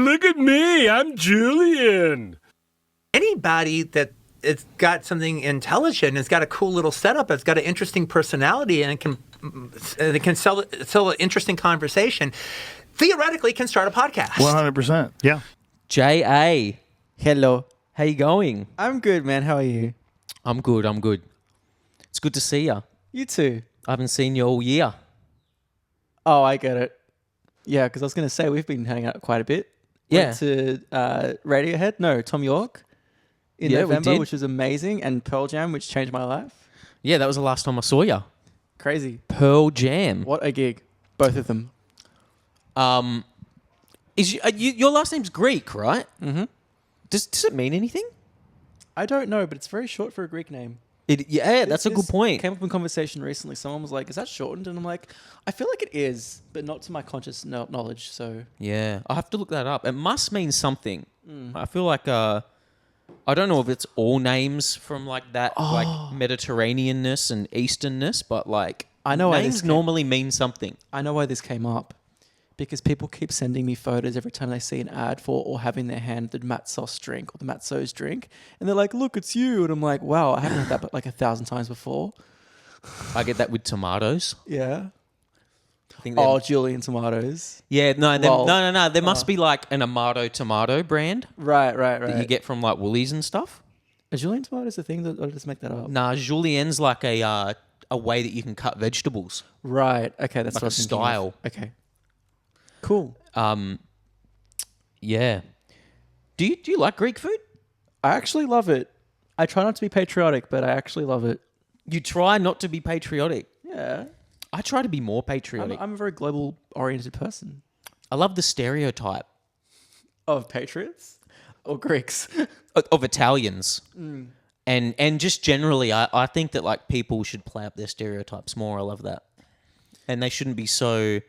look at me. I'm Julian. Anybody that it's got something intelligent, it's got a cool little setup, it's got an interesting personality, and it can sell an interesting conversation, theoretically can start a podcast. 100%. Yeah. J.A. Hello. How you going? I'm good, man. How are you? I'm good. It's good to see you. You too. I haven't seen you all year. Oh, I get it. Yeah, because I was going to say we've been hanging out quite a bit. Yeah. Went to Radiohead. No, Tom York in Yeah, we November, did. which was amazing, and Pearl Jam, which changed my life. Yeah, that was the last time I saw you. Crazy. Pearl Jam. What a gig. Both of them. Your last name's Greek, right? Mm-hmm. Does it mean anything? I don't know, but it's very short for a Greek name. That's a good point. Came up in conversation recently. Someone was like, "Is that shortened?" And I'm like, "I feel like it is, but not to my conscious knowledge." So Yeah, I have to look that up. It must mean something. I feel like I don't know if it's all names from like that, like Mediterraneanness and Easternness, but like I know why names normally mean something. I know why this came up. Because people keep sending me photos every time they see an ad for or have in their hand the MATSOS drink or the MATSOS drink. And they're like, look, it's you. And I'm like, wow, I haven't had that but like 1,000 times before. I get that with tomatoes. Yeah. I think Julian tomatoes. yeah, no. There must Oh. be like an Amato tomato brand Right. that you get from like Woolies and stuff. Are Julian tomatoes a thing? Or did I just make that up? Nah, julienne's like a way that you can cut vegetables. Right. Okay, that's Like what I a was thinking of. style. Okay. Cool. Yeah. Do you like Greek food? I actually love it. I try not to be patriotic, but I actually love it. You try not to be patriotic. Yeah. I try to be more patriotic. I'm a very global-oriented person. I love the stereotype Of patriots? Or Greeks? of Italians. And just generally, I think that like people should play up their stereotypes more. I love that. And they shouldn't be so,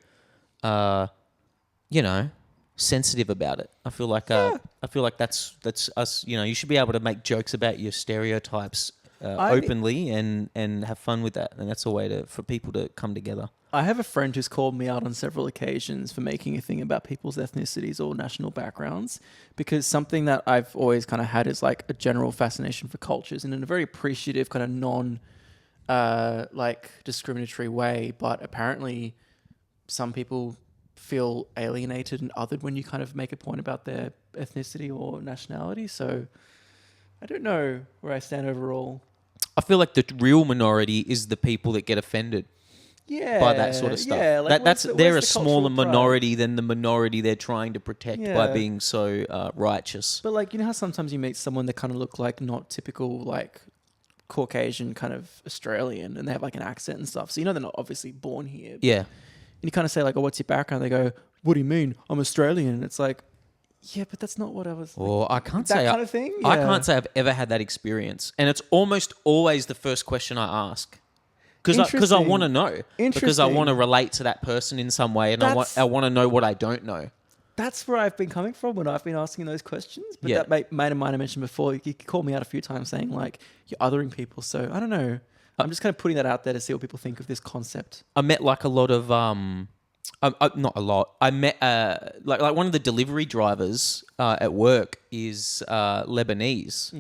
sensitive about it. I feel like that's us. You should be able to make jokes about your stereotypes openly and have fun with that. And that's a way for people to come together. I have a friend who's called me out on several occasions for making a thing about people's ethnicities or national backgrounds, because something that I've always kind of had is like a general fascination for cultures, and in a very appreciative kind of discriminatory way. But apparently some people feel alienated and othered when you kind of make a point about their ethnicity or nationality. So I don't know where I stand overall. I feel like the real minority is the people that get offended by that sort of stuff. Yeah, like they're a where's the smaller cultural pride? minority than the minority they're trying to protect by Yeah. being so righteous. But like, you know how sometimes you meet someone that kind of look like not typical like Caucasian kind of Australian, and they have like an accent and stuff. So you know they're not obviously born here. Yeah. And you kind of say like, "Oh, what's your background?" They go, "What do you mean? I'm Australian." And it's like, yeah, but that's not what I was. Or I can't that say kind of thing. I Yeah. can't say I've ever had that experience, and it's almost always the first question I ask because I Interesting. want to know, because I Interesting. want to relate to that person in some way, and I want to know what I don't know. That's where I've been coming from when I've been asking those questions. But Yeah. that mate of mine I mentioned before, he called me out a few times saying like, you're othering people. So I don't know. I'm just kind of putting that out there to see what people think of this concept. I met like a lot of not a lot. I met like one of the delivery drivers at work is Lebanese.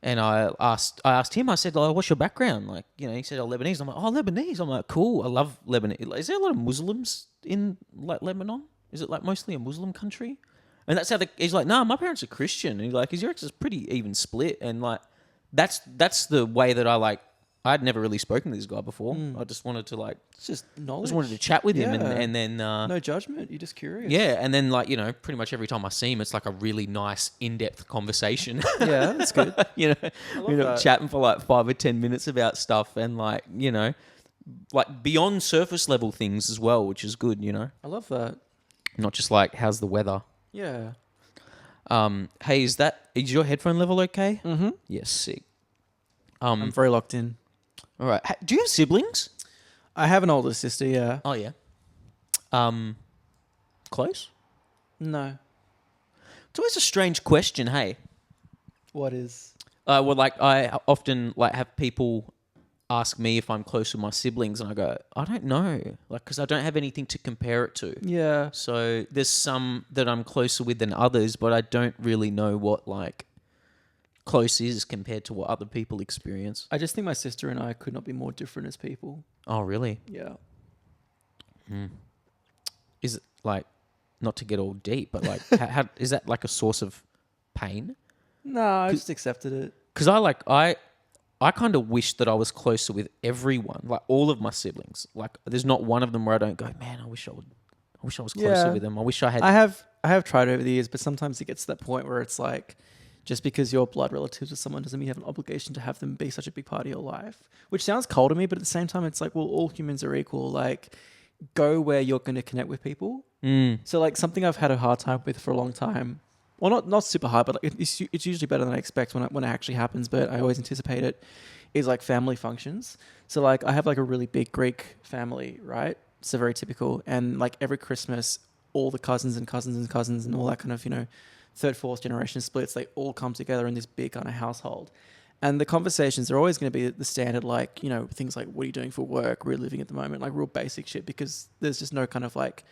And I asked him, I said, "Oh, what's your background?" Like, he said, "Oh, Lebanese." I'm like, "Oh, Lebanese." I'm like, "Cool. I love Lebanese." Is there a lot of Muslims in like Lebanon? Is it like mostly a Muslim country? And that's how he's like, "No, my parents are Christian." And he's like, "Is yours is pretty even split?" And like, that's the way that I'd never really spoken to this guy before. I just wanted to like, It's just knowledge. just wanted to chat with him, Yeah. and then No judgment. You're just curious. yeah, and then like pretty much every time I see him, it's like a really nice in-depth conversation. Yeah, that's good. We're that. chatting for like 5 or 10 minutes about stuff, and like like beyond surface level things as well, which is good. I love that. Not just like how's the weather. Yeah. Hey, is your headphone level okay? Mm-hmm. Yes, sick. I'm very locked in. All right. Do you have siblings? I have an older sister, yeah. Oh yeah. Close. No. It's always a strange question. Hey. What is? Well, like I often like have people ask me if I'm close with my siblings, and I go, I don't know, like, because I don't have anything to compare it to. Yeah. So there's some that I'm closer with than others, but I don't really know what like close is compared to what other people experience. I just think my sister and I could not be more different as people. Oh, really? Yeah. Is it like, not to get all deep, but like, how is that like a source of pain? No, I just accepted it. Because I kind of wish that I was closer with everyone, like all of my siblings. Like, there's not one of them where I don't go, man, I wish I was closer with them. I wish I had. I have tried over the years, but sometimes it gets to that point where it's like, just because you're blood relatives with someone doesn't mean you have an obligation to have them be such a big part of your life. Which sounds cold to me, but at the same time, it's like, well, all humans are equal. Like, go where you're going to connect with people. So like something I've had a hard time with for a long time. Well, not super hard, but like it's usually better than I expect when it actually happens. But I always anticipate it. Is like family functions. So like I have like a really big Greek family, right? So very typical. And like every Christmas, all the cousins and all that kind of, you know, third, fourth generation splits, they all come together in this big kind of household. And the conversations are always going to be the standard, like, you know, things like, what are you doing for work? We're living at the moment, like real basic shit, because there's just no kind of like,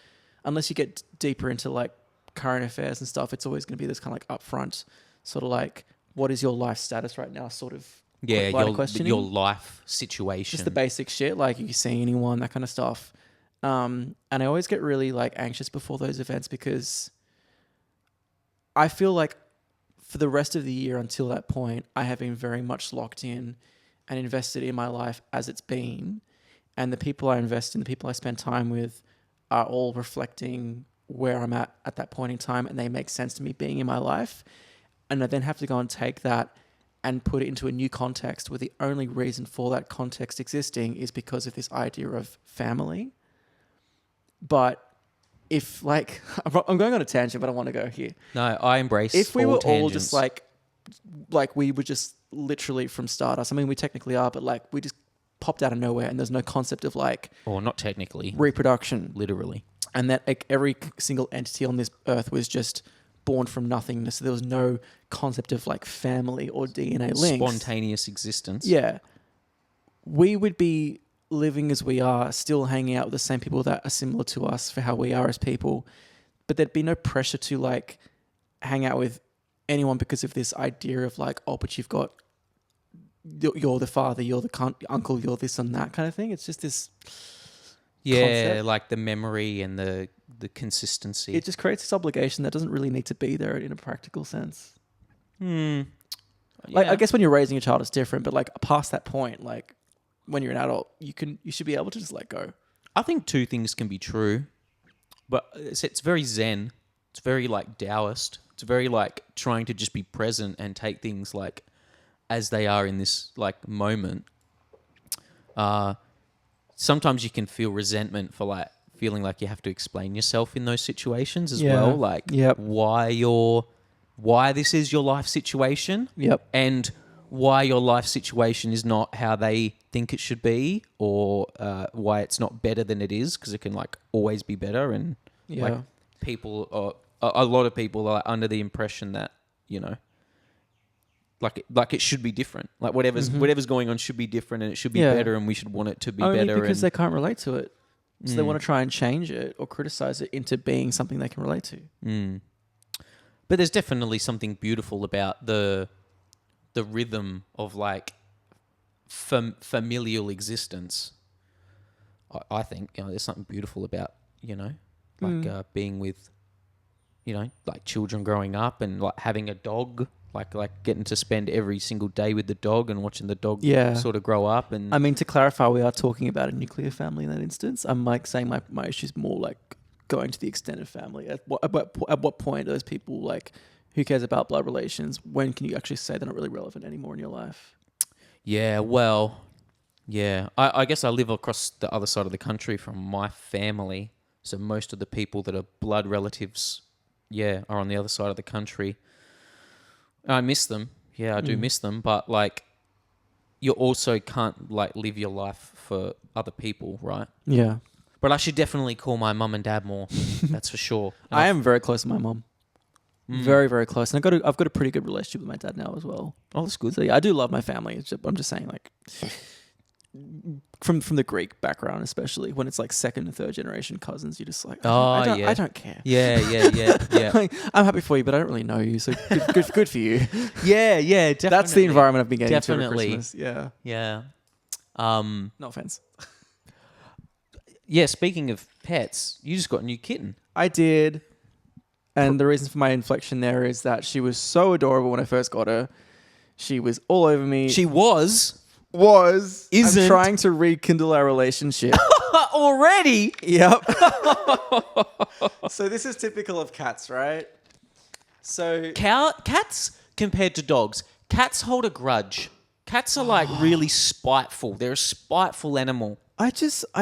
unless you get deeper into like current affairs and stuff, it's always going to be this kind of like upfront sort of like, what is your life status right now? Sort of your life situation. Just the basic shit, like, are you seeing anyone, that kind of stuff. And I always get really like anxious before those events because I feel like for the rest of the year until that point, I have been very much locked in and invested in my life as it's been. And the people I invest in, the people I spend time with are all reflecting where I'm at that point in time, and they make sense to me being in my life. And I then have to go and take that and put it into a new context where the only reason for that context existing is because of this idea of family. But if like, I'm going on a tangent, but I want to go here. No, I embrace if we were tangents. all just like we were just literally from Stardust. I mean, we technically are, but like we just popped out of nowhere and there's no concept of like, or not technically, reproduction, literally. And that like, every single entity on this earth was just born from nothingness. So there was no concept of like family or DNA links. Spontaneous existence. Yeah. We would be living as we are, still hanging out with the same people that are similar to us for how we are as people. But there'd be no pressure to like hang out with anyone because of this idea of like, oh, but you've got, you're the father, you're the uncle, you're this and that kind of thing. It's just this... concept. Like the memory and the consistency. It just creates this obligation that doesn't really need to be there in a practical sense. Like, I guess when you're raising a child, it's different, but like past that point, like when you're an adult, you should be able to just let go. I think two things can be true, but it's very Zen. It's very like Taoist. It's very like trying to just be present and take things like as they are in this like moment. Sometimes you can feel resentment for like feeling like you have to explain yourself in those situations as well. Like why this is your life situation. Yep. And why your life situation is not how they think it should be, or why it's not better than it is, because it can like always be better. And like people are, a lot of people are under the impression that, you know, like it should be different. Like whatever's going on should be different, and it should be better, and we should want it to be only better. Because they can't relate to it. So they want to try and change it or criticize it into being something they can relate to. But there's definitely something beautiful about the rhythm of like familial existence. I think, you know, there's something beautiful about, you know, like being with, you know, like children growing up and like having a dog. Like getting to spend every single day with the dog and watching the dog sort of grow up. And I mean, to clarify, we are talking about a nuclear family in that instance. I'm like saying my issue is more like going to the extended family. At what point are those people like, who cares about blood relations? When can you actually say they're not really relevant anymore in your life? Yeah, well, yeah. I guess I live across the other side of the country from my family. So most of the people that are blood relatives, are on the other side of the country. I miss them. Yeah, I do miss them. But like, you also can't like live your life for other people, right? Yeah. But I should definitely call my mum and dad more. That's for sure. And I am very close to my mum. Very, very close. And I've got a pretty good relationship with my dad now as well. Oh, that's good. So yeah, I do love my family. I'm just saying, like, from the Greek background, especially when it's like second and third generation cousins, you're just like, yeah. I don't care. Yeah. Like, I'm happy for you, but I don't really know you, so good for you. Yeah, definitely. That's the environment I've been getting Definitely. to over Christmas. Yeah. Yeah. No offense. Yeah, speaking of pets, you just got a new kitten. I did. And the reason for my inflection there is that she was so adorable when I first got her. She was all over me. She was. Isn't. I'm trying to rekindle our relationship. Already? Yep. So this is typical of cats, right? So Cats compared to dogs, cats hold a grudge. Cats are like really spiteful. They're a spiteful animal. I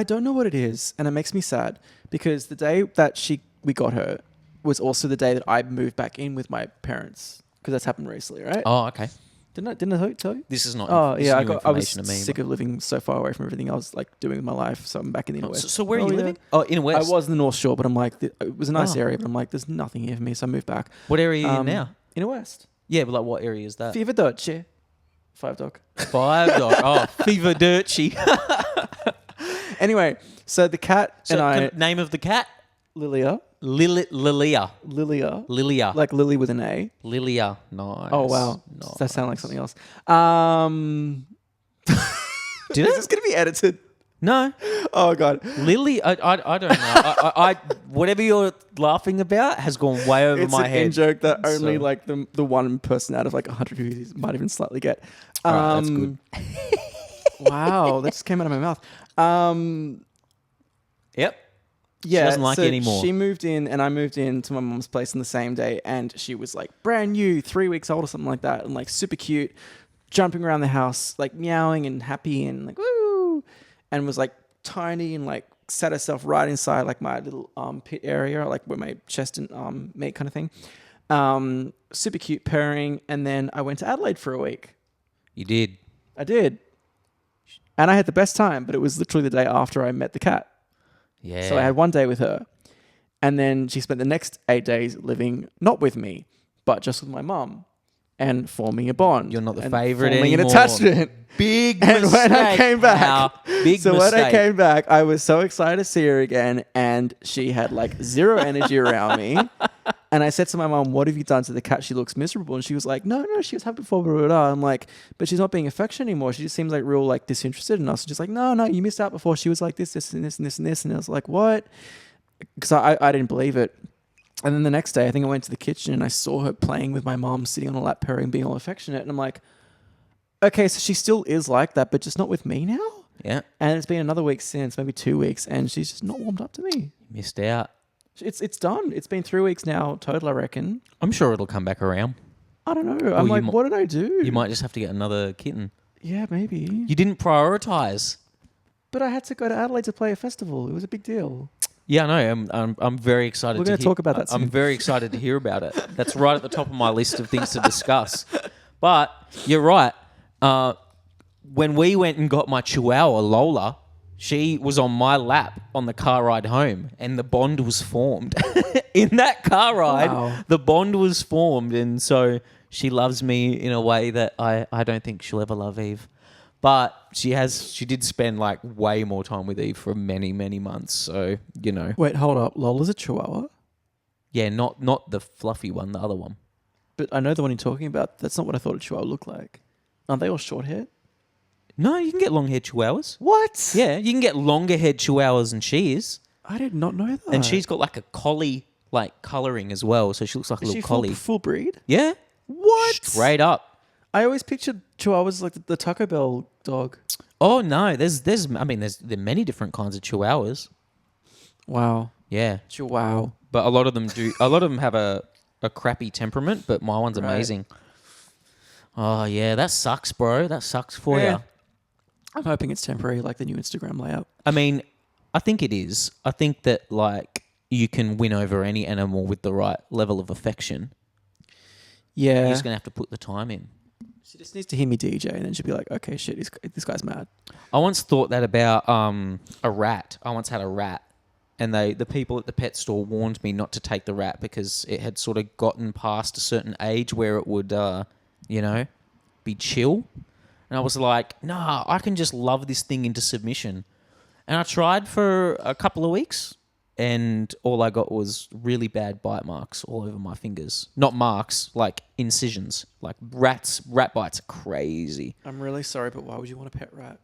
don't know what it is, and it makes me sad because the day that we got her was also the day that I moved back in with my parents because that's happened recently, right? Oh, okay. Didn't I tell you? This is not. Oh, this yeah. is new I was information to me, sick of living so far away from everything I was like doing with my life, so I'm back in the inner west. So where are you living? Oh, in West. I was in the North Shore, but I'm like, it was a nice area, but I'm like, there's nothing here for me, so I moved back. What area are you in now? Inner West. Yeah, but like what area is that? Fever Dolce. 5 Dog. 5 Dog. Oh, Fever Dirty. Anyway, so the cat and I... Name of the cat? Lilia. Lilia. Lilia. Like Lily with an A. Lilia. Nice. Oh, wow. Nice. Does that sound like something else? Did Is it? this going to be edited? No. Oh, God. Lily, I don't know. I whatever you're laughing about has gone way over my head. It's an in-joke that only like the one person out of like 100 people might even slightly get. Right, that's good. Wow, that just came out of my mouth. Yep. Yeah, she doesn't like it anymore. She moved in and I moved in to my mom's place on the same day, and she was like brand new, 3 weeks old or something like that, and like super cute, jumping around the house, like meowing and happy and like woo, and was like tiny and like sat herself right inside like my little armpit area, like where my chest and meet kind of thing. Super cute purring, and then I went to Adelaide for a week. You did. I did. And I had the best time, but it was literally the day after I met the cat. Yeah. So I had one day with her, and then she spent the next 8 days living not with me, but just with my mum, and forming a bond. You're not the and favourite forming anymore. an attachment. Big And mistake. when I came back, Big so mistake. when I came back, I was so excited to see her again, and she had like zero energy around me. And I said to my mom, "What have you done to the cat? She looks miserable." And she was like, "No, she was happy before." Blah, blah, blah. I'm like, "But she's not being affectionate anymore. She just seems like real like disinterested in us." And she's like, "No, you missed out before. She was like this, and this, and this, and this." And I was like, "What?" Because I didn't believe it. And then the next day, I think I went to the kitchen and I saw her playing with my mom, sitting on a lap, purring, being all affectionate. And I'm like, okay, so she still is like that, but just not with me now? Yeah. And it's been another week since, maybe 2 weeks, and she's just not warmed up to me. Missed out. It's done. It's been 3 weeks now, total, I reckon. I'm sure it'll come back around. I don't know. I'm like, what did I do? You might just have to get another kitten. Yeah, maybe. You didn't prioritise. But I had to go to Adelaide to play a festival. It was a big deal. Yeah, I know. I'm very excited. We're going to talk about that soon. I'm very excited to hear about it. That's right at the top of my list of things to discuss. But you're right. When we went and got my Chihuahua, Lola, she was on my lap on the car ride home, and the bond was formed. In that car ride, Wow. the bond was formed, and so she loves me in a way that I don't think she'll ever love Eve. But she did spend like way more time with Eve for many, many months. So, you know. Wait, hold up. Lola's a Chihuahua? Yeah, not the fluffy one, the other one. But I know the one you're talking about. That's not what I thought a Chihuahua looked like. Aren't they all short haired? No, you can get long-haired Chihuahuas. What? Yeah, you can get longer-haired Chihuahuas than she is. I did not know that. And she's got like a collie like colouring as well. So she looks like a Is little she collie. full breed? Yeah. What? Straight up. I always pictured Chihuahuas like the Taco Bell dog. Oh no, there are many different kinds of Chihuahuas. Wow. Yeah. Chihuahua. But a lot of them have a crappy temperament, but my one's amazing. Oh yeah, that sucks, bro. That sucks for you. I'm hoping it's temporary, like the new Instagram layout. I mean, I think it is. I think that like you can win over any animal with the right level of affection. Yeah. You're just gonna have to put the time in. She just needs to hear me DJ, and then she'll be like, okay, shit, this guy's mad. I once thought that about a rat. I once had a rat, and the people at the pet store warned me not to take the rat because it had sort of gotten past a certain age where it would, be chill. And I was like, nah, I can just love this thing into submission. And I tried for a couple of weeks, and all I got was really bad bite marks all over my fingers. Not marks, like incisions. Like rat bites are crazy. I'm really sorry, but why would you want a pet rat?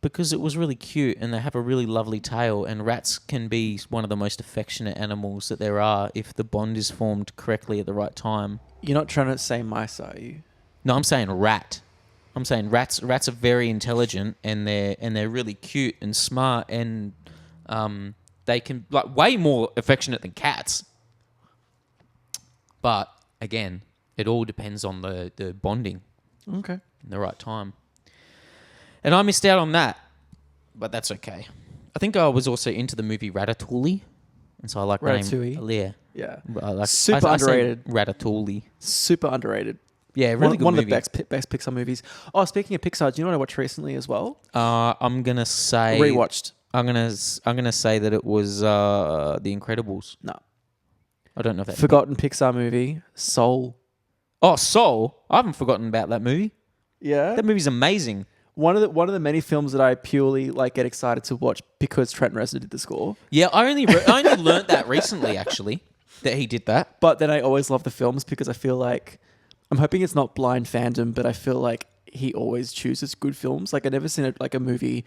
Because it was really cute, and they have a really lovely tail, and rats can be one of the most affectionate animals that there are if the bond is formed correctly at the right time. You're not trying to say mice, are you? No, I'm saying rat. I'm saying rats. Rats are very intelligent, and they're really cute and smart, and they can like way more affectionate than cats. But again, it all depends on the bonding Okay. in the right time. And I missed out on that, but that's okay. I think I was also into the movie Ratatouille, and so I like the name. Ratatouille? Yeah, Yeah. I Super say underrated. Ratatouille. Super underrated. Yeah, really good one movie. of the best Pixar movies. Oh, speaking of Pixar, do you know what I watched recently as well? I'm gonna say Rewatched. I'm gonna say that it was The Incredibles. No. I don't know if that. Forgotten Pixar movie, Soul. Oh, Soul! I haven't forgotten about that movie. Yeah. That movie's amazing. One of the many films that I purely like get excited to watch because Trent Reznor did the score. Yeah, I only learnt that recently, actually, that he did that. But then I always love the films because I feel like I'm hoping it's not blind fandom, but I feel like he always chooses good films. Like I've never seen a movie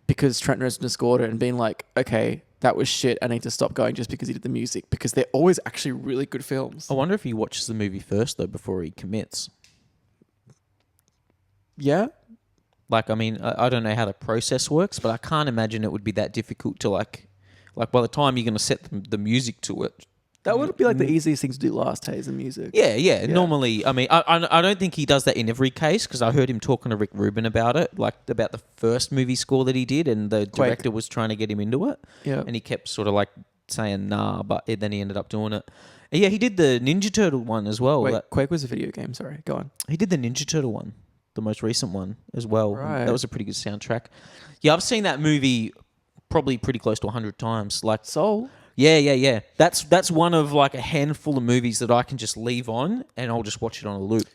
because Trent Reznor scored it and been like, okay, that was shit. I need to stop going just because he did the music, because they're always actually really good films. I wonder if he watches the movie first though before he commits. Yeah. Like, I mean, I don't know how the process works, but I can't imagine it would be that difficult to like by the time you're going to set the music to it. That would be like the easiest thing to do last, hey, is the music. Yeah. Normally, I mean, I don't think he does that in every case, because I heard him talking to Rick Rubin about it, like about the first movie score that he did, and the director was trying to get him into it. Yeah. And he kept sort of like saying nah, but then he ended up doing it. And yeah, he did the Ninja Turtle one as well. Wait, Quake was a video game, sorry. Go on. He did the Ninja Turtle one, the most recent one as well. Right. That was a pretty good soundtrack. Yeah, I've seen that movie probably pretty close to 100 times. Like Soul? Yeah. That's one of like a handful of movies that I can just leave on and I'll just watch it on a loop.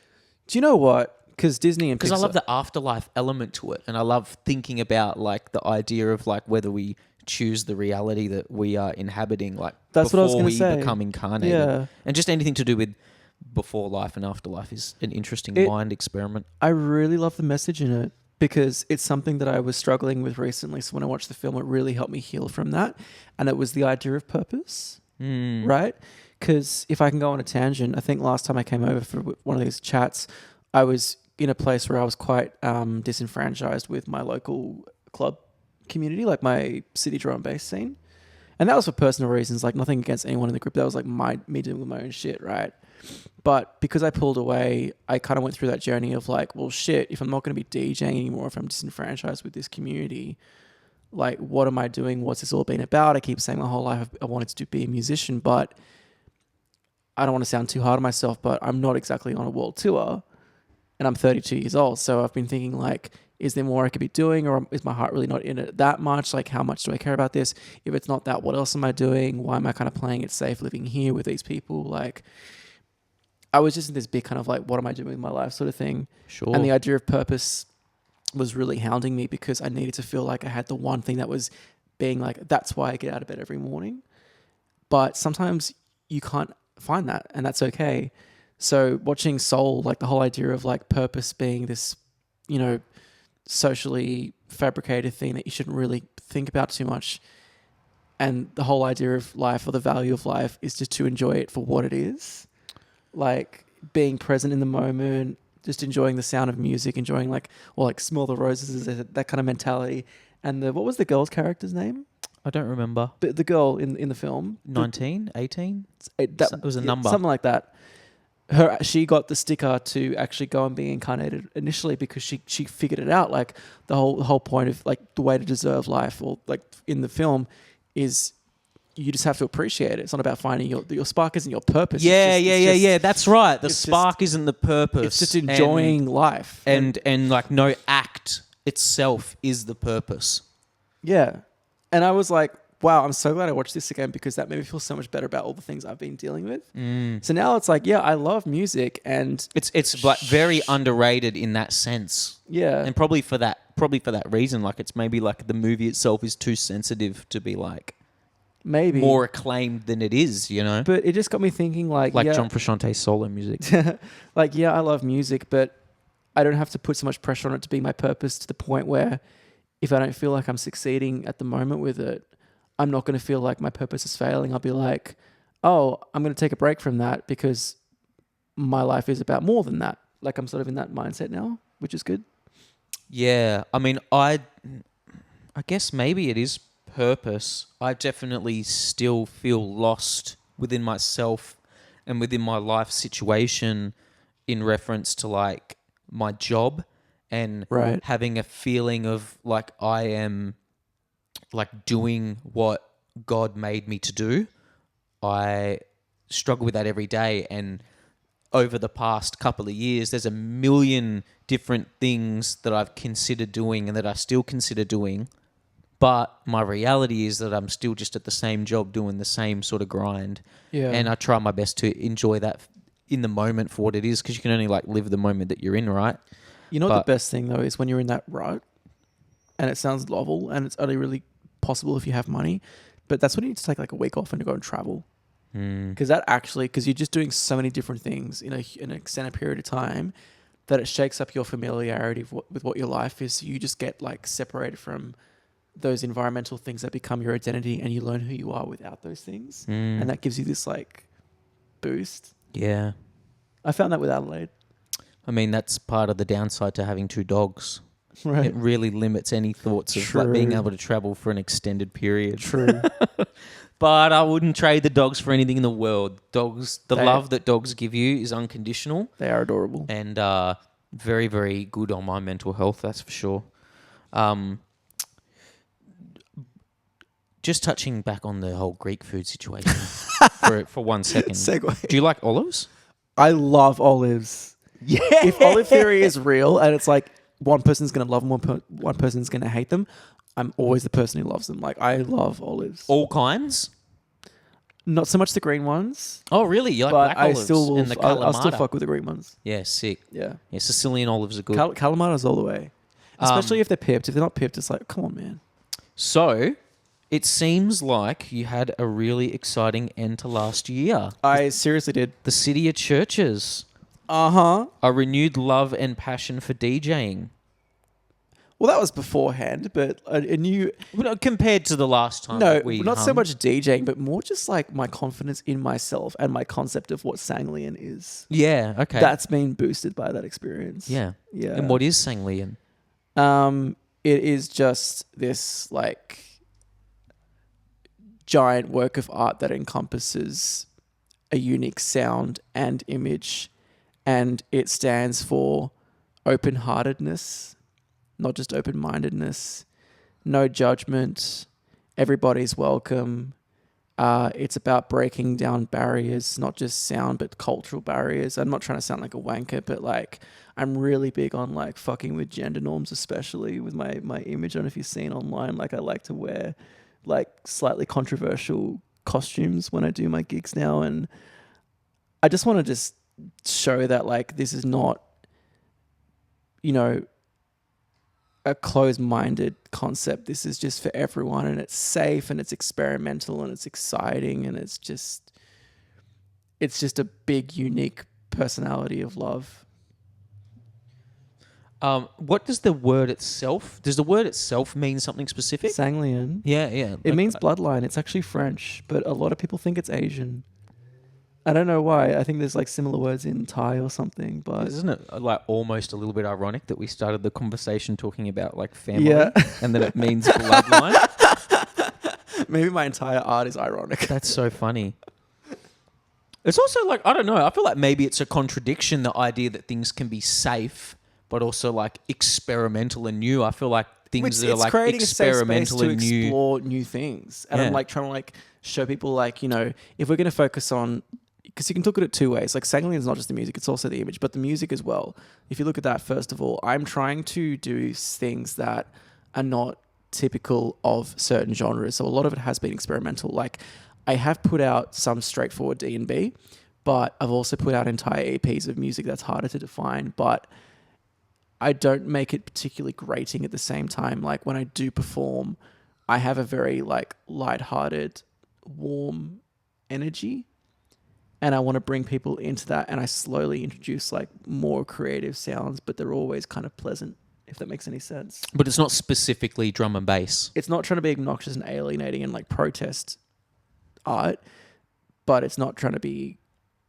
Do you know what? Because Disney and Pixar... Because I love the afterlife element to it, and I love thinking about like the idea of like whether we choose the reality that we are inhabiting, like That's what I was before gonna we say. become incarnated. Yeah. And just anything to do with before life and afterlife is an interesting mind experiment. I really love the message in it because it's something that I was struggling with recently. So when I watched the film, it really helped me heal from that. And it was the idea of purpose, right? Because if I can go on a tangent, I think last time I came over for one of these chats, I was in a place where I was quite disenfranchised with my local club community, like my city drum and bass scene. And that was for personal reasons, like nothing against anyone in the group. That was like me doing my own shit, right? But because I pulled away, I kind of went through that journey of like, well, shit, if I'm not going to be DJing anymore, if I'm disenfranchised with this community, like, what am I doing? What's this all been about? I keep saying my whole life I wanted to be a musician, but I don't want to sound too hard on myself, but I'm not exactly on a world tour and I'm 32 years old. So I've been thinking like, is there more I could be doing, or is my heart really not in it that much? Like, how much do I care about this? If it's not that, what else am I doing? Why am I kind of playing it safe living here with these people? Like, I was just in this big kind of like, what am I doing with my life sort of thing. Sure. And the idea of purpose was really hounding me because I needed to feel like I had the one thing that was being like, that's why I get out of bed every morning. But sometimes you can't find that, and that's okay. So watching Soul, like the whole idea of like purpose being this, you know, socially fabricated thing that you shouldn't really think about too much. And the whole idea of life, or the value of life, is just to enjoy it for what it is. Like being present in the moment, just enjoying the sound of music, enjoying like, or like smell the roses, that kind of mentality. And what was the girl's character's name? I don't remember. But the girl in the film. 19, 18? It was a number. Something like that. She got the sticker to actually go and be incarnated initially because she figured it out. Like the whole point of like the way to deserve life, or like in the film, is you just have to appreciate it. It's not about finding your spark isn't your purpose. Yeah. That's right. The it's spark isn't the purpose. It's just enjoying life. And like no act itself is the purpose. Yeah. And I was like, wow, I'm so glad I watched this again because that made me feel so much better about all the things I've been dealing with. So now it's like, yeah, I love music, and It's like very underrated in that sense. yeah, And probably for that reason, like it's maybe like the movie itself is too sensitive to be like maybe more acclaimed than it is, you know? But it just got me thinking, like yeah, John Frusciante's solo music. like yeah, I love music, but I don't have to put so much pressure on it to be my purpose to the point where if I don't feel like I'm succeeding at the moment with it, I'm not going to feel like my purpose is failing. I'll be like, oh, I'm going to take a break from that because my life is about more than that. Like I'm sort of in that mindset now, which is good. Yeah, I mean, I guess maybe it is purpose. I definitely still feel lost within myself and within my life situation in reference to like my job and Right. having a feeling of like I am like doing what God made me to do. I struggle with that every day, and over the past couple of years, there's a million different things that I've considered doing and that I still consider doing. But my reality is that I'm still just at the same job doing the same sort of grind. Yeah. And I try my best to enjoy that in the moment for what it is, because you can only like live the moment that you're in, right? You know what But- the best thing though is when you're in that rut, and it sounds novel, and it's only really possible if you have money, but that's when you need to take like a week off and to go and travel. Because you're just doing so many different things in an extended period of time that it shakes up your familiarity with what your life is. So you just get like separated from those environmental things that become your identity, and you learn who you are without those things. And that gives you this like boost. Yeah. I found that with Adelaide. I mean, that's part of the downside to having two dogs. Right. It really limits any thoughts of like being True. able to travel for an extended period. True. But I wouldn't trade the dogs for anything in the world. Dogs, the They- love that dogs give you is unconditional They are adorable. and very, very good on my mental health, that's for sure. Just touching back on the whole Greek food situation for 1 second. Segue. Do you like olives? I love olives. Yeah. If olive theory is real and it's like one person's going to love them, one person's going to hate them, I'm always the person who loves them. Like, I love olives. All kinds? Not so much the green ones, Oh, really? You like but black I olives still will. and the I'll still Kalamata? fuck with the green ones. Yeah, sick. Yeah. Yeah, Sicilian olives are good. Kalamata's all the way. Especially if they're pipped. If they're not pipped, it's like, come on, man. So, it seems like you had a really exciting end to last year. I seriously did. The City of Churches, Uh-huh. a renewed love and passion for DJing. Well, that was beforehand, but a new... Well, compared to the last time No, that we not so hung. much DJing, but more just like my confidence in myself and my concept of what Sanglian is. Yeah, okay. That's been boosted by that experience. Yeah. Yeah. And what is Sanglian? It is just this like giant work of art that encompasses a unique sound and image, and it stands for open-heartedness, not just open-mindedness, no judgment, everybody's welcome. It's about breaking down barriers, not just sound, but cultural barriers. I'm not trying to sound like a wanker, but like I'm really big on like fucking with gender norms, especially with my image. I don't know if you've seen online, like I like to wear like slightly controversial costumes when I do my gigs now. And I just want to just show that like this is not, you know, a closed-minded concept. This is just for everyone, and it's safe, and it's experimental, and it's exciting, and it's just a big, unique personality of love. What does the word itself... Does the word itself mean something specific? Sanglian. Yeah, yeah. It means bloodline. It's actually French, but a lot of people think it's Asian. I don't know why. I think there's like similar words in Thai or something, but Isn't it like almost a little bit ironic that we started the conversation talking about like family Yeah. and that it means bloodline? maybe my entire art is ironic. That's so funny. It's also like, I don't know, I feel like maybe it's a contradiction, the idea that things can be safe, but also like experimental and new. I feel like things that are like creating experimental a safe and space to new. explore new things. And Yeah. I'm like trying to like show people like, you know, if we're going to focus on, because you can look at it two ways. Like Sanglian is not just the music, it's also the image, but the music as well. If you look at that, first of all, I'm trying to do things that are not typical of certain genres. So a lot of it has been experimental. Like I have put out some straightforward D&B, but I've also put out entire EPs of music that's harder to define, but I don't make it particularly grating at the same time. Like when I do perform, I have a very like lighthearted, warm energy, and I want to bring people into that, and I slowly introduce like more creative sounds, but they're always kind of pleasant, if that makes any sense. But it's not specifically drum and bass. It's not trying to be obnoxious and alienating and like protest art, but it's not trying to be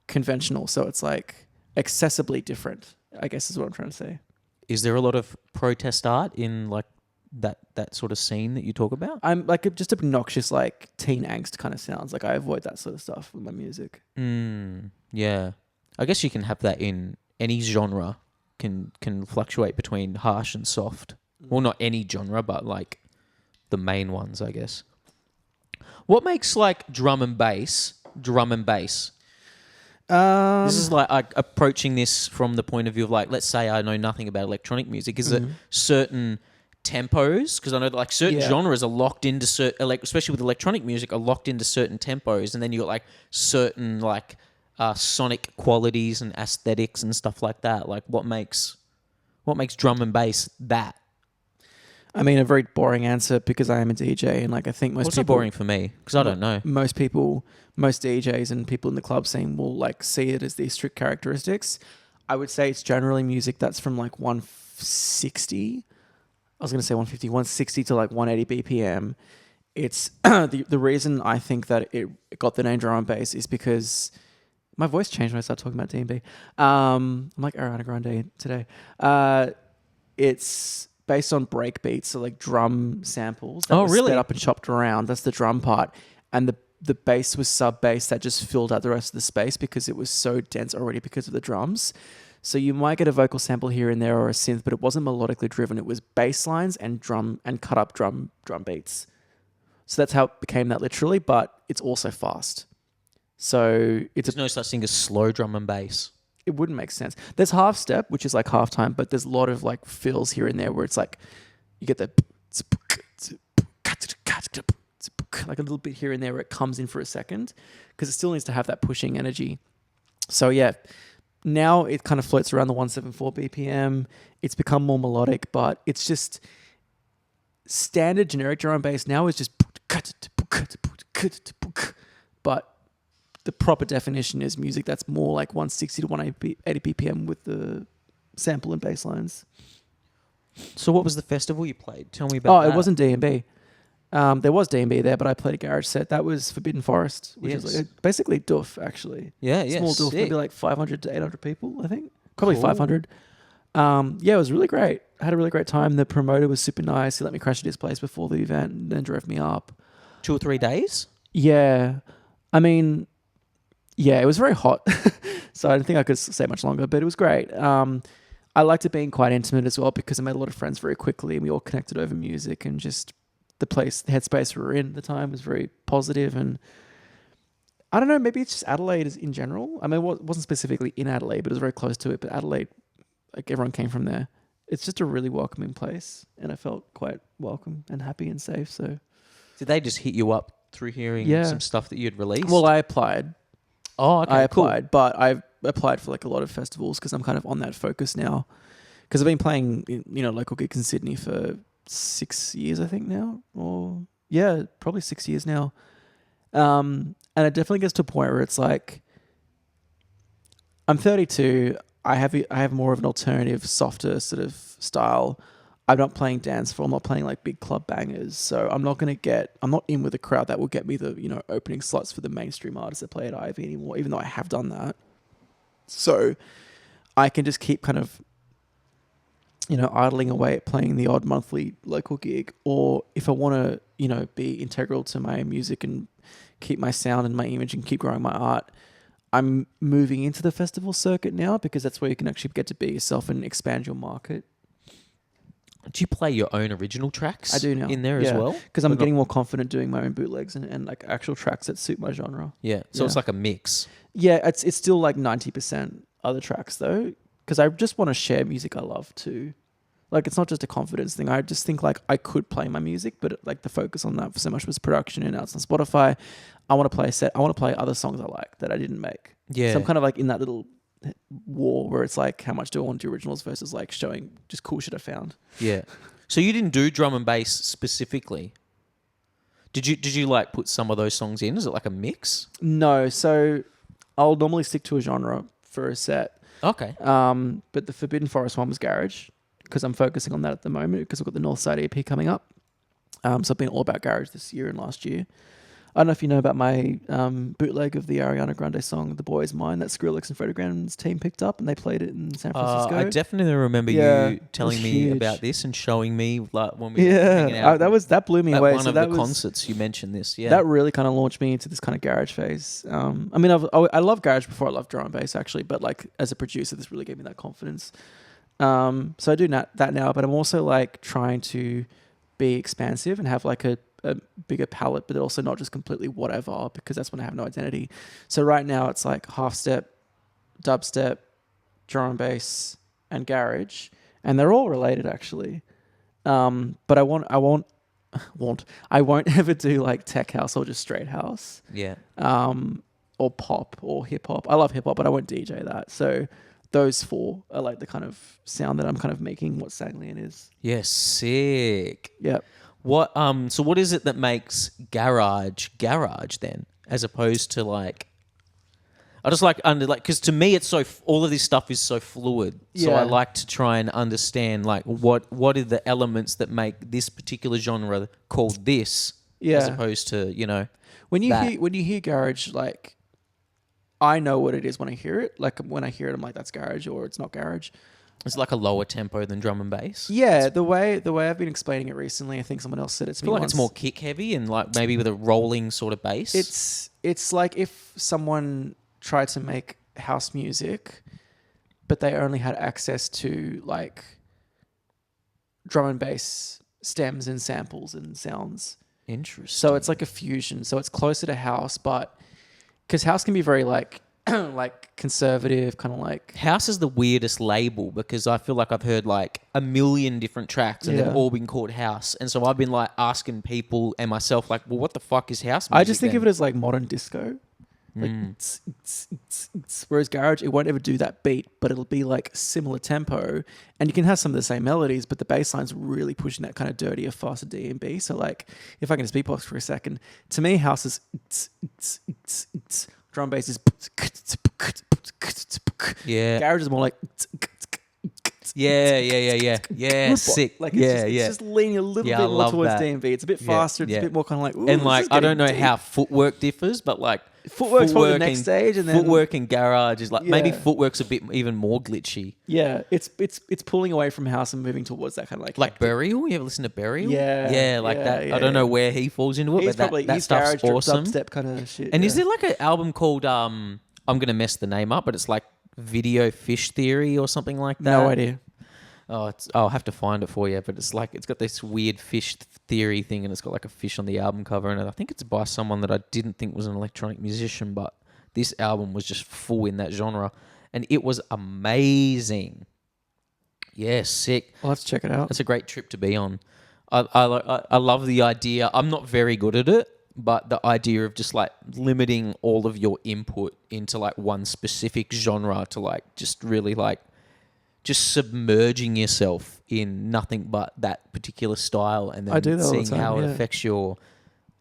conventional. So it's like accessibly different, I guess is what I'm trying to say. Is there a lot of protest art in like that sort of scene that you talk about? I'm like just obnoxious, like teen angst kind of sounds. Like I avoid that sort of stuff with my music. Yeah. I guess you can have that in any genre. Can fluctuate between harsh and soft. Well, not any genre, but like the main ones, I guess. What makes like drum and bass? This is like approaching this from the point of view of like, let's say I know nothing about electronic music. Is it certain tempos? Because I know that like certain genres are locked into certain, like especially with electronic music, are locked into certain tempos, and then you got like certain like sonic qualities and aesthetics and stuff like that. Like what makes drum and bass that? I mean, a very boring answer because I am a DJ, and like I think most What's people. so boring for me? Because I don't know. Most DJs and people in the club scene will like see it as these strict characteristics. I would say it's generally music that's from like 160. I was going to say 150, 160 to like 180 BPM. It's the reason I think that it got the name drum and bass is because my voice changed when I started talking about D&B. I'm like Ariana Grande today. It's based on break beats, so like drum samples that were sped up and chopped around. That's the drum part. And the bass was sub bass that just filled out the rest of the space because it was so dense already because of the drums. So you might get a vocal sample here and there or a synth, but it wasn't melodically driven. It was bass lines and drum and cut up drum beats. So that's how it became that literally, but it's also fast. So There's no such thing as slow drum and bass. It wouldn't make sense. There's half step, which is like half time, but there's a lot of like fills here and there where it's like you get the like a little bit here and there where it comes in for a second because it still needs to have that pushing energy. So yeah, now it kind of floats around the 174 BPM. It's become more melodic, but it's just standard generic drum and bass now is just but the proper definition is music that's more like 160 to 180 BPM with the sample and bass lines. So what was the festival you played? Tell me about that. It wasn't D&B. There was D&B there, but I played a garage set. That was Forbidden Forest, which is like basically Doof, actually. Yeah. Small Doof, sick. maybe like 500 to 800 people, I think. Probably 500. It was really great. I had a really great time. The promoter was super nice. He let me crash at his place before the event and then drove me up. 2 or 3 days? Yeah. I mean... Yeah, it was very hot, so I don't think I could stay much longer, but it was great. I liked it being quite intimate as well because I made a lot of friends very quickly and we all connected over music and just the headspace we were in at the time was very positive and I don't know, maybe it's just Adelaide in general. I mean, it wasn't specifically in Adelaide, but it was very close to it, but Adelaide, like everyone came from there. It's just a really welcoming place and I felt quite welcome and happy and safe, so. Did they just hit you up through hearing some stuff that you'd released? Well, I applied. Oh, okay, I applied, but I've applied for like a lot of festivals because I'm kind of on that focus now. Because I've been playing, local gigs in Sydney for 6 years, I think now, or probably 6 years now. And it definitely gets to a point where it's like, I'm 32. I have more of an alternative, softer sort of style. I'm not playing dance floor. I'm not playing like big club bangers. So I'm not in with a crowd that will get me the, opening slots for the mainstream artists that play at Ivy anymore, even though I have done that. So I can just keep kind of, idling away at playing the odd monthly local gig. Or if I want to, be integral to my music and keep my sound and my image and keep growing my art, I'm moving into the festival circuit now because that's where you can actually get to be yourself and expand your market. Do you play your own original tracks? I do now. In there as well? Because I'm getting more confident doing my own bootlegs and like actual tracks that suit my genre. Yeah. So it's like a mix. Yeah, it's still like 90% other tracks though, because I just want to share music I love too. Like, it's not just a confidence thing. I just think like I could play my music, but like the focus on that for so much was production, and now it's on Spotify. I want to play a set. I want to play other songs I like that I didn't make. Yeah. So I'm kind of like in that little war where it's like, how much do I want to do originals versus like showing just cool shit I found. Yeah. So you didn't do drum and bass specifically. Did you like put some of those songs in? Is it like a mix? No. So I'll normally stick to a genre for a set. Okay. But the Forbidden Forest one was garage, because I'm focusing on that at the moment because I've got the North Side EP coming up. So I've been all about garage this year and last year. I don't know if you know about my bootleg of the Ariana Grande song "The Boy Is Mine" that Skrillex and Photogram's team picked up, and they played it in San Francisco. I definitely remember Yeah, you it telling was me huge. about this and showing me like when we were hanging Yeah, out that blew me at away. one So of that the was, concerts. You mentioned this, yeah. that really kind of launched me into this kind of garage phase. I mean, I love garage before I loved drum and bass actually, but like as a producer, this really gave me that confidence. So I do that now, but I'm also like trying to be expansive and have like a bigger palette, but also not just completely whatever, because that's when I have no identity. So right now it's like half step, dubstep, drum and bass, and garage, and they're all related actually. But I won't ever do like tech house or just straight house. Yeah. Or pop or hip hop. I love hip hop, but I won't DJ that. So those four are like the kind of sound that I'm kind of making what Sanglian is. Yeah, sick. Yep. What so what is it that makes garage then, as opposed to like, I just like because to me it's so all of this stuff is so fluid. So I Yeah. like to try and understand like what are the elements that make this particular genre called this, Yeah. as opposed to, you know, When you that. hear garage, like I know what it is when I hear it. Like when I hear it, I'm like, that's garage or it's not garage. It's like a lower tempo than drum and bass. Yeah, the way I've been explaining it recently, I think someone else said it to I me feel like once. it's more kick heavy and like maybe with a rolling sort of bass. It's like if someone tried to make house music, but they only had access to like drum and bass stems and samples and sounds. interesting. So it's like a fusion. So it's closer to house, but because house can be very like like conservative, kind of like. House is the weirdest label because I feel like I've heard like a million different tracks and Yeah. they've all been called house. And so I've been like asking people and myself like, well, what the fuck is house music I just think then? of it as like modern disco. Like, whereas garage, it won't ever do that beat, but it'll be like similar tempo, and you can have some of the same melodies, but the bass line's really pushing that kind of dirtier, faster D and B. So like, if I can just beatbox for a second, to me, house is drum bass is Yeah. garage is more like Yeah, sick. Like it's it's just leaning a little Yeah, bit I more love towards that. D and B. It's a bit Yeah, faster. It's yeah. a bit more kind of like. Ooh, And this like, is I don't know getting how deep. footwork differs, but like Footwork's probably the next stage, and then footwork and garage is like maybe Yeah. footwork's a bit even more glitchy. yeah, it's pulling away from house and moving towards that kind of like Like Burial, you ever listen to Burial? Yeah, yeah, like yeah, that. yeah, I don't know yeah. where he falls into it, He's but probably that he's stuff's garage awesome. dubstep kind of shit. And yeah. is there like an album called I'm gonna mess the name up, but it's like Video Fish Theory or something like that? no idea? Oh, I'll have to find it for you, but it's like it's got this weird fish theory thing, and it's got like a fish on the album cover, and I think it's by someone that I didn't think was an electronic musician, but this album was just full in that genre, and it was amazing. Yeah, sick. I'll have to check it out. That's a great trip to be on. I love the idea. I'm not very good at it, but the idea of just like limiting all of your input into like one specific genre to like just really like just submerging yourself in nothing but that particular style, and I do then that all the seeing time, how it yeah. affects your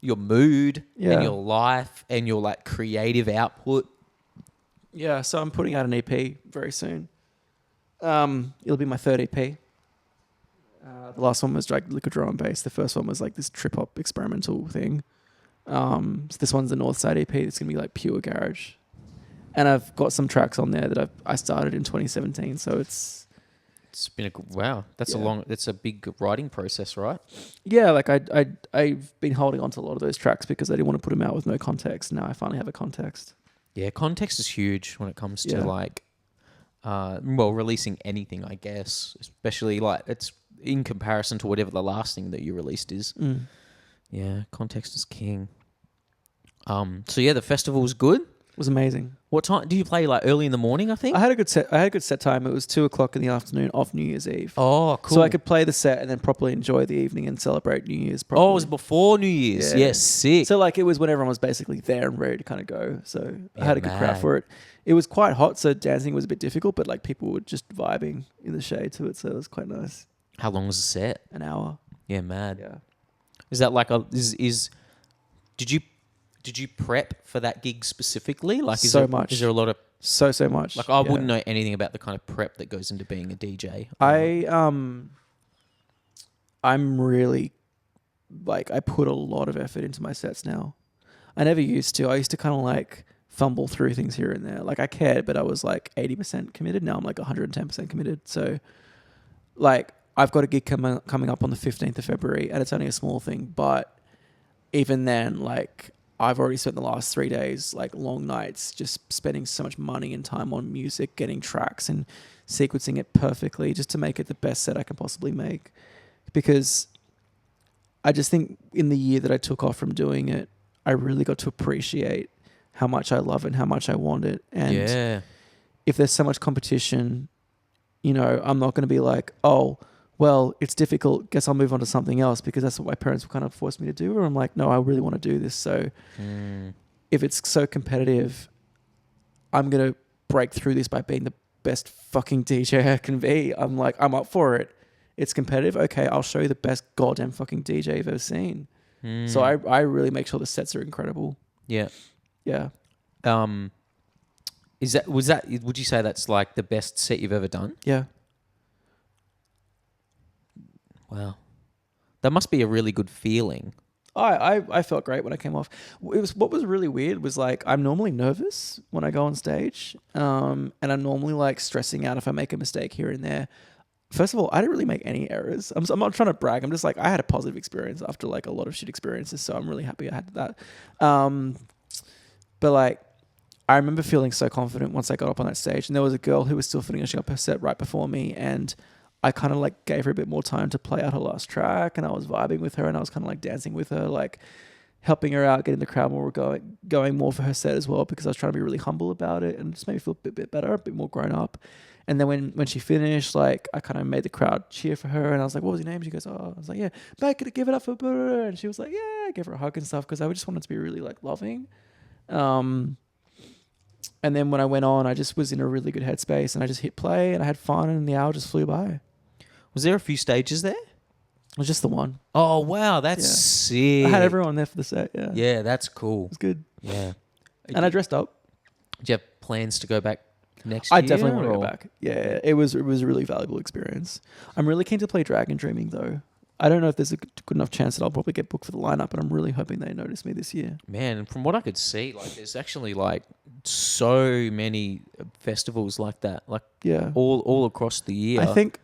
mood Yeah. and your life and your like creative output. Yeah, so I'm putting out an EP very soon. It'll be my third EP. The last one was like liquid drum and bass. The first one was like this trip hop experimental thing. So this one's the North Side EP. It's gonna be like pure garage, and I've got some tracks on there that I started in 2017. So it's been wow. That's a big writing process, right? yeah, like I've been holding on to a lot of those tracks because I didn't want to put them out with no context. Now I finally have a context. Yeah, context is huge when it comes to Yeah. like, releasing anything, I guess. Especially like it's in comparison to whatever the last thing that you released is. Yeah, context is king. So yeah, the festival was good. was amazing. What time do you play? Like early in the morning, I think. I had a good set time. It was 2:00 in the afternoon of New Year's Eve. Oh, cool. So I could play the set and then properly enjoy the evening and celebrate New Year's properly. Oh, it was before New Year's. Yeah. Yes, sick. So like it was when everyone was basically there and ready to kind of go. So I had a good crowd mad. for it. It was quite hot, so dancing was a bit difficult, but like people were just vibing in the shade to it, so it was quite nice. How long was the set? An hour. Yeah, mad. Yeah. Is that like did you prep for that gig specifically? Like is So there, much. Is there a lot of So much. like I Yeah. wouldn't know anything about the kind of prep that goes into being a DJ. I'm really like I put a lot of effort into my sets now. I never used to. I used to kind of like fumble through things here and there. Like I cared, but I was like 80% committed. Now I'm like 110% committed. So like I've got a gig coming up on the 15th of February and it's only a small thing, but even then, like I've already spent the last 3 days, like long nights, just spending so much money and time on music, getting tracks and sequencing it perfectly just to make it the best set I can possibly make. Because I just think in the year that I took off from doing it, I really got to appreciate how much I love it and how much I want it. And if there's so much competition, you know, I'm not going to be like, oh, well, it's difficult. Guess I'll move on to something else because that's what my parents kind of forced me to do. Or I'm like, no, I really want to do this. So if it's so competitive, I'm going to break through this by being the best fucking DJ I can be. I'm like, I'm up for it. It's competitive. Okay, I'll show you the best goddamn fucking DJ you've ever seen. So I really make sure the sets are incredible. Yeah. Yeah. Would you say that's like the best set you've ever done? Yeah. Wow. That must be a really good feeling. I felt great when I came off. What was really weird was like I'm normally nervous when I go on stage, and I'm normally like stressing out if I make a mistake here and there. First of all, I didn't really make any errors. I'm not trying to brag. I'm just like I had a positive experience after like a lot of shit experiences, so I'm really happy I had that. But like I remember feeling so confident once I got up on that stage, and there was a girl who was still finishing up her set right before me, and I kind of like gave her a bit more time to play out her last track, and I was vibing with her, and I was kind of like dancing with her, like helping her out, getting the crowd more going more for her set as well, because I was trying to be really humble about it and just made me feel a bit better, a bit more grown up. And then when she finished, like I kind of made the crowd cheer for her, and I was like, "What was your name?" She goes, "Oh," I was like, "Yeah, back it, give it up for her." And she was like, "Yeah," I gave her a hug and stuff because I just wanted to be really like loving. And then when I went on, I just was in a really good headspace, and I just hit play, and I had fun, and the hour just flew by. Was there a few stages there? It was just the one. Oh, wow. That's sick. I had everyone there for the set. Yeah. Yeah, that's cool. It was good. Yeah. And I dressed up. Do you have plans to go back next year? I definitely want to go back. Yeah, it was a really valuable experience. I'm really keen to play Dragon Dreaming though. I don't know if there's a good enough chance that I'll probably get booked for the lineup, but I'm really hoping they notice me this year. Man, from what I could see, like there's actually like so many festivals like that, like all across the year. I think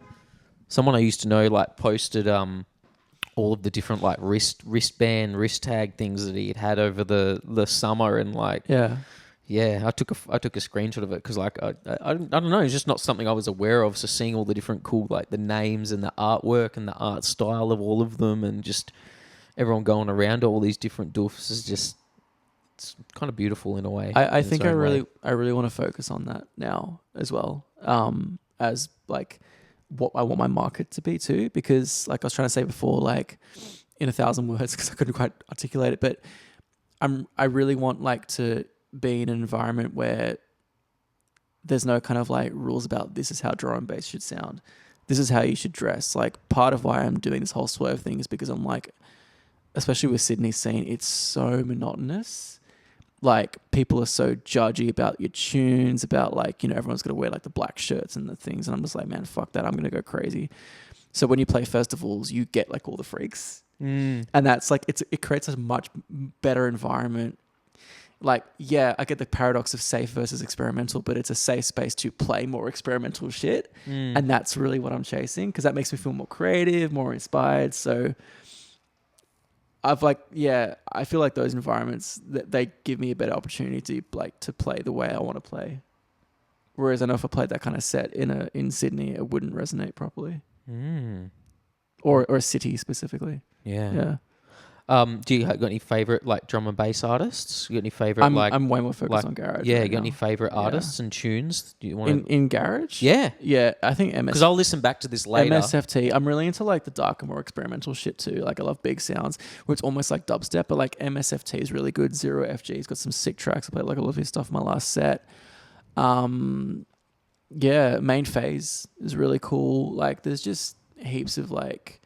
someone I used to know like posted all of the different like wristband, wrist tag things that he had over the summer, and like I took a screenshot of it because like I don't know, it's just not something I was aware of. So seeing all the different cool like the names and the artwork and the art style of all of them, and just everyone going around all these different doofs is just it's kind of beautiful in a way. I think I really want to focus on that now as well, as like what I want my market to be too, because like I was trying to say before, like in 1,000 words because I couldn't quite articulate it, but I really want like to be in an environment where there's no kind of like rules about this is how drum and bass should sound, this is how you should dress. Like part of why I'm doing this whole swerve thing is because I'm like, especially with Sydney scene, it's so monotonous. Like people are so judgy about your tunes, about like, you know, everyone's got to wear like the black shirts and the things. And I'm just like, man, fuck that. I'm going to go crazy. So when you play festivals, you get like all the freaks. And that's like, it creates a much better environment. Like, yeah, I get the paradox of safe versus experimental, but it's a safe space to play more experimental shit. And that's really what I'm chasing, because that makes me feel more creative, more inspired. So I feel like those environments, they give me a better opportunity to play the way I want to play. Whereas I know if I played that kind of set in Sydney, it wouldn't resonate properly. Or a city specifically. Yeah. Do you got any favorite like drum and bass artists? You got any favorite I'm way more focused like on garage. Yeah, right you got now. any favorite artists and tunes? Do you want in garage? Yeah. Yeah, I think Because I'll listen back to this later. MSFT. I'm really into like the darker, more experimental shit too. Like I love big sounds, where it's almost like dubstep, but like MSFT is really good. Zero FG's got some sick tracks. I played like a lot of his stuff in my last set. Yeah, Main Phase is really cool. Like there's just heaps of like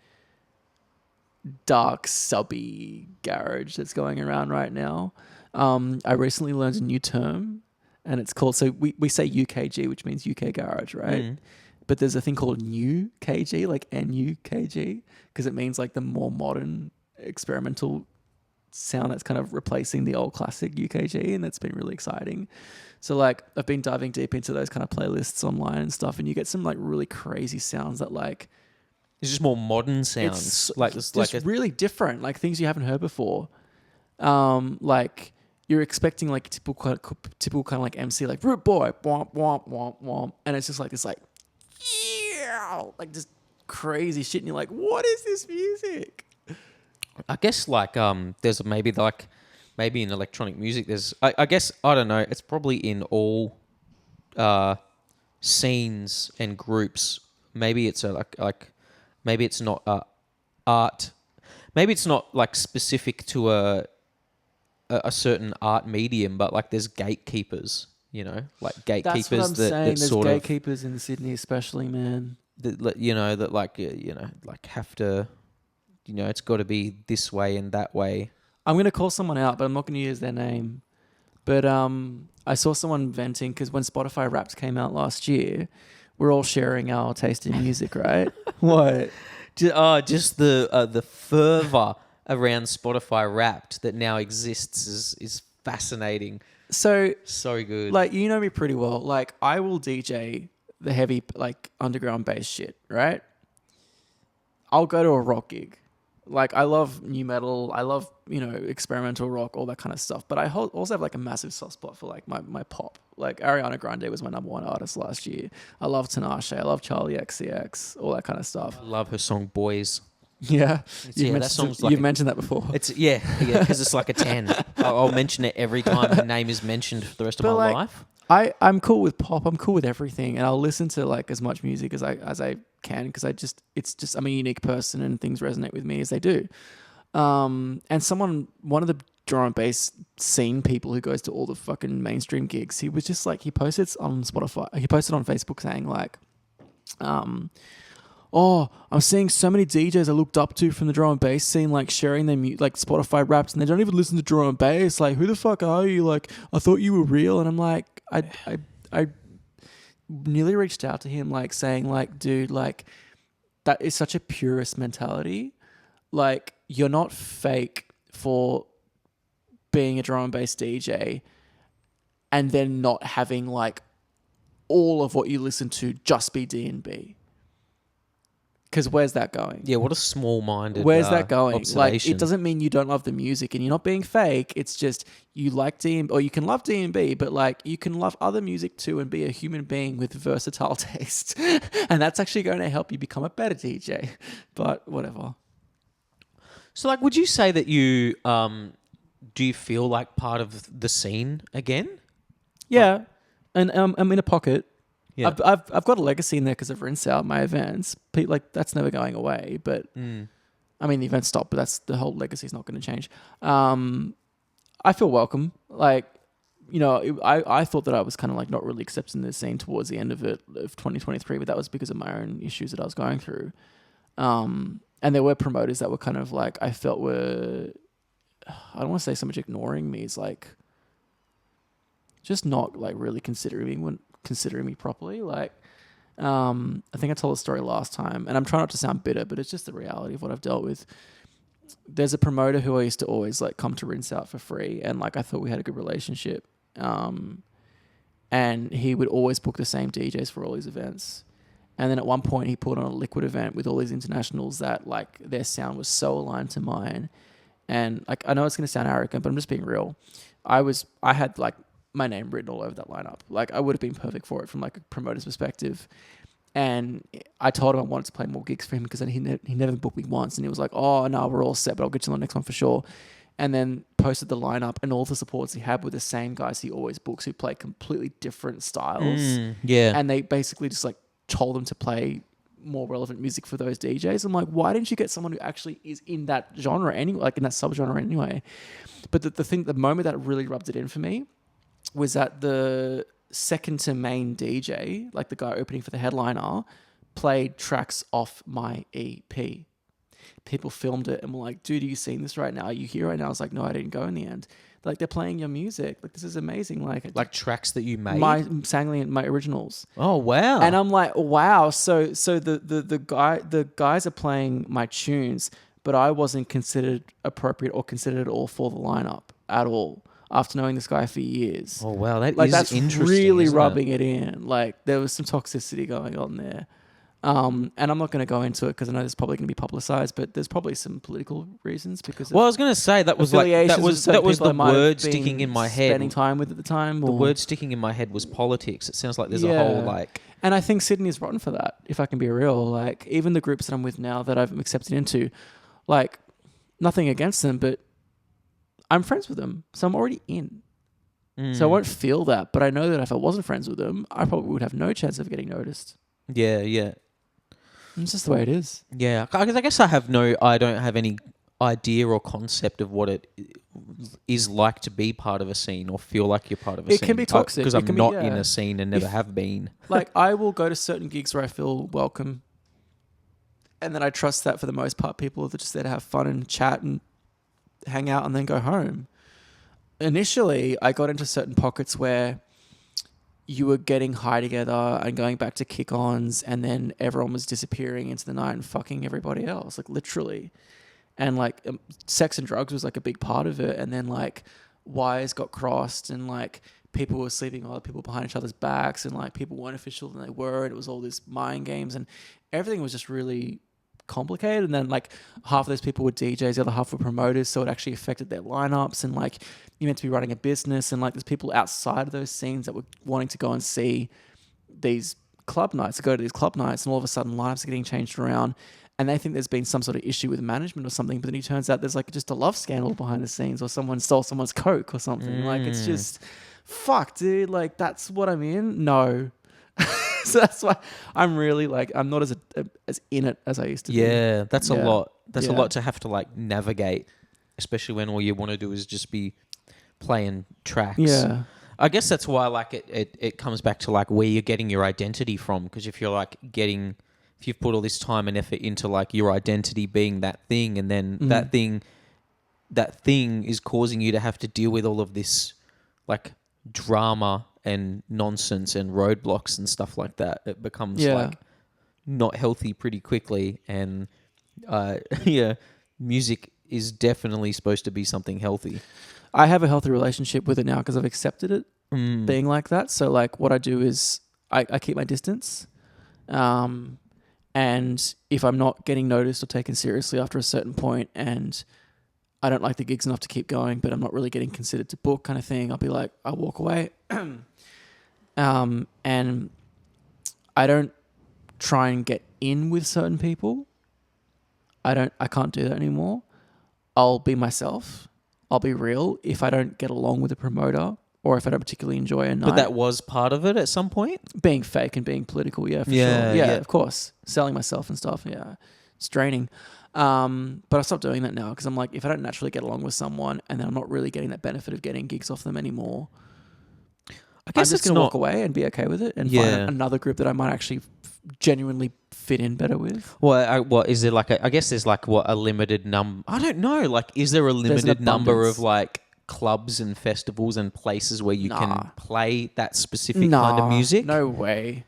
dark subby garage that's going around right now. I recently learned a new term, and it's called, so we say UKG, which means UK garage, right? But there's a thing called new KG, like NUKG, because it means like the more modern experimental sound that's kind of replacing the old classic UKG, and that's been really exciting. So like I've been diving deep into those kind of playlists online and stuff, and you get some like really crazy sounds that like It's just more modern sounds. it's just really different, like things you haven't heard before. Like you're expecting like typical kind of like MC, like Root Boy, womp womp womp womp, and it's just like this like just crazy shit, and you're like, what is this music? I guess like there's maybe in electronic music there's I guess I don't know, it's probably in all scenes and groups. Maybe it's like maybe it's not art, maybe it's not like specific to a certain art medium, but like there's gatekeepers, you know, like gatekeepers. That's what I'm saying. That There's sort gatekeepers in Sydney, especially, man. that you know that like like have to, you know, it's got to be this way and that way. I'm going to call someone out, but I'm not going to use their name. But I saw someone venting because when Spotify Wrapped came out last year, we're all sharing our taste in music, right? What? Just the fervor around Spotify Wrapped that now exists is fascinating. So good. like, you know me pretty well. Like I will DJ the heavy like underground bass shit, right? I'll go to a rock gig. Like I love new metal, I love, you know, experimental rock, all that kind of stuff. But I also have like a massive soft spot for like my pop. Like Ariana Grande was my number one artist last year. I love Tinashe, I love Charlie XCX, all that kind of stuff. I love her song Boys. Yeah, that song's like you've mentioned that before. It's because it's like a 10. I'll mention it every time her name is mentioned for the rest of my life. I'm cool with pop. I'm cool with everything, and I'll listen to like as much music as I can, because I'm a unique person and things resonate with me as they do. And one of the drum and bass scene people who goes to all the fucking mainstream gigs, he was just like, he posted on Facebook saying like, oh, I'm seeing so many DJs I looked up to from the drum and bass scene, like sharing their like Spotify Wraps, and they don't even listen to drum and bass. Like, who the fuck are you? Like, I thought you were real. And I'm like, I nearly reached out to him, like saying like, dude, like that is such a purist mentality. Like, you're not fake for being a drum and bass DJ and then not having like all of what you listen to just be D&B. Because where's that going? Yeah, what a small-minded Where's that going? Like, observation. it doesn't mean you don't love the music and you're not being fake. It's just you like D&B, or you can love D&B, but like you can love other music too and be a human being with versatile taste. And that's actually going to help you become a better DJ. But whatever. So, like, would you say that you do you feel like part of the scene again? Yeah, and I'm in a pocket. Yeah. I've got a legacy in there because of Rinse Out, my events. Like, that's never going away. But I mean, the events stopped, but the whole legacy is not going to change. I feel welcome. Like, you know, I thought that I was kind of like not really accepting the scene towards the end of 2023, but that was because of my own issues that I was going through. And there were promoters that were kind of like, I felt were, I don't want to say so much ignoring me. It's like just not like really considering me properly. Like, I think I told the story last time, and I'm trying not to sound bitter, but it's just the reality of what I've dealt with. There's a promoter who I used to always like come to Rinse Out for free, and like I thought we had a good relationship. And he would always book the same DJs for all his events. And then at one point he put on a Liquid event with all these internationals that like their sound was so aligned to mine. And like, I know it's going to sound arrogant, but I'm just being real. I had like my name written all over that lineup. Like, I would have been perfect for it from like a promoter's perspective. And I told him I wanted to play more gigs for him because he never booked me once. And he was like, oh, no, we're all set, but I'll get you on the next one for sure. And then posted the lineup, and all the supports he had were the same guys he always books who play completely different styles. Yeah. And they basically just like told them to play more relevant music for those DJs. I'm like, why didn't you get someone who actually is in that genre anyway, like in that subgenre anyway? But the moment that really rubbed it in for me was that the second to main DJ, like the guy opening for the headliner, played tracks off my EP. People filmed it and were like, dude, are you seeing this right now? Are you here right now? I was like, no, I didn't go in the end. Like, they're playing your music. Like, this is amazing. Like tracks that you made? My originals. Oh, wow. And I'm like, wow. So the guys are playing my tunes, but I wasn't considered appropriate or considered at all for the lineup at all after knowing this guy for years. Oh, wow. That like, is that's interesting, really isn't rubbing it in. Like, there was some toxicity going on there. And I'm not going to go into it because I know there's probably going to be publicized, but there's probably some political reasons because. Well, I was going to say that was like that was the word sticking in my head. Spending time with at the time. The word sticking in my head was politics. It sounds like there's a whole like. And I think Sydney's rotten for that. If I can be real, like even the groups that I'm with now that I've accepted into, like nothing against them, but I'm friends with them, so I'm already in. So I won't feel that, but I know that if I wasn't friends with them, I probably would have no chance of getting noticed. Yeah, yeah. It's just the way it is. Yeah, because I guess I don't have any idea or concept of what it is like to be part of a scene or feel like you're part of a scene. It can be toxic. Because I'm not in a scene and never have been. Like, I will go to certain gigs where I feel welcome. And then I trust that for the most part, people are just there to have fun and chat and hang out and then go home. Initially, I got into certain pockets where you were getting high together and going back to kick-ons, and then everyone was disappearing into the night and fucking everybody else, like literally. And like sex and drugs was like a big part of it. And then like wires got crossed and like people were sleeping with other people behind each other's backs and like people weren't official than they were. And it was all this mind games and everything was just really complicated. And then like half of those people were DJs, the other half were promoters, so it actually affected their lineups. And like you're meant to be running a business, and like there's people outside of those scenes that were wanting to go and see these club nights, to go to these club nights, and all of a sudden lineups are getting changed around, and they think there's been some sort of issue with management or something, but then it turns out there's like just a love scandal behind the scenes, or someone stole someone's coke or something. Like it's just fuck, dude. Like that's what I'm in. No. So that's why I'm really like I'm not as in it as I used to be. Yeah, that's a lot. That's a lot to have to like navigate, especially when all you want to do is just be playing tracks. Yeah. I guess that's why like it comes back to like where you're getting your identity from, because if you're like if you've put all this time and effort into like your identity being that thing, and then that thing is causing you to have to deal with all of this like drama and nonsense and roadblocks and stuff like that, it becomes like not healthy pretty quickly. And music is definitely supposed to be something healthy. I have a healthy relationship with it now because I've accepted it being like that. So like what I do is I keep my distance. And if I'm not getting noticed or taken seriously after a certain point and I don't like the gigs enough to keep going, but I'm not really getting considered to book kind of thing, I'll be like, I'll walk away. And I don't try and get in with certain people. I can't do that anymore. I'll be myself. I'll be real. If I don't get along with a promoter or if I don't particularly enjoy a night. But that was part of it at some point? Being fake and being political, yeah, for sure. Yeah, of course. Selling myself and stuff, yeah. It's draining. But I stopped doing that now because I'm like, if I don't naturally get along with someone and then I'm not really getting that benefit of getting gigs off them anymore, I guess I'm just going to walk away and be okay with it and find another group that I might actually genuinely fit in better with. Well, what is there like? I guess there's like a limited number. I don't know. Like, is there a limited number of like clubs and festivals and places where you can play that specific kind of music? No way.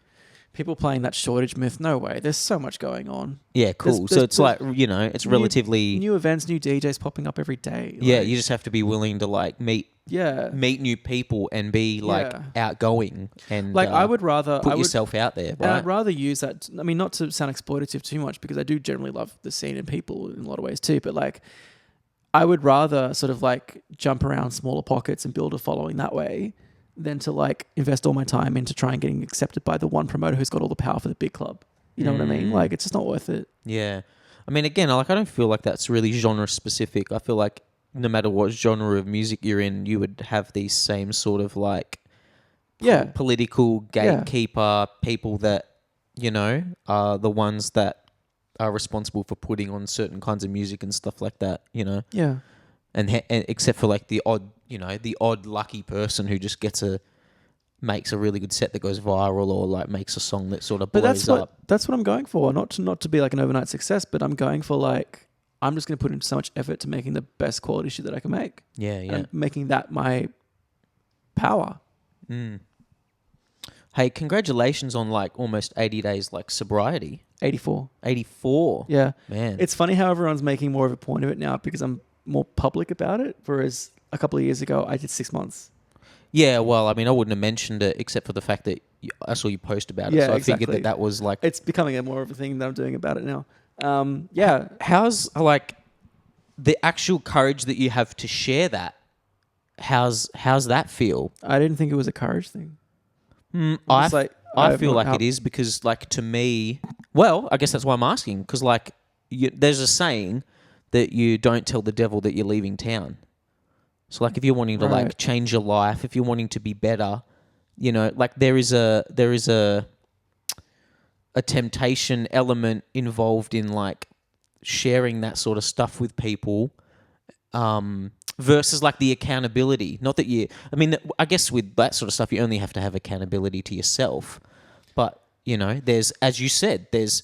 People playing that shortage myth, no way. There's so much going on. Yeah, cool. So it's like, it's relatively new events, new DJs popping up every day. Yeah, you just have to be willing to like meet new people and be like outgoing and like I would rather put yourself out there, right? And I'd rather use that. I mean, not to sound exploitative too much because I do generally love the scene and people in a lot of ways too. But like, I would rather sort of like jump around smaller pockets and build a following that way than to like invest all my time into trying getting accepted by the one promoter who's got all the power for the big club. You know what I mean? Like, it's just not worth it. Yeah. I mean, again, like I don't feel like that's really genre specific. I feel like no matter what genre of music you're in, you would have these same sort of like political gatekeeper people that, you know, are the ones that are responsible for putting on certain kinds of music and stuff like that, you know? Yeah. And except for like the odd lucky person who just makes a really good set that goes viral or like makes a song that sort of blows up. That's what I'm going for. Not to be like an overnight success, but I'm going for like, I'm just going to put in so much effort to making the best quality shit that I can make. Yeah, yeah. And making that my power. Hey, congratulations on like almost 80 days like sobriety. 84. 84. Yeah. Man. It's funny how everyone's making more of a point of it now because I'm more public about it. Whereas a couple of years ago, I did 6 months. Yeah, well, I mean, I wouldn't have mentioned it except for the fact that I saw you post about it. Yeah, so I exactly. figured that was like... It's becoming a more of a thing that I'm doing about it now. Yeah. How's like the actual courage that you have to share that? How's that feel? I didn't think it was a courage thing. I feel like it is because like to me, well, I guess that's why I'm asking because like there's a saying that you don't tell the devil that you're leaving town. So like if you're wanting to like change your life, if you're wanting to be better, you know, like there is a temptation element involved in like sharing that sort of stuff with people versus like the accountability. Not that I guess with that sort of stuff, you only have to have accountability to yourself. But, you know, there's, as you said, there's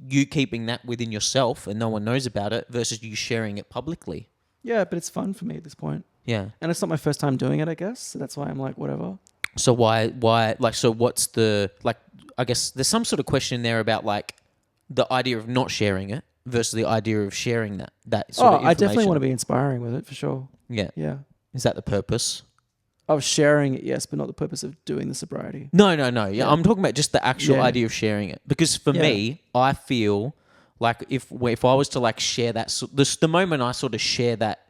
you keeping that within yourself and no one knows about it versus you sharing it publicly. Yeah, but it's fun for me at this point. Yeah. And it's not my first time doing it, I guess. So that's why I'm like, whatever. So why, like, so what's the, like, I guess there's some sort of question in there about like the idea of not sharing it versus the idea of sharing that sort of information. I definitely want to be inspiring with it for sure. Yeah. Yeah. Is that the purpose? Of sharing it, yes, but not the purpose of doing the sobriety. No. Yeah, I'm talking about just the actual idea of sharing it. Because for me, I feel like if I was to like share that, the moment I sort of share that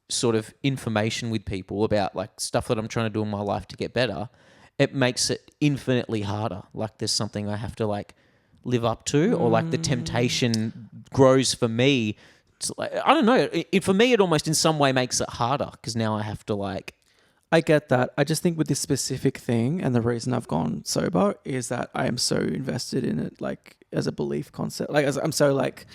sort of information with people about like stuff that I'm trying to do in my life to get better, it makes it infinitely harder. Like there's something I have to like live up to, or like the temptation grows for me. Like, I don't know. For me, it almost in some way makes it harder because now I have to like. I get that. I just think with this specific thing, and the reason I've gone sober is that I am so invested in it, like as a belief concept. Like I'm so like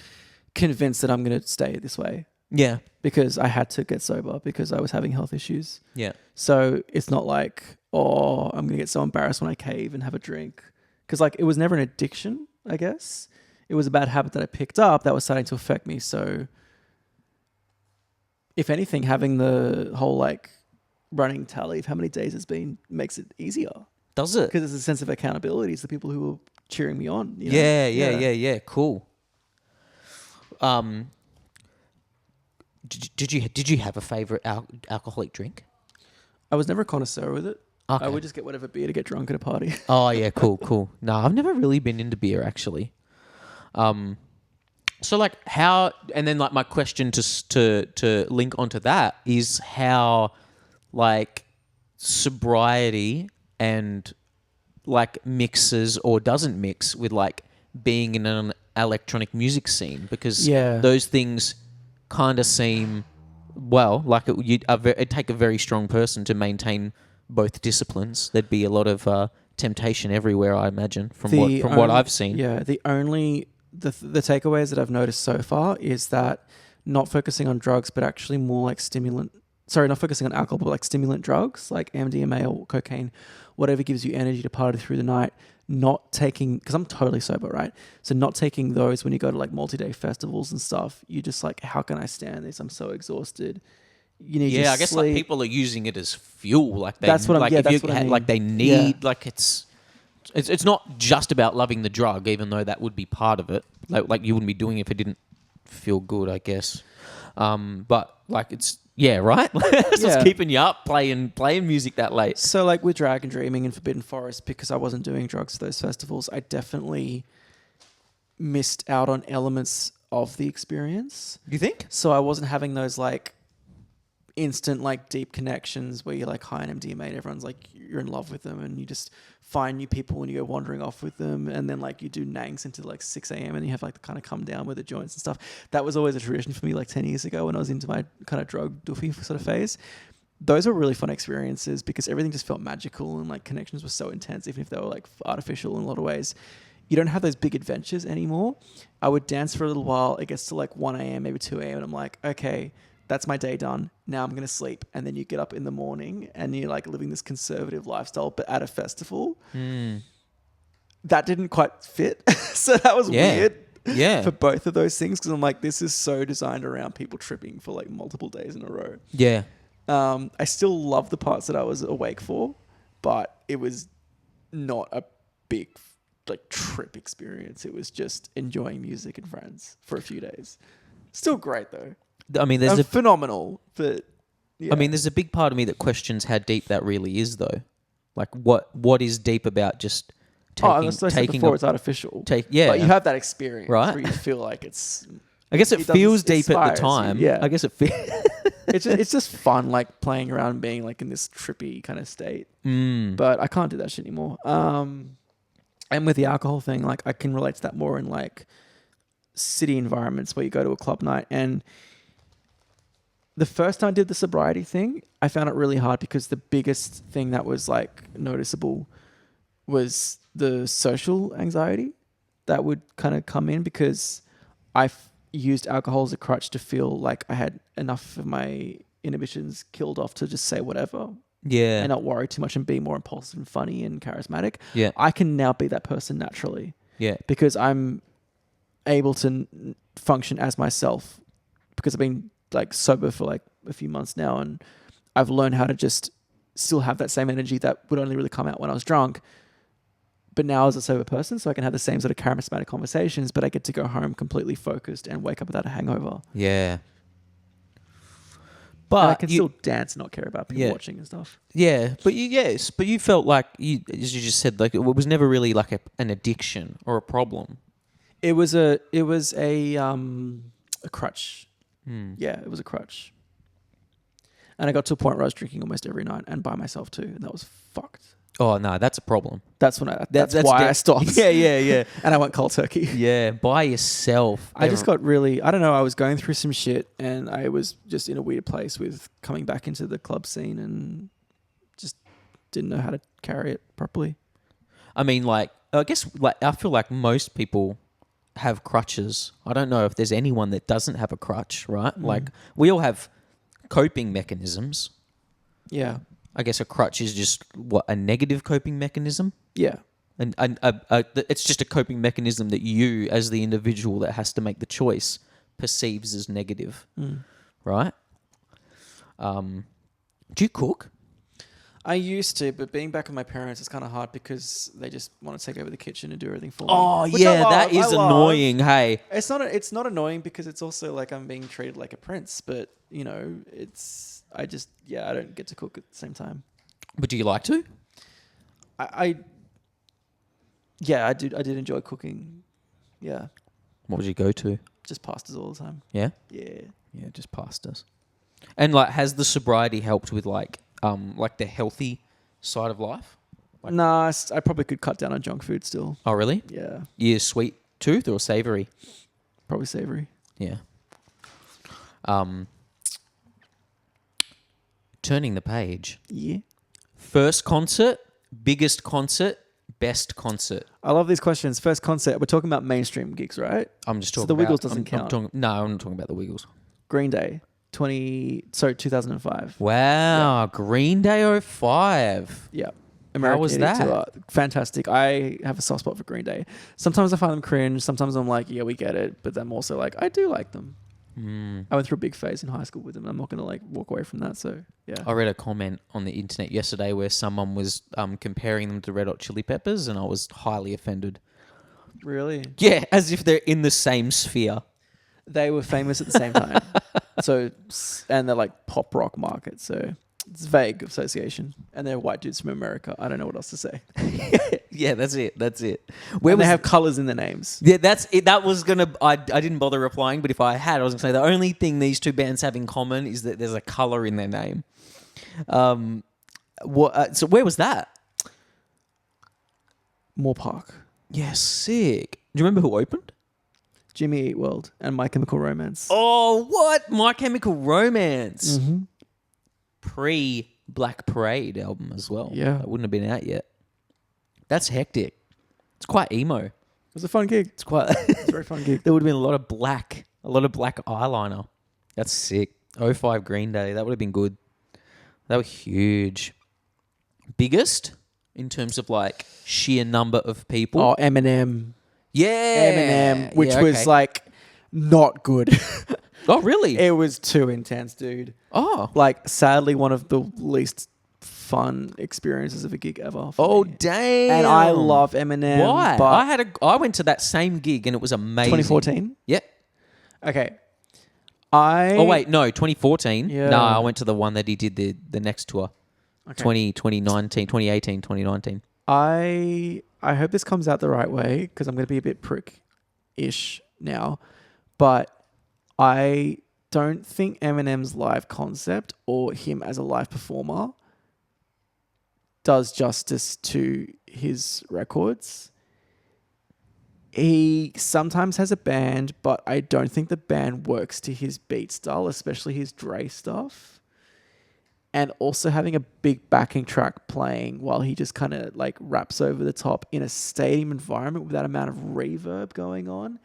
convinced that I'm going to stay this way. Yeah. Because I had to get sober because I was having health issues. Yeah. So it's not like, oh, I'm going to get so embarrassed when I cave and have a drink. Because like it was never an addiction, I guess. It was a bad habit that I picked up that was starting to affect me. So if anything, having the whole like running tally of how many days it's been makes it easier. Does it? Because there's a sense of accountability. It's the people who are cheering me on. You know? Yeah. Cool. Did you have a favorite alcoholic drink? I was never a connoisseur with it. Okay. I would just get whatever beer to get drunk at a party. Oh yeah, cool. No, I've never really been into beer actually. So like how, and then like my question to link onto that is how like sobriety and like mixes or doesn't mix with like being in an electronic music scene, because those things kind of seem, well, like it'd take a very strong person to maintain both disciplines. There'd be a lot of temptation everywhere, I imagine, from what I've seen. Yeah, the takeaways that I've noticed so far is that not focusing on drugs, but actually more like not focusing on alcohol, but like stimulant drugs like MDMA or cocaine, whatever gives you energy to party through the night. Not taking, because I'm totally sober, right? So not taking those when you go to like multi-day festivals and stuff. You just like, how can I stand this? I'm so exhausted. You need I guess like people are using it as fuel. Like that's what like I mean. Like they need like it's not just about loving the drug, even though that would be part of it. Like you wouldn't be doing it if it didn't feel good, I guess. But like it's right. It's just keeping you up playing music that late. So like with Dragon Dreaming and Forbidden Forest, because I wasn't doing drugs for those festivals, I definitely missed out on elements of the experience. You think? So I wasn't having those like instant like deep connections where you're like, hi, I'm MDMA, and everyone's like, you're in love with them, and you just find new people and you go wandering off with them, and then like you do nangs until like 6 a.m. and you have like to kind of come down with the joints and stuff. That was always a tradition for me like 10 years ago when I was into my kind of drug doofy sort of phase. Those were really fun experiences because everything just felt magical and like connections were so intense, even if they were like artificial in a lot of ways. You don't have those big adventures anymore. I would dance for a little while. It gets to like 1 a.m., maybe 2 a.m. and I'm like, okay, that's my day done. Now I'm going to sleep. And then you get up in the morning and you're like living this conservative lifestyle, but at a festival. That didn't quite fit. So that was weird for both of those things. Because I'm like, this is so designed around people tripping for like multiple days in a row. Yeah. I still love the parts that I was awake for, but it was not a big like trip experience. It was just enjoying music and friends for a few days. Still great though. I mean, there's phenomenal, but yeah. I mean, there's a big part of me that questions how deep that really is, though. Like, what is deep about just taking? As I said before, it's artificial. But you have that experience, right? Where you feel like it's. I guess it feels deep at the time. You, yeah, I guess it feels. it's just fun, like playing around and being like in this trippy kind of state. But I can't do that shit anymore. And with the alcohol thing, like I can relate to that more in like city environments where you go to a club night. And the first time I did the sobriety thing, I found it really hard because the biggest thing that was like noticeable was the social anxiety that would kind of come in because I used alcohol as a crutch to feel like I had enough of my inhibitions killed off to just say whatever. Yeah. And not worry too much and be more impulsive and funny and charismatic. Yeah. I can now be that person naturally. Yeah. Because I'm able to function as myself because I've been like sober for like a few months now and I've learned how to just still have that same energy that would only really come out when I was drunk. But now as a sober person, so I can have the same sort of charismatic conversations, but I get to go home completely focused and wake up without a hangover. Yeah. But I can still dance and not care about people watching and stuff. Yeah, but you felt like as you just said, like it was never really like an addiction or a problem. It was a crutch. Yeah, it was a crutch. And I got to a point where I was drinking almost every night and by myself too, and that was fucked. Oh no, that's a problem. That's when that's why I stopped. Yeah. And I went cold turkey. Yeah, by yourself. I just got really, I don't know, I was going through some shit and I was just in a weird place with coming back into the club scene and just didn't know how to carry it properly. I mean, like, I guess, like, I feel like most people have crutches. I don't know if there's anyone that doesn't have a crutch, right? Like, we all have coping mechanisms. Yeah. I guess a crutch is just a negative coping mechanism. Yeah. And it's just a coping mechanism that you, as the individual that has to make the choice, perceives as negative, right? Do you cook? I used to, but being back with my parents is kind of hard because they just want to take over the kitchen and do everything for me. Oh yeah, that is annoying. Hey, it's not annoying because it's also like I'm being treated like a prince, but you know, I don't get to cook at the same time. But do you like to? I did enjoy cooking. Yeah. What would you go to? Just pastas all the time. Yeah? Yeah. Yeah, just pastas. And like, has the sobriety helped with like the healthy side of life? Like, nah, I probably could cut down on junk food still. Oh, really? Yeah. You sweet tooth or savory? Probably savory. Yeah. Turning the page. Yeah. First concert, biggest concert, best concert. I love these questions. First concert. We're talking about mainstream gigs, right? I'm just talking so the about... Wiggles doesn't count. I'm not talking about the Wiggles. Green Day. 2005. Wow. Yeah. Green Day 05. Yeah. How was that? Tour. Fantastic. I have a soft spot for Green Day. Sometimes I find them cringe. Sometimes I'm like, yeah, we get it. But I'm also like, I do like them. I went through a big phase in high school with them. I'm not going to like walk away from that. So yeah. I read a comment on the internet yesterday where someone was comparing them to Red Hot Chili Peppers, and I was highly offended. Really? Yeah, as if they're in the same sphere. They were famous at the same time. And they're like pop rock market. So it's vague association. And they're white dudes from America. I don't know what else to say. Yeah, that's it. Where And they was have colours in the names. Yeah, that's it. That was gonna. I didn't bother replying, but if I had, I was gonna say the only thing these two bands have in common is that there's a color in their name. So where was that? Moore Park. Yeah, sick. Do you remember who opened? Jimmy Eat World and My Chemical Romance. Oh, what? My Chemical Romance. Mm-hmm. Pre Black Parade album as well. Yeah. That wouldn't have been out yet. That's hectic. It's quite emo. It was a fun gig. It's quite. It's a very fun gig. There would have been a lot of black eyeliner. That's sick. 05 Green Day. That would have been good. They were huge. Biggest in terms of like sheer number of people. Oh, Eminem. Yeah. Eminem, which Yeah, was okay. like not good. Oh, really? It was too intense, dude. Oh. Like, sadly, one of the least fun experiences of a gig ever. Oh, Me. damn. And I love Eminem. Why? But I went to that same gig and it was amazing. 2014? Yeah. Okay. Oh, wait. No, 2014. Yeah. No, I went to the one that he did the next tour. Okay. 2019, 2018, 2019. I hope this comes out the right way because I'm going to be a bit prick-ish now. But I don't think Eminem's live concept or him as a live performer does justice to his records. He sometimes has a band, but I don't think the band works to his beat style, especially his Dre stuff. And also having a big backing track playing while he just kind of like raps over the top in a stadium environment with that amount of reverb going on,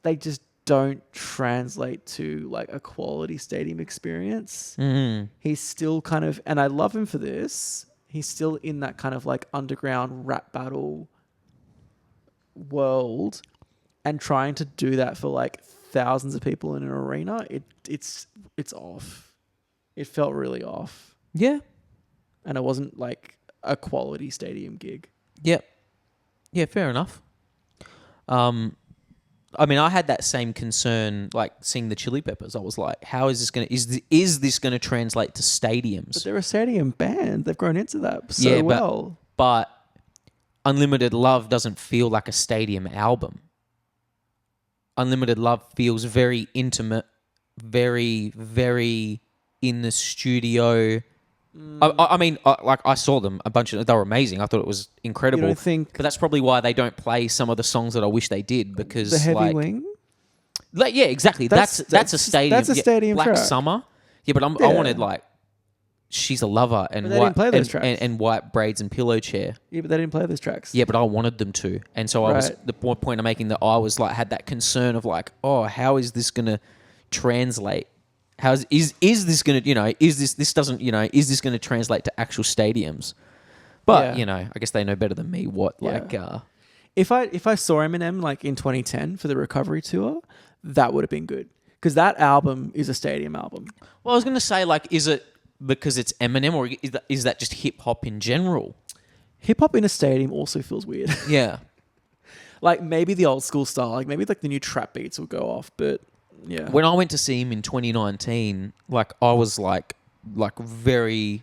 they just don't translate to like a quality stadium experience. Mm. He's still kind of, and I love him for this, he's still in that kind of like underground rap battle world, and trying to do that for like thousands of people in an arena, it's off. It felt really off. Yeah. And it wasn't like a quality stadium gig. Yep. Yeah, fair enough. I mean, I had that same concern, like seeing the Chili Peppers. I was like, how is this going to, is this going to translate to stadiums? But they're a stadium band. They've grown into that so well. But Unlimited Love doesn't feel like a stadium album. Unlimited Love feels very intimate, very, very in the studio. I mean, I saw them a bunch of. They were amazing. I thought it was incredible. You don't think but that's probably why they don't play some of the songs that I wish they did because the Heavy like, Wing? Like, yeah, exactly. That's a stadium. That's a stadium Black track. Summer. Yeah, but I wanted like She's a Lover and But they didn't play those tracks. and White Braids and Pillow Chair. Yeah, but they didn't play those tracks. Yeah, but I wanted them to, and so I was Right. the point I'm making that I was like had that concern of like, oh, how is this gonna translate? How is this gonna is this going to translate to actual stadiums? But Yeah. I guess they know better than me what like. If I saw Eminem like in 2010 for the Recovery Tour, that would have been good because that album is a stadium album. Well, I was going to say like, is it because it's Eminem or is that just hip hop in general? Hip hop in a stadium also feels weird. Yeah. Like maybe the old school style, like maybe like the new trap beats will go off, but yeah. When I went to see him in 2019, like I was like very,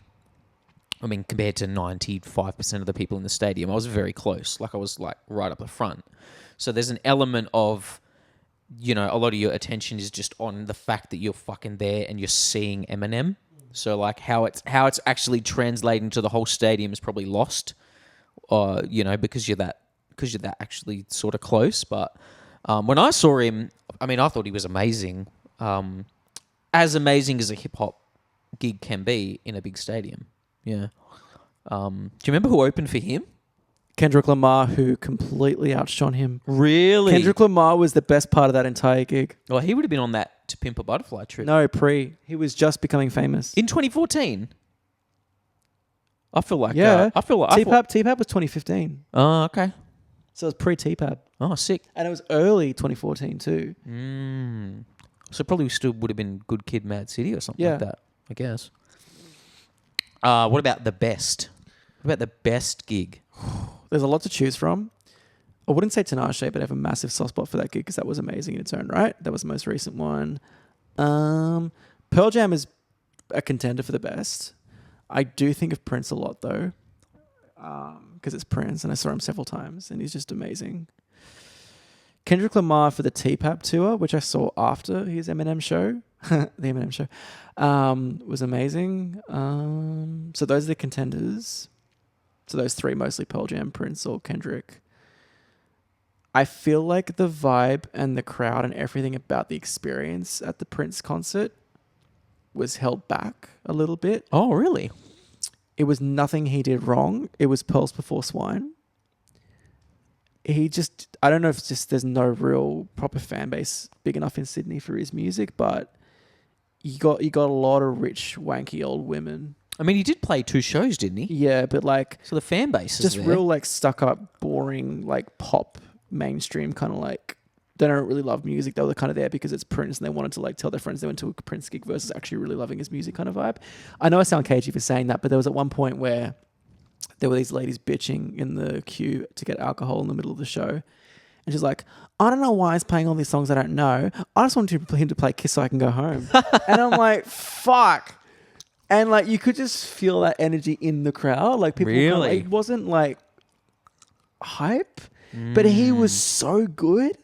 I mean, compared to 95% of the people in the stadium, I was very close. Like I was like right up the front. So there's an element of, a lot of your attention is just on the fact that you're fucking there and you're seeing Eminem. So like how it's actually translating to the whole stadium is probably lost, because you're that actually sort of close. But when I saw him, I mean, I thought he was amazing, as amazing as a hip hop gig can be in a big stadium. Yeah. Do you remember who opened for him? Kendrick Lamar, who completely outshone him. Really? Kendrick Lamar was the best part of that entire gig. Well, he would have been on that To Pimp a Butterfly trip. No, he was just becoming famous. In 2014. I feel like Yeah. T-Pap. T-Pap was 2015. Oh, okay. So it was pre-T-Pap. Oh, sick. And it was early 2014 too. So probably still would have been Good Kid, Mad City or something Yeah. like that, I guess. What about the best? What about the best gig? There's a lot to choose from. I wouldn't say Tinashe, but I have a massive soft spot for that gig because that was amazing in its own right. That was the most recent one. Pearl Jam is a contender for the best. I do think of Prince a lot though. because it's Prince, and I saw him several times, and he's just amazing. Kendrick Lamar for the TPAP tour, which I saw after his Eminem show, the Eminem show, was amazing. So those are the contenders. So those three, mostly Pearl Jam, Prince, or Kendrick. I feel like the vibe and the crowd and everything about the experience at the Prince concert was held back a little bit. Oh, really? It was nothing he did wrong. It was Pearls Before Swine. I don't know if it's just there's no real proper fan base big enough in Sydney for his music, but you got a lot of rich, wanky old women. I mean, he did play 2 shows, didn't he? Yeah, but like... So the fan base is just there. real like stuck up, boring, like pop, mainstream kind of like... They don't really love music. They were kind of there because it's Prince and they wanted to like tell their friends they went to a Prince gig versus actually really loving his music kind of vibe. I know I sound cagey for saying that, but there was at one point where there were these ladies bitching in the queue to get alcohol in the middle of the show. And she's like, I don't know why he's playing all these songs I don't know. I just want him to play Kiss so I can go home. And I'm like, fuck. And like, you could just feel that energy in the crowd. Like people, really? It wasn't like hype, but he was so good.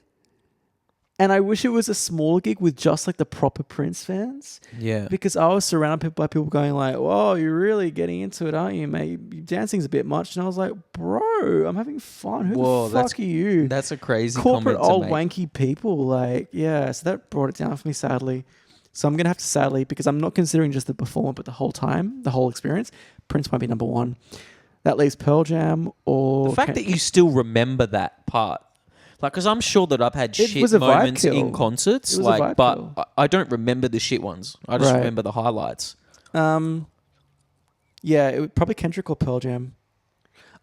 And I wish it was a smaller gig with just like the proper Prince fans. Yeah. Because I was surrounded by people going like, whoa, you're really getting into it, aren't you, mate? Dancing's a bit much. And I was like, bro, I'm having fun. Who the fuck are you? That's a crazy corporate comment to old make. wanky people. Like, yeah. So that brought it down for me, sadly. So I'm going to have to sadly, because I'm not considering just the performance, but the whole time, the whole experience, Prince might be number one. That leaves Pearl Jam or... The fact that you still remember that part. Like, because I'm sure that I've had It shit was a vibe moments kill. in concerts, It was a like, vibe but kill. I don't remember the shit ones. I just Right. remember the highlights. Yeah, it would probably Kendrick or Pearl Jam.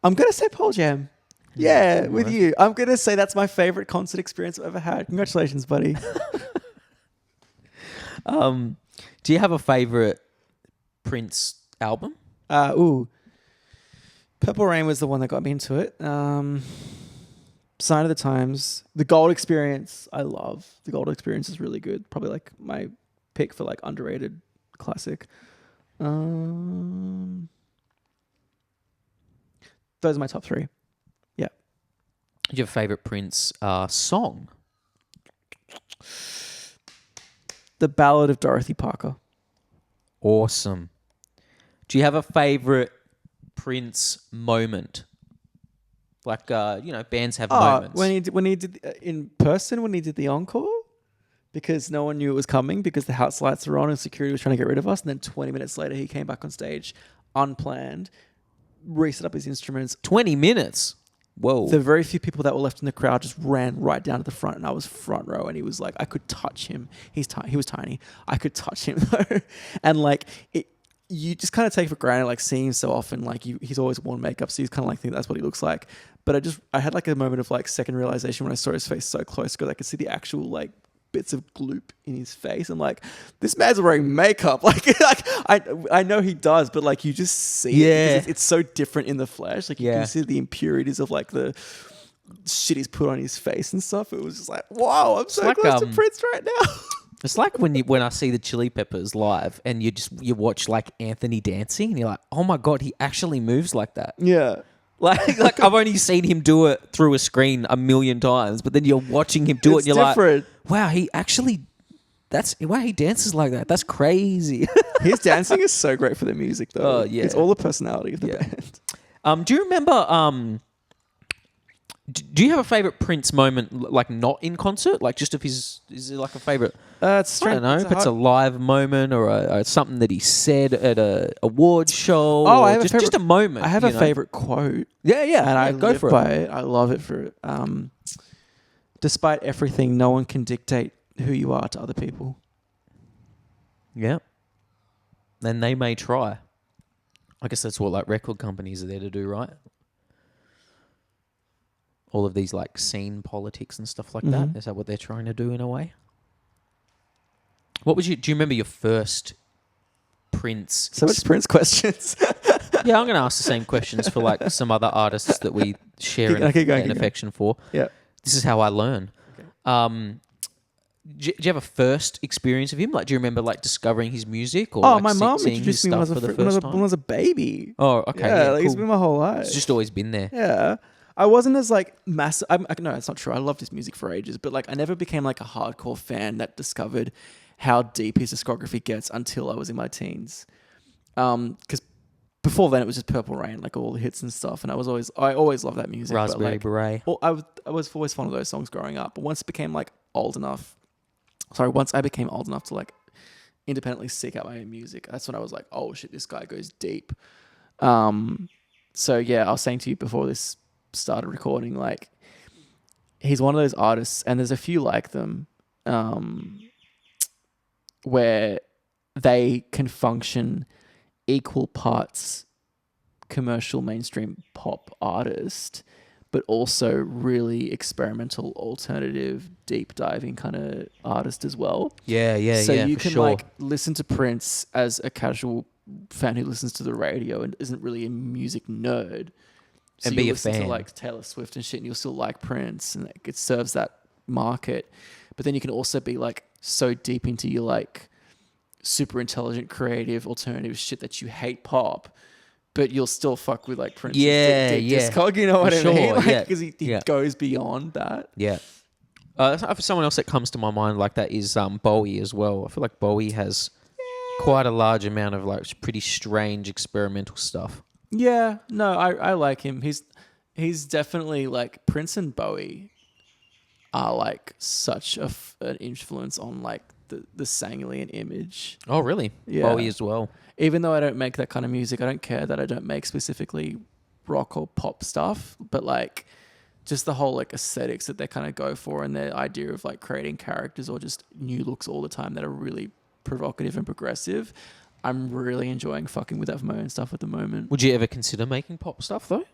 I'm going to say Pearl Jam. Yeah, with you. I'm going to say that's my favorite concert experience I've ever had. Congratulations, buddy. Do you have a favorite Prince album? Purple Rain was the one that got me into it. Sign of the Times. The Gold Experience, I love. The Gold Experience is really good. Probably like my pick for like underrated classic. Those are my top 3. Yeah. Do you have a favorite Prince song? The Ballad of Dorothy Parker. Awesome. Do you have a favorite Prince moment? Like, bands have moments. When he did in person, when he did the encore, because no one knew it was coming because the house lights were on and security was trying to get rid of us. And then 20 minutes later, he came back on stage, unplanned, reset up his instruments. 20 minutes? Whoa. The very few people that were left in the crowd just ran right down to the front, and I was front row, and he was like, I could touch him. He was tiny. I could touch him though, and like it. You just kind of take for granted, like seeing him so often, like he's always worn makeup, so you kind of like think that's what he looks like. But I had like a moment of like second realization when I saw his face so close because I could see the actual like bits of gloop in his face. I'm like, this man's wearing makeup. Like I know he does, but like you just see it because it's so different in the flesh. Like you can see the impurities of like the shit he's put on his face and stuff. It was just like, wow, I'm so close to Prince right now. It's like when I see the Chili Peppers live and you watch like Anthony dancing and you're like, oh my God, he actually moves like that. Yeah. Like I've only seen him do it through a screen 1,000,000 times, but then you're watching him do it and you're different. like, wow, he dances like that. That's crazy. His dancing is so great for the music though. Oh, yeah. It's all the personality of the band. Do you remember, do you have a favorite Prince moment, like not in concert? Like just is it like a favorite? It's strange. I don't know if it's a live moment or something that he said at a award show. Oh, I have just a moment. I have a favorite quote. Yeah, and I go live for by it. it. I love it for it. Despite everything, no one can dictate who you are to other people. Yeah. Then they may try. I guess that's what like record companies are there to do, right? All of these like scene politics and stuff like that. Is that what they're trying to do in a way? Do you remember your first Prince? So much Prince questions. Yeah, I'm going to ask the same questions for like some other artists that we share an affection for. Yeah. This is how I learn. Okay. do you have a first experience of him? Like, do you remember like discovering his music or Oh, like my mum seeing his introduced me when I stuff was for a, the when I was first a, time? when I was a baby. Oh, okay. Yeah, Yeah, like, it's cool. been my whole life. It's just always been there. Yeah. I wasn't as like massive. No, that's not true. I loved his music for ages, but like I never became like a hardcore fan that discovered how deep his discography gets until I was in my teens. Because before then it was just Purple Rain, like all the hits and stuff, and I always loved that music. Raspberry but, like, Beret. well, I was always fond of those songs growing up, but once I became old enough to like independently seek out my own music, that's when I was like, oh shit, this guy goes deep. So yeah, I was saying to you before this started recording, like he's one of those artists, and there's a few like them, where they can function equal parts commercial mainstream pop artist, but also really experimental, alternative, deep diving kind of artist as well. Yeah, So you for can sure. like listen to Prince as a casual fan who listens to the radio and isn't really a music nerd. So And be you a listen to fan. like Taylor Swift and shit, and you'll still like Prince, and it serves that market. But then you can also be like so deep into your like super intelligent, creative, alternative shit that you hate pop, but you'll still fuck with like Prince's deep discog. You know what I mean? Like, yeah. because he Yeah. goes beyond that. Yeah. For someone else that comes to my mind like that is Bowie as well. I feel like Bowie has quite a large amount of like pretty strange experimental stuff. Yeah, no, I like him. He's definitely like Prince and Bowie are like such an influence on like the Sanglian image. Oh, really? Yeah. Bowie as well. Even though I don't make that kind of music, I don't care that I don't make specifically rock or pop stuff, but like just the whole like aesthetics that they kind of go for, and their idea of like creating characters or just new looks all the time that are really provocative and progressive. I'm really enjoying fucking with that for my own stuff at the moment. Would you ever consider making pop stuff though?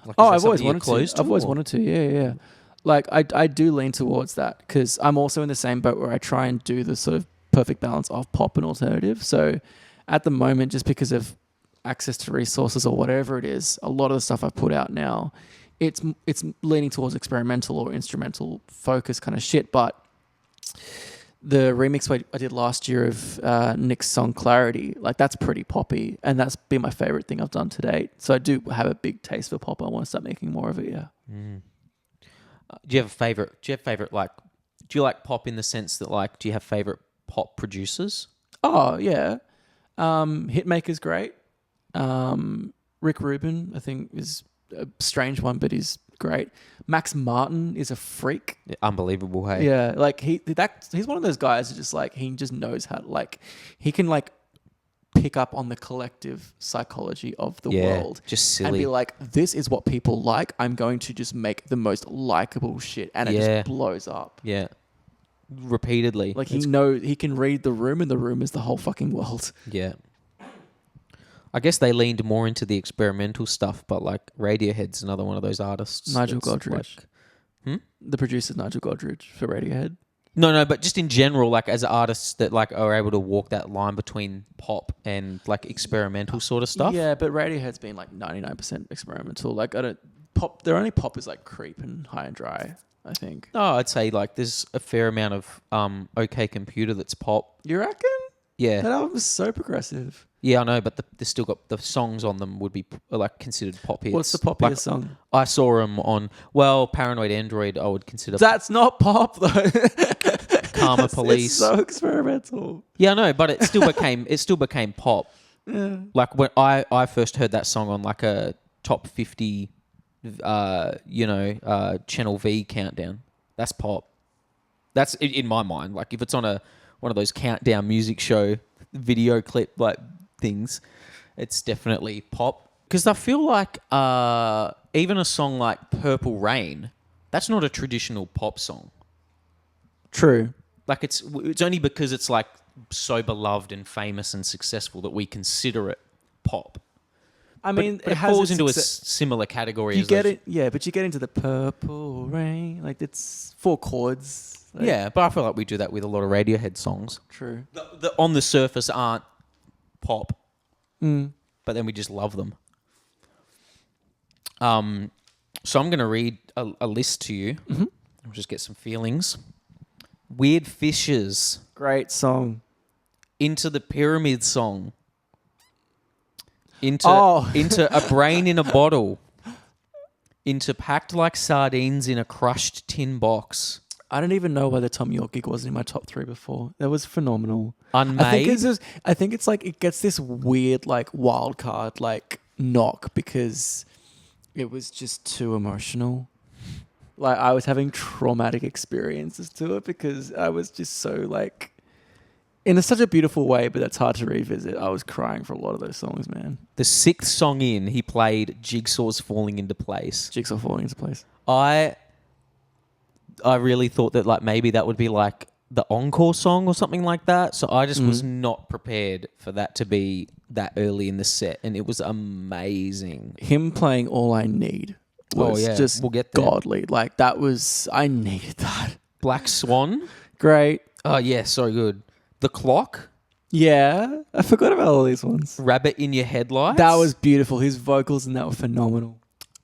Like, Oh, is I've that always something you're wanted close to. I've always or- wanted to. Yeah. Like I do lean towards that because I'm also in the same boat where I try and do the sort of perfect balance of pop and alternative. So at the moment, just because of access to resources or whatever it is, a lot of the stuff I've put out now, it's leaning towards experimental or instrumental focus kind of shit. But the remix I did last year of Nick's song Clarity, like that's pretty poppy, and that's been my favorite thing I've done to date. So I do have a big taste for pop. I want to start making more of it. Yeah. Do you have a favorite? Do you like pop in the sense that like, do you have favorite pop producers? Oh yeah, Hitmaker's great. Rick Rubin, I think, is a strange one, but he's great. Max Martin is a freak. Unbelievable, hey. Yeah, like he's one of those guys that just like he just knows how to like he can like pick up on the collective psychology of the world. Just And silly. be like, this is what people like. I'm going to just make the most likable shit, and it Yeah. just blows up. Yeah. Repeatedly. Like he can read the room, and the room is the whole fucking world. Yeah. I guess they leaned more into the experimental stuff, but like Radiohead's another one of those artists. Nigel that's, Godrich. like- The producer's Nigel Godrich for Radiohead. No, but just in general, like as artists that like are able to walk that line between pop and like experimental sort of stuff. Yeah, but Radiohead's been like 99% experimental. Like their only pop is like Creep and High and Dry, I think. No, I'd say like there's a fair amount of OK Computer that's pop. You reckon? Yeah. That album is so progressive. Yeah, I know, but they still got the songs on them would be like considered pop hits. What's the poppiest Like, song? I saw them on Paranoid Android. I would consider That's not pop though. Karma Police. It's so experimental. Yeah, I know, but it still became pop. Yeah. Like when I first heard that song on like a top 50, Channel V countdown. That's pop. That's in my mind. Like if it's on one of those countdown music show video clip like things, it's definitely pop. Because I feel like even a song like Purple Rain, that's not a traditional pop song. True. Like it's only because it's like so beloved and famous and successful that we consider it pop. I mean, But it has falls its into a success- similar category. You as get those- it, yeah, but you get into the Purple Rain, like it's 4 chords. Like, Yeah, but I feel like we do that with a lot of Radiohead songs. true. The on the surface aren't pop, Mm. but then we just love them. So I'm going to read a list to you. Mm-hmm. I'll just get some feelings. Weird Fishes. Great song. Into the Pyramid Song. Into A Brain in a Bottle. Into Packed Like Sardines in a Crushed Tin Box. I don't even know why the Tom York gig wasn't in my top 3 before. That was phenomenal. Unmade. I think it's like it gets this weird like wild card like knock because it was just too emotional. Like I was having traumatic experiences to it because I was just so like in such a beautiful way, but that's hard to revisit. I was crying for a lot of those songs, man. The 6th song in, he played Jigsaw's Falling Into Place. Jigsaw Falling Into Place. I really thought that like maybe that would be like the encore song or something like that. So I just was not prepared for that to be that early in the set, and it was amazing. Him playing All I Need was just we'll get there. godly. Like that was, I needed that. Black Swan. Great. Oh yeah, so good. The Clock. Yeah, I forgot about all these ones. Rabbit in Your Headlights. That was beautiful. His vocals in that were phenomenal.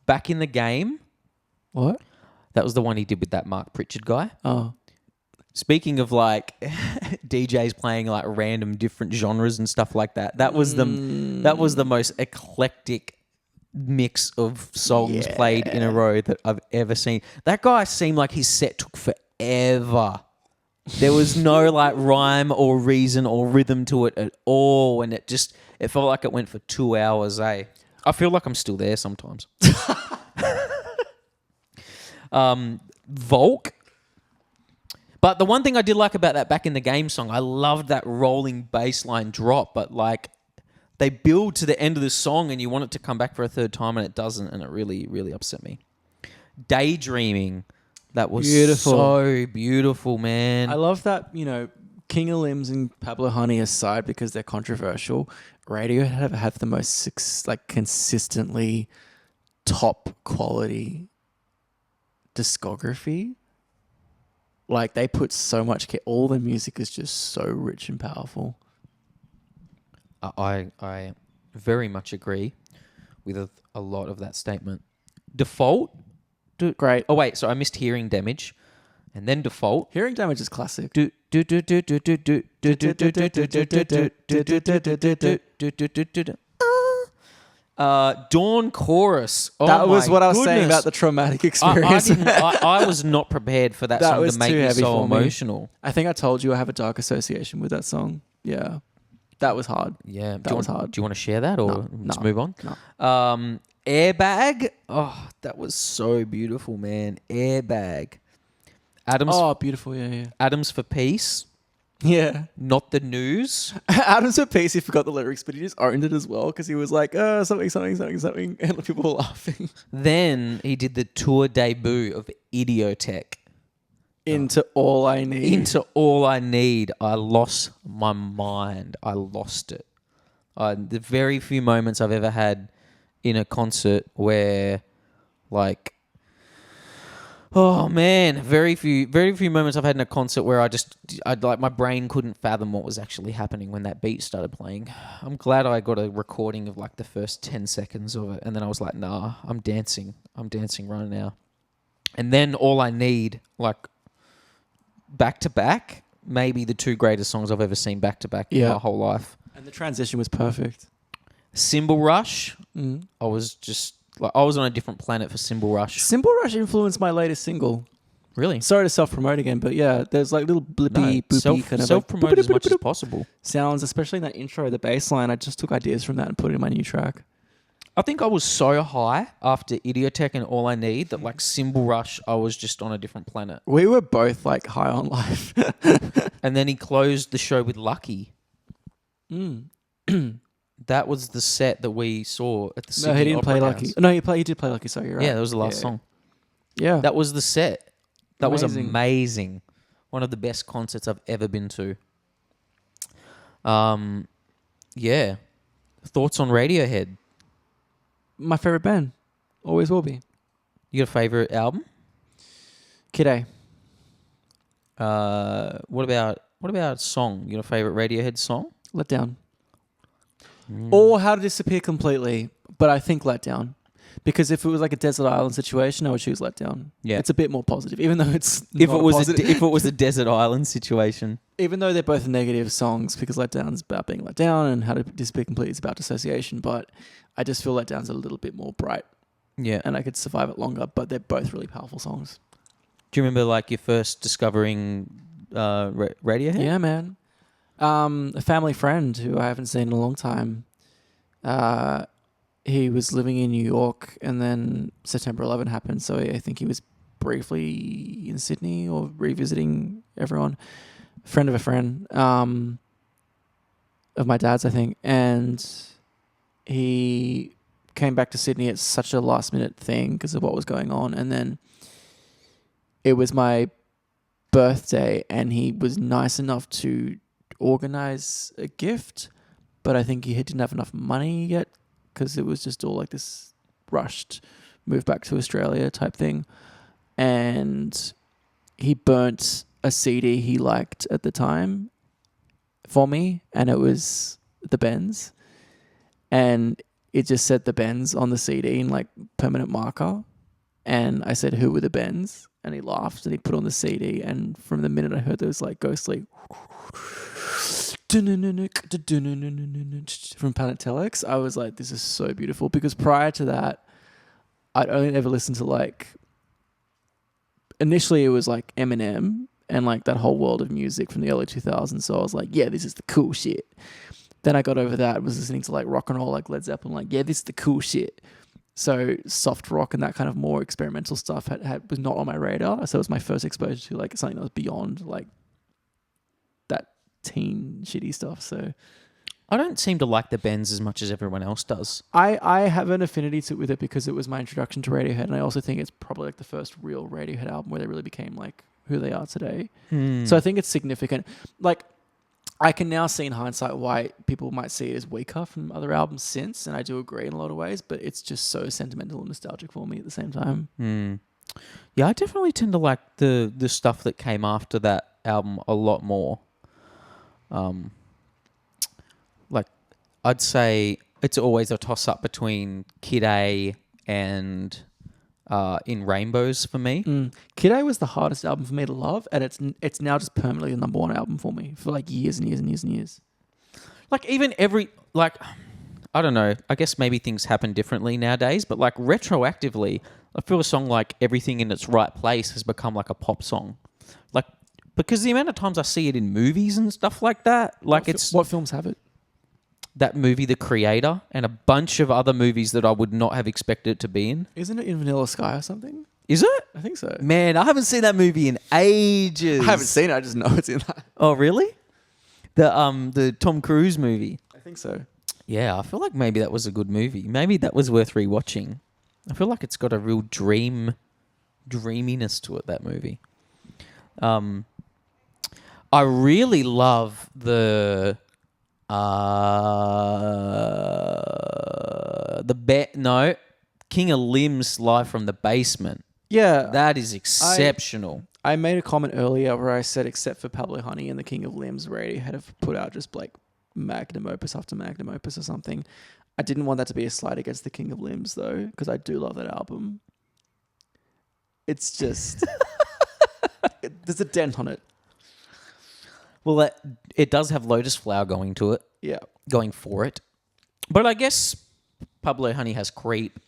Back in the Game. What? That was the one he did with that Mark Pritchard guy. Oh. Speaking of like DJs playing like random different genres and stuff like that, that was the most eclectic mix of songs played in a row that I've ever seen. That guy seemed like his set took forever. There was no like rhyme or reason or rhythm to it at all, and it felt like it went for 2 hours. I feel like I'm still there sometimes. Volk. But the one thing I did like about that Back in the Game song, I loved that rolling bass line drop, but like they build to the end of the song and you want it to come back for a third time and it doesn't, and it really, really upset me. Daydreaming. That was beautiful. So beautiful, man. I love that, King of Limbs and Pablo Honey aside because they're controversial, Radiohead have the most consistently top quality discography. Like they put so much care. All the music is just so rich and powerful. I very much agree with a lot of that statement. Default. Great. Oh wait, so I missed Hearing Damage, and then Default. Hearing Damage is classic. Dawn Chorus. Oh, that was what I was saying goodness. about the traumatic experience. I was not prepared for that song was to make too me heavy so for me. emotional. I think I told you I have a dark association with that song. Yeah. That was hard. Yeah, that was hard. Do you want to share that or let's move on? No. Airbag. Oh, that was so beautiful, man. Airbag. Adams. Oh, beautiful. Yeah. Adams for Peace. Yeah. Not the News. Adams for Peace, he forgot the lyrics, but he just owned it as well because he was like, something, and people were laughing. Then he did the tour debut of Idiotech. Into All I Need. Into All I Need. I lost my mind. I lost it. The very few moments I've ever had in a concert where, like, oh man, very few moments I've had in a concert where I'd like my brain couldn't fathom what was actually happening when that beat started playing. I'm glad I got a recording of like the first 10 seconds of it, and then I was like, nah, I'm dancing right now. And then All I Need, like, back to back, maybe the two greatest songs I've ever seen back to back in my whole life. And the transition was perfect. Cymbal Rush. I was just like, I was on a different planet for Cymbal Rush. Cymbal Rush influenced my latest single. Really? Sorry to self-promote again, but yeah, there's like little blippy, boopy kind of self-promote like as much as possible. sounds, especially in that intro, the bass line. I just took ideas from that and put it in my new track. I think I was so high after Idiotech and All I Need that like Cymbal Rush, I was just on a different planet. We were both like high on life. And then he closed the show with Lucky. That was the set that we saw at the Sydney No, he didn't Opera play House. Lucky. No, he did play Lucky, sorry, you're right. Yeah, that was the last song. Yeah. That was the set. That was Amazing. amazing. One of the best concerts I've ever been to. Yeah. Thoughts on Radiohead? My favourite band. Always will be. You got a favourite album? Kid A. What about song? You got a favourite Radiohead song? Let Down. Or How to Disappear Completely, but I think Let Down. Because if it was like a desert island situation, I would choose Let Down. Yeah. It's a bit more positive, even though it's If not it was positive. if it was a desert island situation. Even though they're both negative songs, because Let Down's about being let down and How to Disappear Completely is about dissociation, but I just feel Let Down's a little bit more bright Yeah. and I could survive it longer, but they're both really powerful songs. Do you remember like your first discovering Radiohead? Yeah, man. A family friend who I haven't seen in a long time, he was living in New York and then September 11 happened, so I think he was briefly in Sydney or revisiting everyone. Friend of a friend of my dad's, I think, and he came back to Sydney at such a last minute thing because of what was going on, and then it was my birthday and he was nice enough to organize a gift, but I think he didn't have enough money yet because it was just all like this rushed move back to Australia type thing, and he burnt a CD he liked at the time for me, and it was the Bends, and it just said the Bends on the CD in like permanent marker, and I said, "Who were the Bends?" And he laughed and he put on the CD, and from the minute I heard those like ghostly from Planet Telex, I was like, this is so beautiful, because prior to that I'd only ever listened to like, initially it was like Eminem and like that whole world of music from the early 2000s, so I was like, yeah, this is the cool shit. Then I got over that and was listening to like rock and roll like Led Zeppelin, like, yeah, this is the cool shit. So soft rock and that kind of more experimental stuff was not on my radar. So it was my first exposure to like something that was beyond like that teen shitty stuff. So I don't seem to like the Bends as much as everyone else does. I have an affinity with it because it was my introduction to Radiohead, and I also think it's probably like the first real Radiohead album where they really became like who they are today. So I think it's significant. Like, I can now see in hindsight why people might see it as weaker from other albums since, and I do agree in a lot of ways, but it's just so sentimental and nostalgic for me at the same time. Yeah, I definitely tend to like the stuff that came after that album a lot more. Like, I'd say it's always a toss-up between Kid A and In Rainbows for me. Kid A was the hardest album for me to love, and it's now just permanently the number one album for me for like years and years and years and years. Like, even I don't know, I guess maybe things happen differently nowadays, but like retroactively, I feel a song like Everything in Its Right Place has become like a pop song. Like, because the amount of times I see it in movies and stuff like that, like What films have it? that movie, The Creator, and a bunch of other movies that I would not have expected it to be in. Isn't it in Vanilla Sky or something? Is it? I think so. Man, I haven't seen that movie in ages. I haven't seen it. I just know it's in that. Oh, really? The Tom Cruise movie. I think so. Yeah, I feel like maybe that was a good movie. Maybe that was worth rewatching. I feel like it's got a real dreaminess to it, that movie. I really love the King of Limbs Live from the Basement. Yeah. That is exceptional. I made a comment earlier where I said, except for Pablo Honey and the King of Limbs, Radiohead have put out just like magnum opus after magnum opus or something. I didn't want that to be a slight against the King of Limbs though, because I do love that album. It's just there's a dent on it. Well, it does have Lotus Flower going to it. Yeah. Going for it. But I guess Pablo Honey has Creep.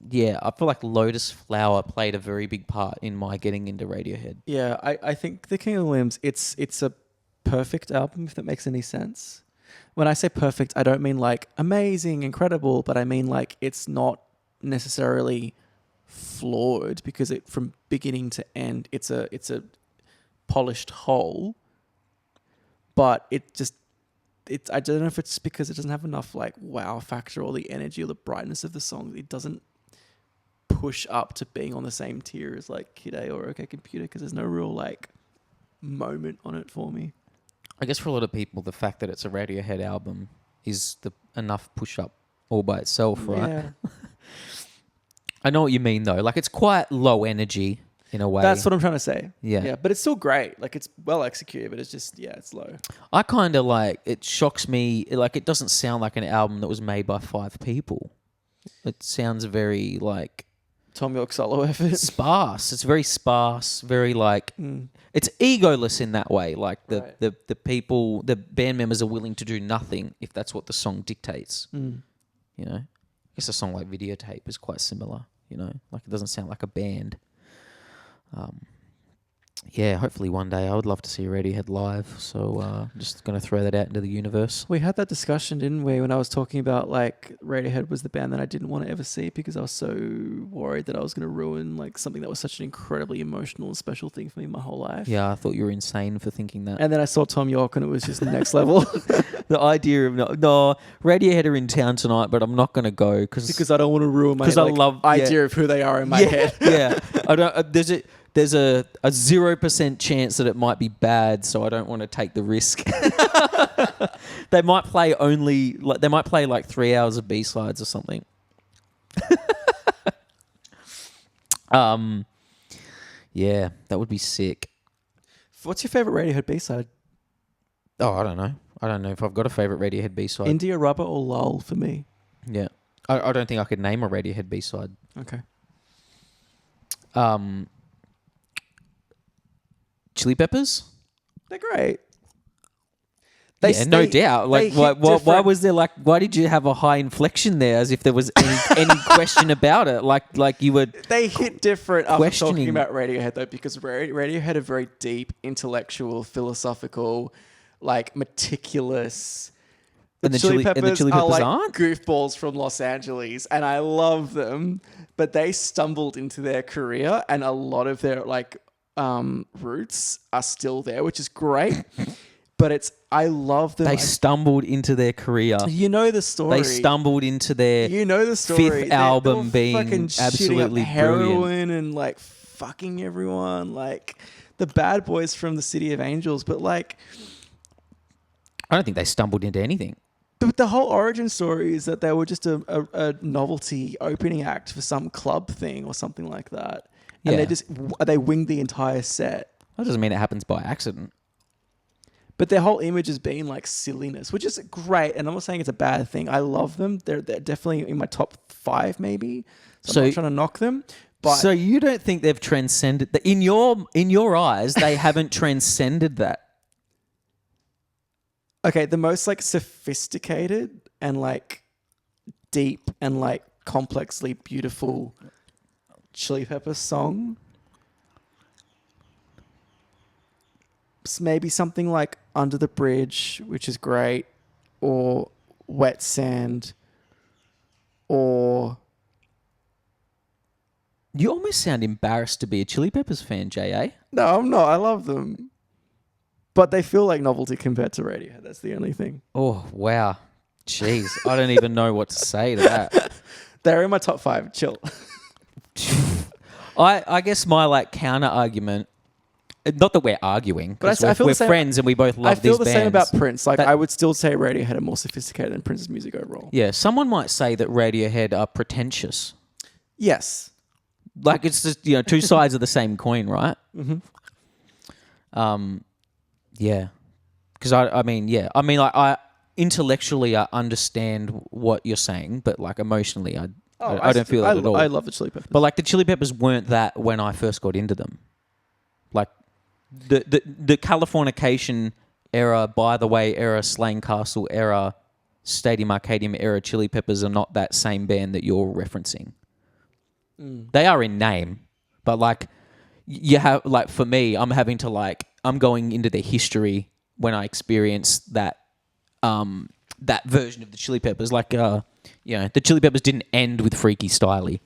Yeah, I feel like Lotus Flower played a very big part in my getting into Radiohead. Yeah, I think the King of Limbs, it's a perfect album, if that makes any sense. When I say perfect, I don't mean like amazing, incredible, but I mean like it's not necessarily flawed, because it from beginning to end, it's a polished whole. But I don't know if it's because it doesn't have enough like wow factor or the energy or the brightness of the song. It doesn't push up to being on the same tier as like Kid A or OK Computer, because there's no real like moment on it for me. I guess for a lot of people, the fact that it's a Radiohead album is enough push up all by itself, right? Yeah. I know what you mean though. Like, it's quite low energy in a way. That's what I'm trying to say. Yeah. Yeah, but it's still great. Like, it's well executed, but it's just, yeah, it's low. I kind of like, it shocks me. Like, it doesn't sound like an album that was made by 5 people. It sounds very like Tom York solo effort. sparse. It's very sparse, very like it's egoless in that way. Like the people, the band members are willing to do nothing if that's what the song dictates. You know, I guess a song like Videotape is quite similar. You know, like it doesn't sound like a band. Yeah, hopefully one day I would love to see Radiohead live. So I'm just going to throw that out into the universe. We had that discussion, didn't we, when I was talking about like Radiohead was the band that I didn't want to ever see because I was so worried that I was going to ruin like something that was such an incredibly emotional and special thing for me my whole life. Yeah, I thought you were insane for thinking that. And then I saw Tom York and it was just next level. The idea of no, Radiohead are in town tonight, but I'm not going to go because I don't want to ruin my idea of who they are in my head. Yeah, I don't. There's a 0% chance that it might be bad, so I don't want to take the risk. They might play like 3 hours of B-sides or something. Yeah, that would be sick. What's your favorite Radiohead B-side? Oh, I don't know. I don't know if I've got a favorite Radiohead B-side. India Rubber or Lull for me. Yeah, I don't think I could name a Radiohead B-side. Okay. Chili Peppers? They're great. No doubt. Like, why was there like? Why did you have a high inflection there, as if there was any question about it? Like you were. They hit different after questioning. talking about Radiohead though, because Radiohead are very deep, intellectual, philosophical, like meticulous. And the Chili Peppers are like aren't? goofballs from Los Angeles, and I love them. But they stumbled into their career, and a lot of their like roots are still there, which is great. But I love them. They stumbled into their career. You know the story. They stumbled into their fifth album being absolutely heroin brilliant. And like fucking everyone, like the bad boys from the City of Angels. But like, I don't think they stumbled into anything. But the whole origin story is that they were just a novelty opening act for some club thing or something like that. And they winged the entire set. That doesn't mean it happens by accident. But their whole image has been like silliness, which is great. And I'm not saying it's a bad thing. I love them. They're definitely in my top 5 maybe. So I'm not trying to knock them. But so you don't think they've transcended in your eyes, they haven't transcended that? Okay, the most like sophisticated and like deep and like complexly beautiful Chili Peppers song. Maybe something like Under the Bridge, which is great, or Wet Sand, or... You almost sound embarrassed to be a Chili Peppers fan, J.A. No, I'm not. I love them. But they feel like novelty compared to Radiohead. That's the only thing. Oh, wow. Jeez, I don't even know what to say to that. They're in my top 5. Chill. I guess my like counter argument, not that we're arguing, because we're friends and we both love these bands. I feel the same about Prince. Like I would still say Radiohead are more sophisticated than Prince's music overall. Yeah, someone might say that Radiohead are pretentious. Yes. Like it's just, two sides of the same coin, right? Mm-hmm. Yeah. Because I intellectually I understand what you're saying, but like emotionally I don't feel that at all. I love the Chili Peppers. But like the Chili Peppers weren't that when I first got into them. Like the Californication era, By the Way era, Slane Castle era, Stadium Arcadium era Chili Peppers are not that same band that you're referencing. They are in name, but like you have like for me, I'm going into their history when I experienced that version of the Chili Peppers. Like the Chili Peppers didn't end with Freaky Styley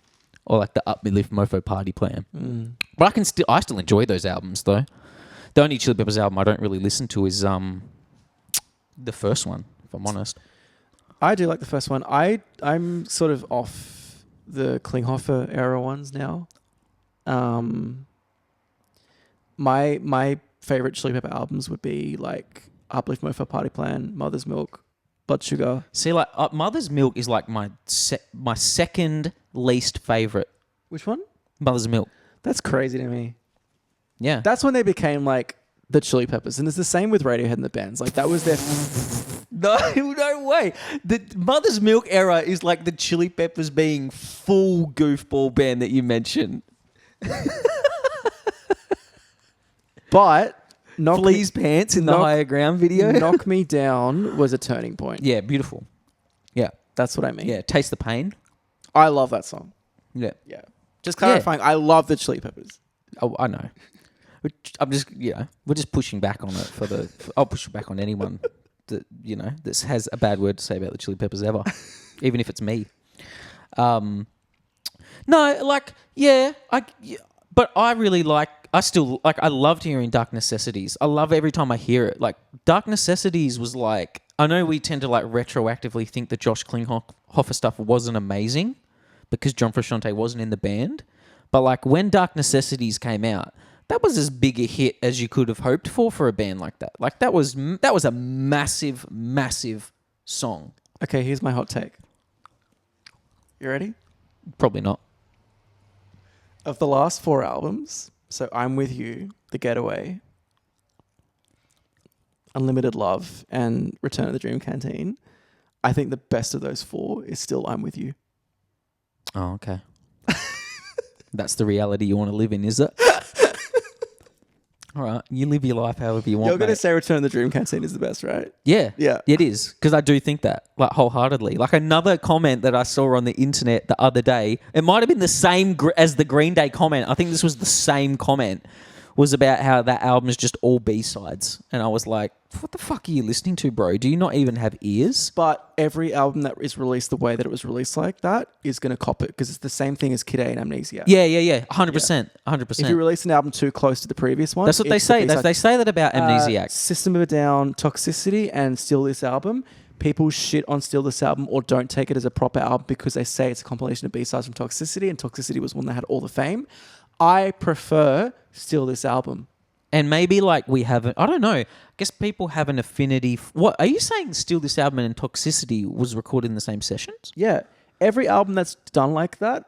or like the Up Me Lift Mofo Party Plan. But I still enjoy those albums though. The only Chili Peppers album I don't really listen to is the first one, if I'm honest. I do like the first one. I'm sort of off the Klinghoffer era ones now. My favorite Chili Pepper albums would be like Uplift Mofo Party Plan, Mother's Milk, Blood Sugar. See, like Mother's Milk is like my second least favorite. Which one? Mother's Milk. That's crazy to me. Yeah. That's when they became like the Chili Peppers. And it's the same with Radiohead and the bands. Like that was their... No, no way. The Mother's Milk era is like the Chili Peppers being full goofball band that you mentioned. But Flea's pants in the higher ground video. Knock Me Down was a turning point. Yeah, beautiful. Yeah. That's what I mean. Yeah, Taste the Pain. I love that song. Yeah. Yeah. Just clarifying, I love the Chili Peppers. Oh, I know. I'm just, we're just pushing back on it I'll push back on anyone that, that has a bad word to say about the Chili Peppers ever, even if it's me. No, like, but I really I loved hearing Dark Necessities. I love every time I hear it. Like, Dark Necessities was like, I know we tend to like retroactively think that Josh Klinghoffer stuff wasn't amazing because John Frusciante wasn't in the band. But like when Dark Necessities came out, that was as big a hit as you could have hoped for a band like that. Like that was a massive, massive song. Okay, here's my hot take. You ready? Probably not. Of the last 4 albums, so I'm With You, The Getaway, Unlimited Love, and Return of the Dream Canteen, I think the best of those 4 is still I'm With You. Oh, okay. That's the reality you want to live in, is it? All right. You live your life however you want, You're going to mate. say Return of the Dream Canteen is the best, right? Yeah. Yeah. It is. Because I do think that, like, wholeheartedly. Like, another comment that I saw on the internet the other day, it might have been the same as the Green Day comment. I think this was the same comment, was about how that album is just all B-sides. And I was like, what the fuck are you listening to, bro? Do you not even have ears? But every album that is released the way that it was released like that is going to cop it because it's the same thing as Kid A and Amnesia. Yeah. 100%. 100%. If you release an album too close to the previous one, that's what they say. They say that about Amnesiac. System of a Down, Toxicity, and Steal This Album. People shit on Steal This Album or don't take it as a proper album because they say it's a compilation of B-sides from Toxicity, and Toxicity was one that had all the fame. I prefer Steal This Album. And maybe like we haven't, I don't know. I guess people have an affinity. What are you saying? Steal This Album and Toxicity was recorded in the same sessions? Yeah. Every album that's done like that,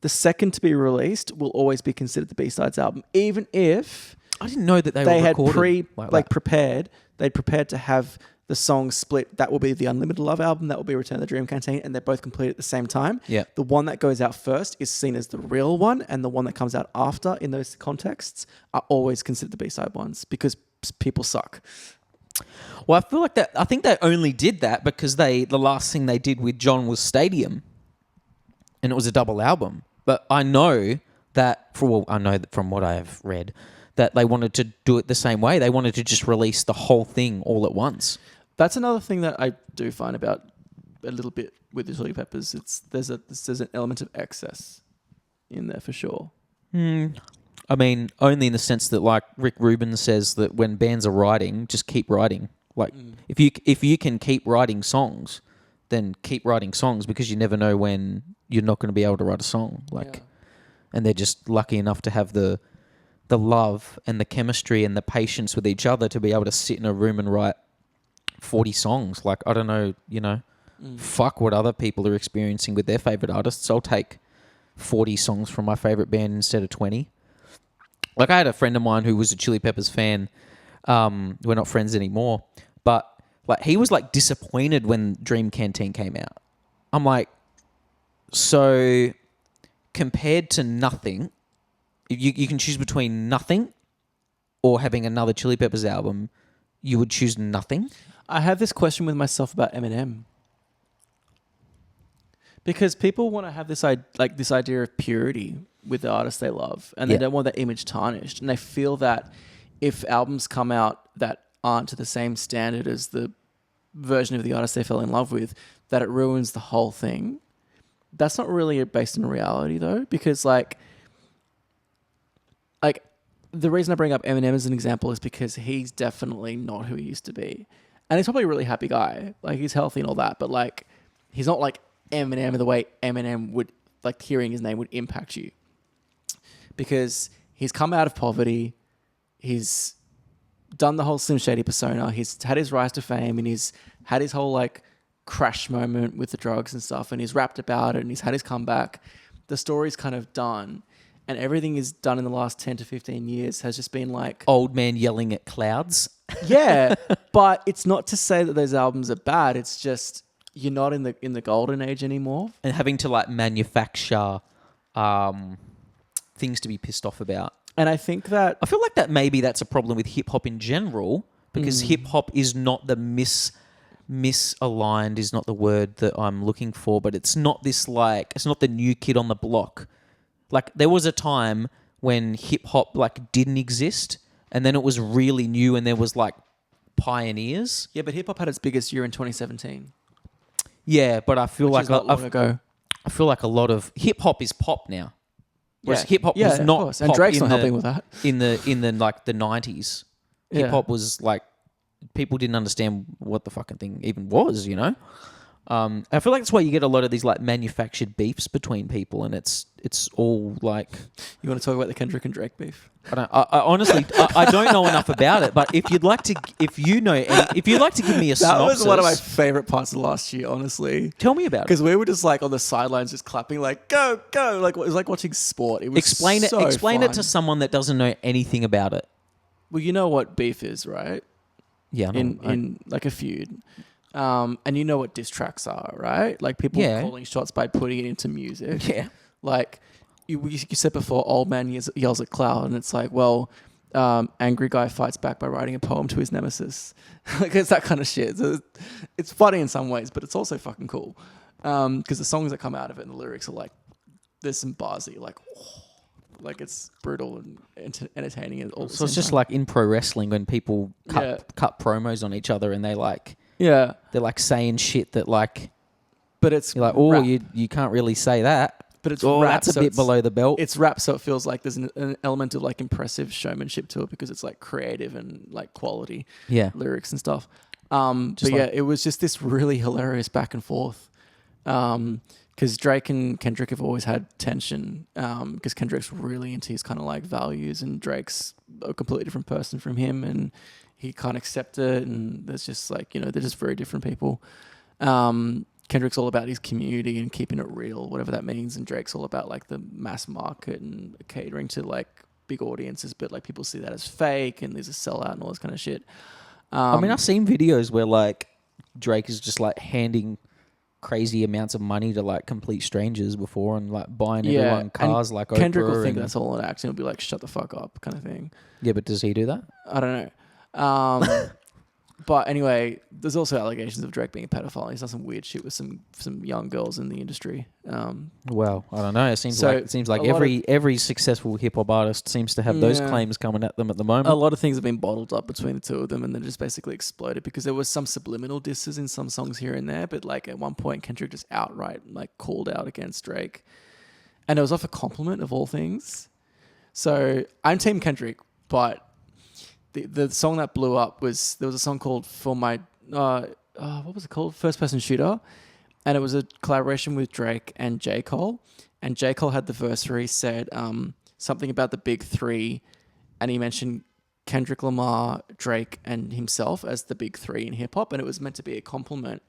the second to be released will always be considered the B-sides album, even if I didn't know that they were had recorded prepared. They'd prepared to have the songs split. That will be the Unlimited Love album. That will be Return of the Dream Canteen, and they're both completed at the same time. Yeah. The one that goes out first is seen as the real one, and the one that comes out after in those contexts are always considered the B-side ones because people suck. Well, I feel like that. I think they only did that because the last thing they did with John was Stadium, and it was a double album. But I know that from what I have read, that they wanted to do it the same way. They wanted to just release the whole thing all at once. That's another thing that I do find about a little bit with the Chili Peppers. There's an element of excess in there for sure. I mean, only in the sense that, like Rick Rubin says, that when bands are writing, just keep writing. Like, if you can keep writing songs, then keep writing songs because you never know when you're not going to be able to write a song. And they're just lucky enough to have the love and the chemistry and the patience with each other to be able to sit in a room and write 40 songs. Like, I don't know, fuck what other people are experiencing with their favorite artists. I'll take 40 songs from my favorite band instead of 20. Like, I had a friend of mine who was a Chili Peppers fan. We're not friends anymore, but like he was like disappointed when Dream Canteen came out. I'm like, so compared to Nothing, you can choose between Nothing or having another Chili Peppers album, you would choose Nothing? I have this question with myself about Eminem. Because people want to have this idea of purity with the artists they love, and they don't want that image tarnished. And they feel that if albums come out that aren't to the same standard as the version of the artist they fell in love with, that it ruins the whole thing. That's not really based on reality, though, because like the reason I bring up Eminem as an example is because he's definitely not who he used to be, and he's probably a really happy guy. Like, he's healthy and all that, but like he's not like Eminem the way Eminem would, like, hearing his name would impact you, because he's come out of poverty, he's done the whole Slim Shady persona, he's had his rise to fame, and he's had his whole like crash moment with the drugs and stuff, and he's rapped about it, and he's had his comeback. The story's kind of done, and everything is done in the last 10 to 15 years has just been like old man yelling at clouds. Yeah, but it's not to say that those albums are bad. It's just you're not in the golden age anymore. And having to like manufacture things to be pissed off about. And I think that I feel like that maybe that's a problem with hip hop in general, because hip hop is not the misaligned is not the word that I'm looking for, but it's not this like, it's not the new kid on the block. Like there was a time when hip hop like didn't exist, and then it was really new, and there was like pioneers. yeah, but hip hop had its biggest year in 2017. Yeah, but I feel Which like is not long ago. I feel like a lot of hip hop is pop now. Whereas hip hop was of not course. And pop Drake's in not the- helping with that. in the like the 90s. Yeah. Hip hop was like, people didn't understand what the fucking thing even was, you know? I feel like that's why you get a lot of these like manufactured beefs between people, and it's all like, You want to talk about the Kendrick and Drake beef? I honestly I don't know enough about it, but if you'd like to give me a That synopsis, was one of my favorite parts of last year, honestly. tell me about it. Because we were just like on the sidelines, just clapping, like go, go. Like it was like watching sport. It was Explain so it fun. to someone that doesn't know anything about it. Well, you know what beef is, right? Yeah, I know. In like a feud. And you know what diss tracks are, right? Like people Yeah. calling shots by putting it into music. Yeah. Like you said before, old man yells at cloud, and it's like, well, angry guy fights back by writing a poem to his nemesis. Like it's that kind of shit. So it's funny in some ways, but it's also fucking cool. Because the songs that come out of it and the lyrics are like, there's some bars that you're like, oh, like it's brutal and entertaining. And all So it's just like in pro wrestling when people Yeah. cut promos on each other, and they're like saying shit that like, but it's you're like, oh, rap. you can't really say that. But it's Oh, rap, that's a so bit it's- below the belt. It's rap, so it feels like there's an element of like impressive showmanship to it because it's like creative and like quality Yeah. lyrics and stuff. But yeah, it was just this really hilarious back and forth. Because Drake and Kendrick have always had tension. Because Kendrick's really into his kind of like values, and Drake's a completely different person from him, and he can't accept it. And there's just like, they're just very different people. Kendrick's all about his community and keeping it real, whatever that means, and Drake's all about like the mass market and catering to like big audiences, but like people see that as fake and there's a sellout and all this kind of shit. I mean, I've seen videos where like Drake is just like handing crazy amounts of money to like complete strangers before, and like buying everyone cars like Kendrick Oprah will think and- that's all an act, and he'll be like, "Shut the fuck up," kind of thing. Yeah, but does he do that? I don't know. But anyway, there's also allegations of Drake being a pedophile. He's done some weird shit with some young girls in the industry. Well, I don't know. It seems So, like a lot every successful hip hop artist seems to have those Yeah. claims coming at them at the moment. A lot of things have been bottled up between the two of them, and then just basically exploded because there was some subliminal disses in some songs here and there. But like at one point, Kendrick just outright like called out against Drake, and it was off a compliment of all things. So I'm Team Kendrick, but the song that blew up there was a song called For My what was it called? First Person Shooter, and it was a collaboration with Drake and J. Cole. And J. Cole had the verse where he said something about the big three, and he mentioned Kendrick Lamar, Drake, and himself as the big three in hip hop, and it was meant to be a compliment.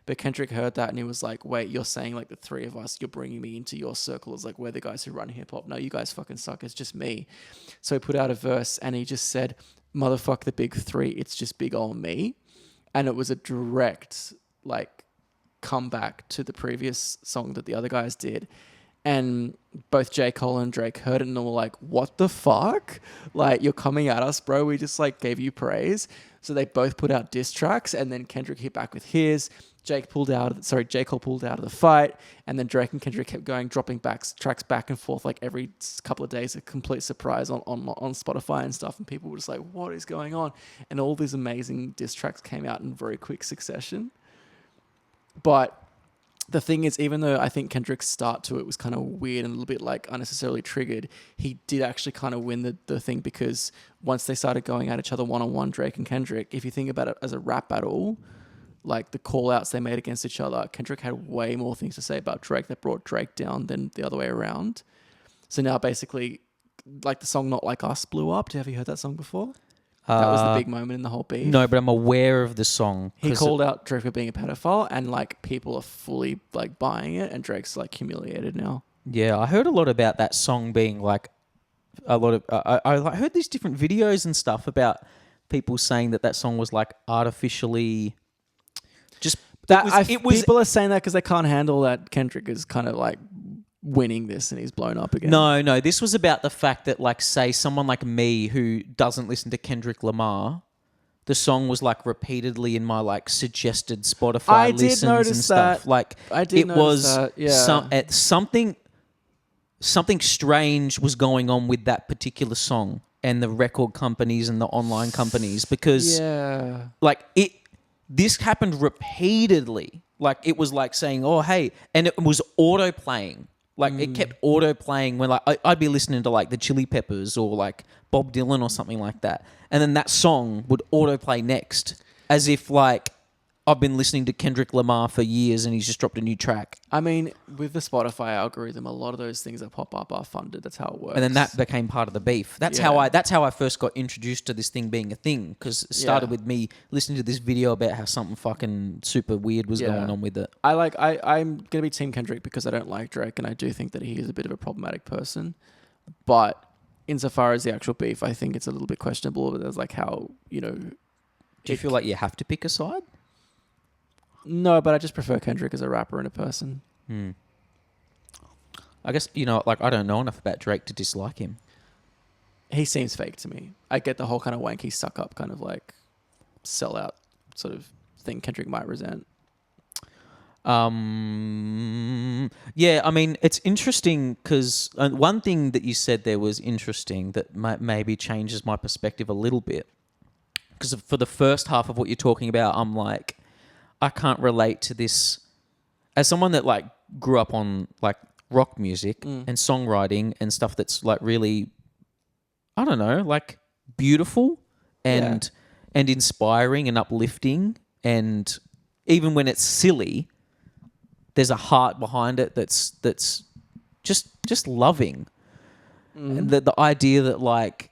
But Kendrick heard that and he was like, "Wait, you're saying like the three of us, you're bringing me into your circle as like we're the guys who run hip hop. No, you guys fucking suck. It's just me." So he put out a verse and he just said, "Motherfuck the big three. It's just big ol' me," and it was a direct like comeback to the previous song that the other guys did. And both J. Cole and Drake heard it and they were like, "What the fuck? Like, you're coming at us, bro. We just like gave you praise." So they both put out diss tracks, and then Kendrick hit back with his. J. Cole pulled out of the fight, and then Drake and Kendrick kept going, dropping tracks back and forth like every couple of days, a complete surprise on Spotify and stuff. And people were just like, "What is going on?" And all these amazing diss tracks came out in very quick succession. But the thing is, even though I think Kendrick's start to it was kind of weird and a little bit like unnecessarily triggered, he did actually kind of win the thing, because once they started going at each other one-on-one, Drake and Kendrick, if you think about it as a rap battle, like the call outs they made against each other, Kendrick had way more things to say about Drake that brought Drake down than the other way around. So now basically, like the song Not Like Us blew up. Have you heard that song before? That was the big moment in the whole beef. No, but I'm aware of the song. He called out Drake for being a pedophile, and like people are fully like buying it, and Drake's like humiliated now. Yeah, I heard a lot about that song being like a lot of. I heard these different videos and stuff about people saying that song was like artificially just people are saying that because they can't handle that Kendrick is kind of like winning this and he's blown up again. No, this was about the fact that, like, say someone like me who doesn't listen to Kendrick Lamar, the song was like repeatedly in my like suggested Spotify listens and stuff. That. Like, I did notice that. Yeah. Something strange was going on with that particular song and the record companies and the online companies, because like this happened repeatedly. Like, it was like saying, oh, hey, and it was auto playing. Like, it kept auto playing when, like, I'd be listening to like the Chili Peppers or like Bob Dylan or something like that, and then that song would auto play next, as if like I've been listening to Kendrick Lamar for years and he's just dropped a new track. I mean, with the Spotify algorithm, a lot of those things that pop up are funded. That's how it works. And then that became part of the beef. That's how I first got introduced to this thing being a thing, because it started with me listening to this video about how something fucking super weird was going on with it. I'm gonna be Team Kendrick because I don't like Drake, and I do think that he is a bit of a problematic person. But insofar as the actual beef, I think it's a little bit questionable. But there's like how, you know, do you feel like you have to pick a side? No, but I just prefer Kendrick as a rapper and a person. I guess, you know, like, I don't know enough about Drake to dislike him. He seems fake to me. I get the whole kind of wanky suck up kind of like sellout sort of thing Kendrick might resent. Yeah, I mean, it's interesting because one thing that you said there was interesting that maybe changes my perspective a little bit. Because for the first half of what you're talking about, I'm like, I can't relate to this. As someone that like grew up on like rock music and songwriting and stuff that's like really, I don't know, like beautiful and inspiring and uplifting, and even when it's silly, there's a heart behind it that's just loving. And the idea that like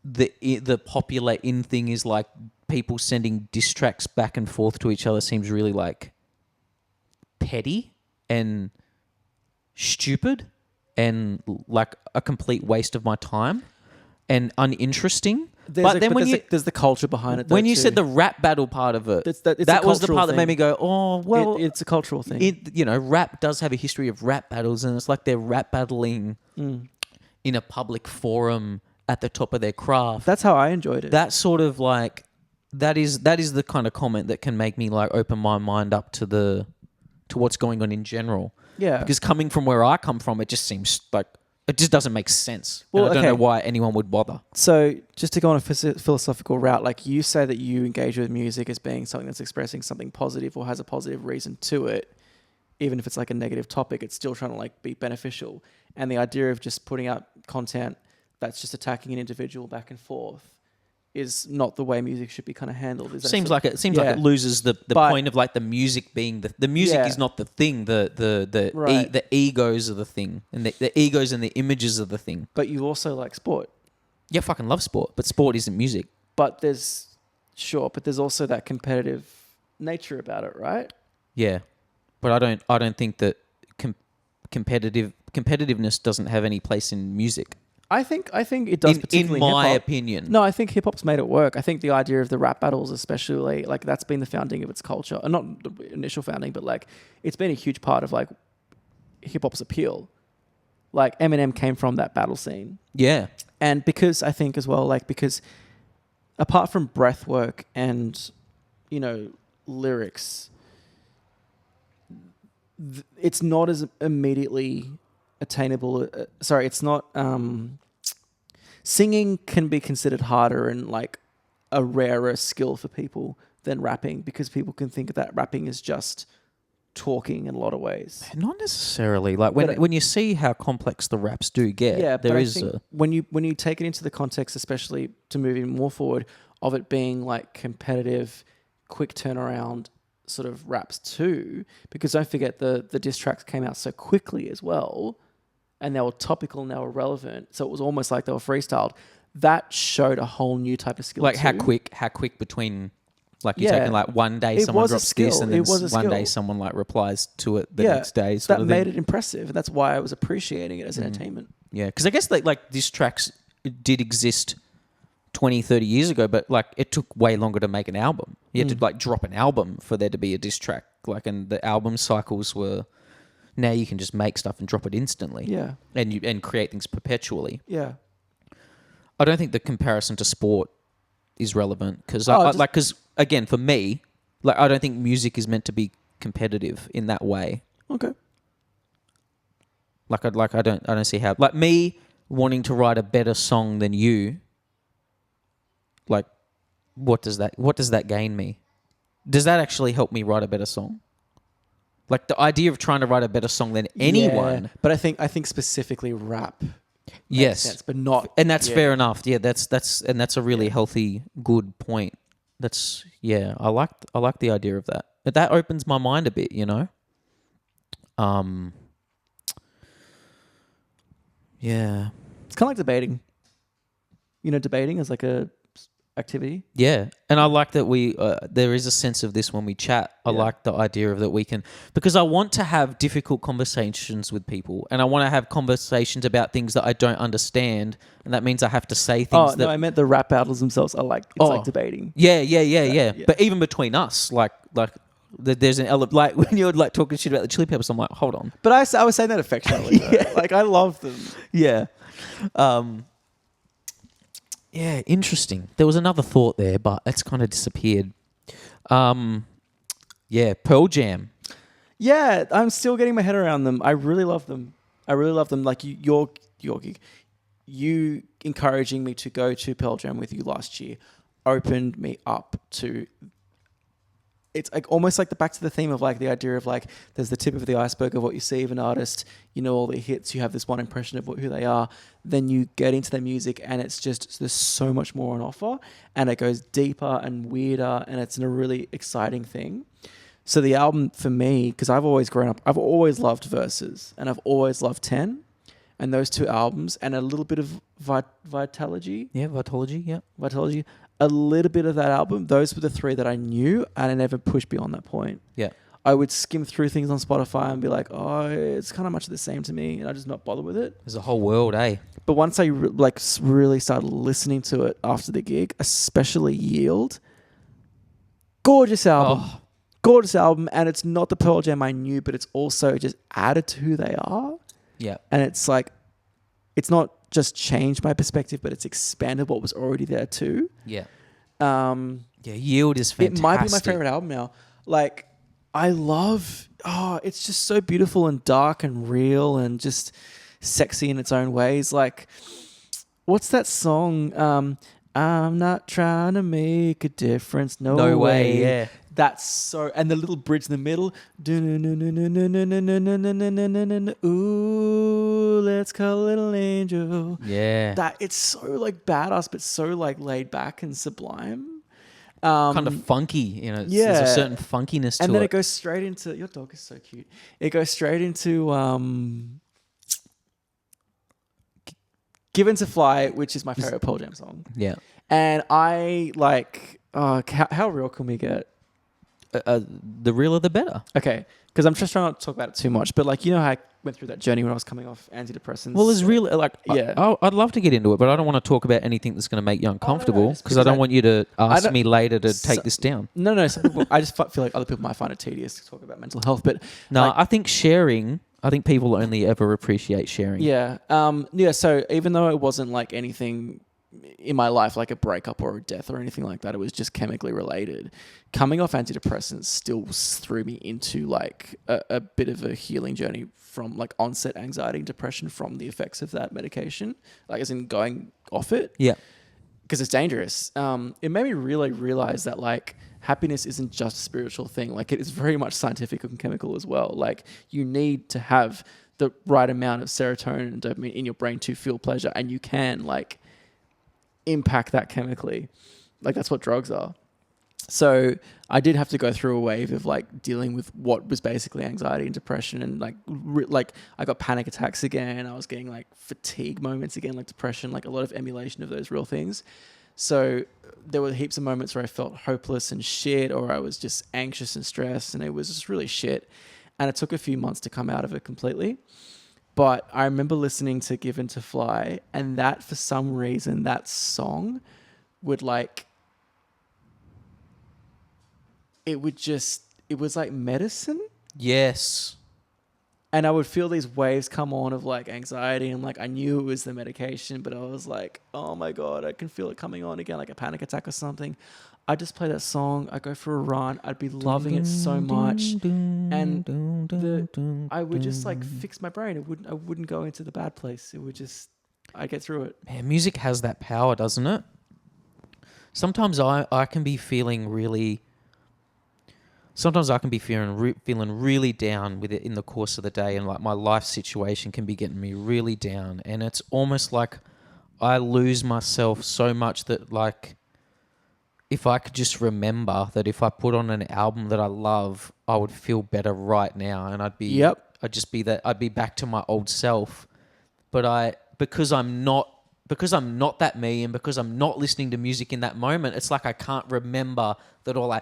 the popular in thing is like people sending diss tracks back and forth to each other seems really like petty and stupid and like a complete waste of my time and uninteresting. There's the culture behind it. When you said the rap battle part of it, that was the part that made me go, oh, well, it's a cultural thing. You know, rap does have a history of rap battles, and it's like they're rap battling in a public forum at the top of their craft. That's how I enjoyed it. That sort of like that is the kind of comment that can make me like open my mind up to what's going on in general. Yeah. Because coming from where I come from, it just seems like it just doesn't make sense. Well, I don't know why anyone would bother. So just to go on a philosophical route, like you say that you engage with music as being something that's expressing something positive or has a positive reason to it, even if it's like a negative topic, it's still trying to like be beneficial. And the idea of just putting out content that's just attacking an individual back and forth is not the way music should be kind of handled. Seems like it loses the point of like the music being the music is not the thing. The egos are the thing, and the egos and the images are the thing. But you also like sport. Yeah, I fucking love sport, but sport isn't music. But there's also that competitive nature about it, right? Yeah, but I don't think that competitiveness doesn't have any place in music. I think it does, particularly in my hip-hop. opinion. No, I think hip hop's made it work. I think the idea of the rap battles, especially, like that's been the founding of its culture. Not the initial founding, but like it's been a huge part of like hip hop's appeal. Like Eminem came from that battle scene. Yeah. And because I think as well, like because apart from breath work and, you know, lyrics, it's not as immediately attainable. It's not. Singing can be considered harder and like a rarer skill for people than rapping, because people can think that rapping is just talking in a lot of ways. Not necessarily. Like when you see how complex the raps do get, yeah, there is when you take it into the context, especially to moving more forward, of it being like competitive, quick turnaround sort of raps too, because don't forget the diss tracks came out so quickly as well. And they were topical and they were relevant. So it was almost like they were freestyled. That showed a whole new type of skill. Like too. how quick between, like you're taking like one day someone drops this and then one day someone like replies to it the next day. That made it impressive. And that's why I was appreciating it as entertainment. Yeah, because I guess like diss tracks did exist 20, 30 years ago, but like it took way longer to make an album. You had to like drop an album for there to be a diss track. Like, and the album cycles were, now you can just make stuff and drop it instantly. Yeah. And create things perpetually. Yeah. I don't think the comparison to sport is relevant because, again, for me, like I don't think music is meant to be competitive in that way. Okay. I don't see how, like me wanting to write a better song than you. Like, what does that gain me? Does that actually help me write a better song? Like the idea of trying to write a better song than anyone. Yeah, but I think specifically rap. Yes, sense, but not, and that's fair enough. Yeah, that's a really healthy, good point. I like the idea of that. But that opens my mind a bit, you know. Yeah, it's kind of like debating. You know, debating is like a activity. Yeah, and I like that there is a sense of this when we chat. I like the idea of that we can, because I want to have difficult conversations with people, and I want to have conversations about things that I don't understand, and that means I have to say things. No, I meant the rap battles themselves. Like debating. Yeah. But even between us, like there's an element, like when you're like talking shit about the Chili Peppers, I'm like, hold on. But I was saying that affectionately. Like I love them. Yeah. Yeah, interesting. There was another thought there, but it's kind of disappeared. Pearl Jam. Yeah, I'm still getting my head around them. I really love them. Like your gig, you encouraging me to go to Pearl Jam with you last year opened me up to. It's like almost like back to the theme of like the idea of like there's the tip of the iceberg of what you see of an artist, you know, all their hits, you have this one impression of who they are, then you get into their music and it's just there's so much more on offer and it goes deeper and weirder and it's a really exciting thing. So the album for me, because I've always grown up, I've always loved Verses and I've always loved 10 and those two albums and a little bit of Vitalogy. Yeah, Vitalogy, yeah. Vitalogy. A little bit of that album. Those were the three that I knew and I never pushed beyond that point. Yeah. I would skim through things on Spotify and be like, oh, it's kind of much of the same to me and I just not bother with it. There's a whole world, eh? But once I really started listening to it after the gig, especially Yield, gorgeous album. Oh. Gorgeous album. And it's not the Pearl Jam I knew, but it's also just added to who they are. Yeah. And it's like, it's not just changed my perspective, but it's expanded what was already there too. Yeah. Yield is fantastic. It might be my favorite album now. Like, I love, it's just so beautiful and dark and real and just sexy in its own ways. Like, what's that song? I'm not trying to make a difference. No way. Yeah. That's so, and the little bridge in the middle. Ooh, let's call a little angel. Yeah. That it's so like badass, but so like laid back and sublime. Kind of funky, you know. There's a certain funkiness to it. And then it goes straight into, your dog is so cute. It goes straight into Given to Fly, which is my favorite Pearl Jam song. Yeah. And I like, how real can we get? The realer the better. Okay, because I'm just trying not to talk about it too much, but like, you know how I went through that journey when I was coming off antidepressants? Well, there's really like, yeah. I'd love to get into it, but I don't want to talk about anything that's going to make you uncomfortable because I don't want you to ask me later to take this down. No. Some people, I just feel like other people might find it tedious to talk about mental health, but no, like, I think sharing. I think people only ever appreciate sharing. Yeah. So even though it wasn't like anything in my life, like a breakup or a death or anything like that, it was just chemically related. Coming off antidepressants still threw me into like a bit of a healing journey from like onset anxiety and depression from the effects of that medication, like as in going off it. Yeah. Because it's dangerous. It made me really realize that like happiness isn't just a spiritual thing. Like it is very much scientific and chemical as well. Like you need to have the right amount of serotonin and dopamine in your brain to feel pleasure, and you can like impact that chemically. Like that's what drugs are. So I did have to go through a wave of like dealing with what was basically anxiety and depression, and like I got panic attacks again. I was getting like fatigue moments again, like depression, like a lot of emulation of those real things. So there were heaps of moments where I felt hopeless and shit, or I was just anxious and stressed, and it was just really shit. And it took a few months to come out of it completely. But I remember listening to Given to Fly, and that for some reason, that song would like, it was like medicine. Yes. And I would feel these waves come on of like anxiety, and like I knew it was the medication, but I was like, oh my God, I can feel it coming on again, like a panic attack or something. I just play that song, I go for a run, I'd be loving it so much, and I would just like fix my brain. I wouldn't go into the bad place. It would just, I'd get through it. Man, music has that power, doesn't it? Sometimes I can be feeling really. Sometimes I can be feeling really down with it in the course of the day, and like my life situation can be getting me really down, and it's almost like I lose myself so much that like if I could just remember that if I put on an album that I love, I would feel better right now, and I'd be I'd be back to my old self. But because I'm not that me, and because I'm not listening to music in that moment, it's like I can't remember that all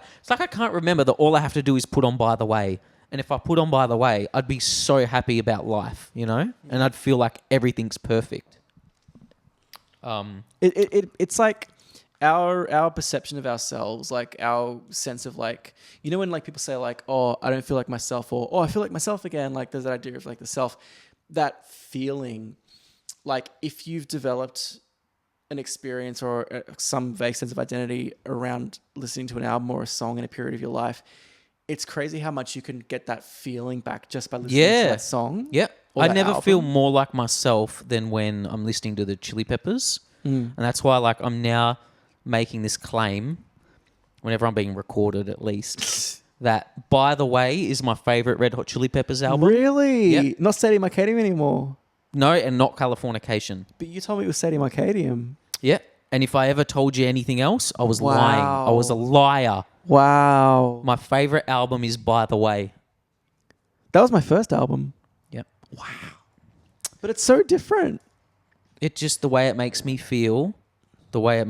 I have to do is put on By the Way. And if I put on By the Way, I'd be so happy about life, you know? And I'd feel like everything's perfect. It's like our perception of ourselves, like our sense of like, you know, when like people say like, oh, I don't feel like myself, or oh, I feel like myself again. Like there's that idea of like the self, that feeling. Like if you've developed an experience or some vague sense of identity around listening to an album or a song in a period of your life, it's crazy how much you can get that feeling back just by listening to that song. Yeah. or I that never album. feel more like myself than when I'm listening to the Chili Peppers. And that's why like I'm now making this claim, whenever I'm being recorded at least, that By the Way is my favourite Red Hot Chili Peppers album. Really? Yep. Not Stadium Arcadium anymore. No, and not Californication. But you told me it was Stadium Arcadium. Yeah. And if I ever told you anything else, I was Wow. lying. I was a liar. Wow. My favourite album is By the Way. That was my first album. Yep. But it's so different. It just, the way it makes me feel, the way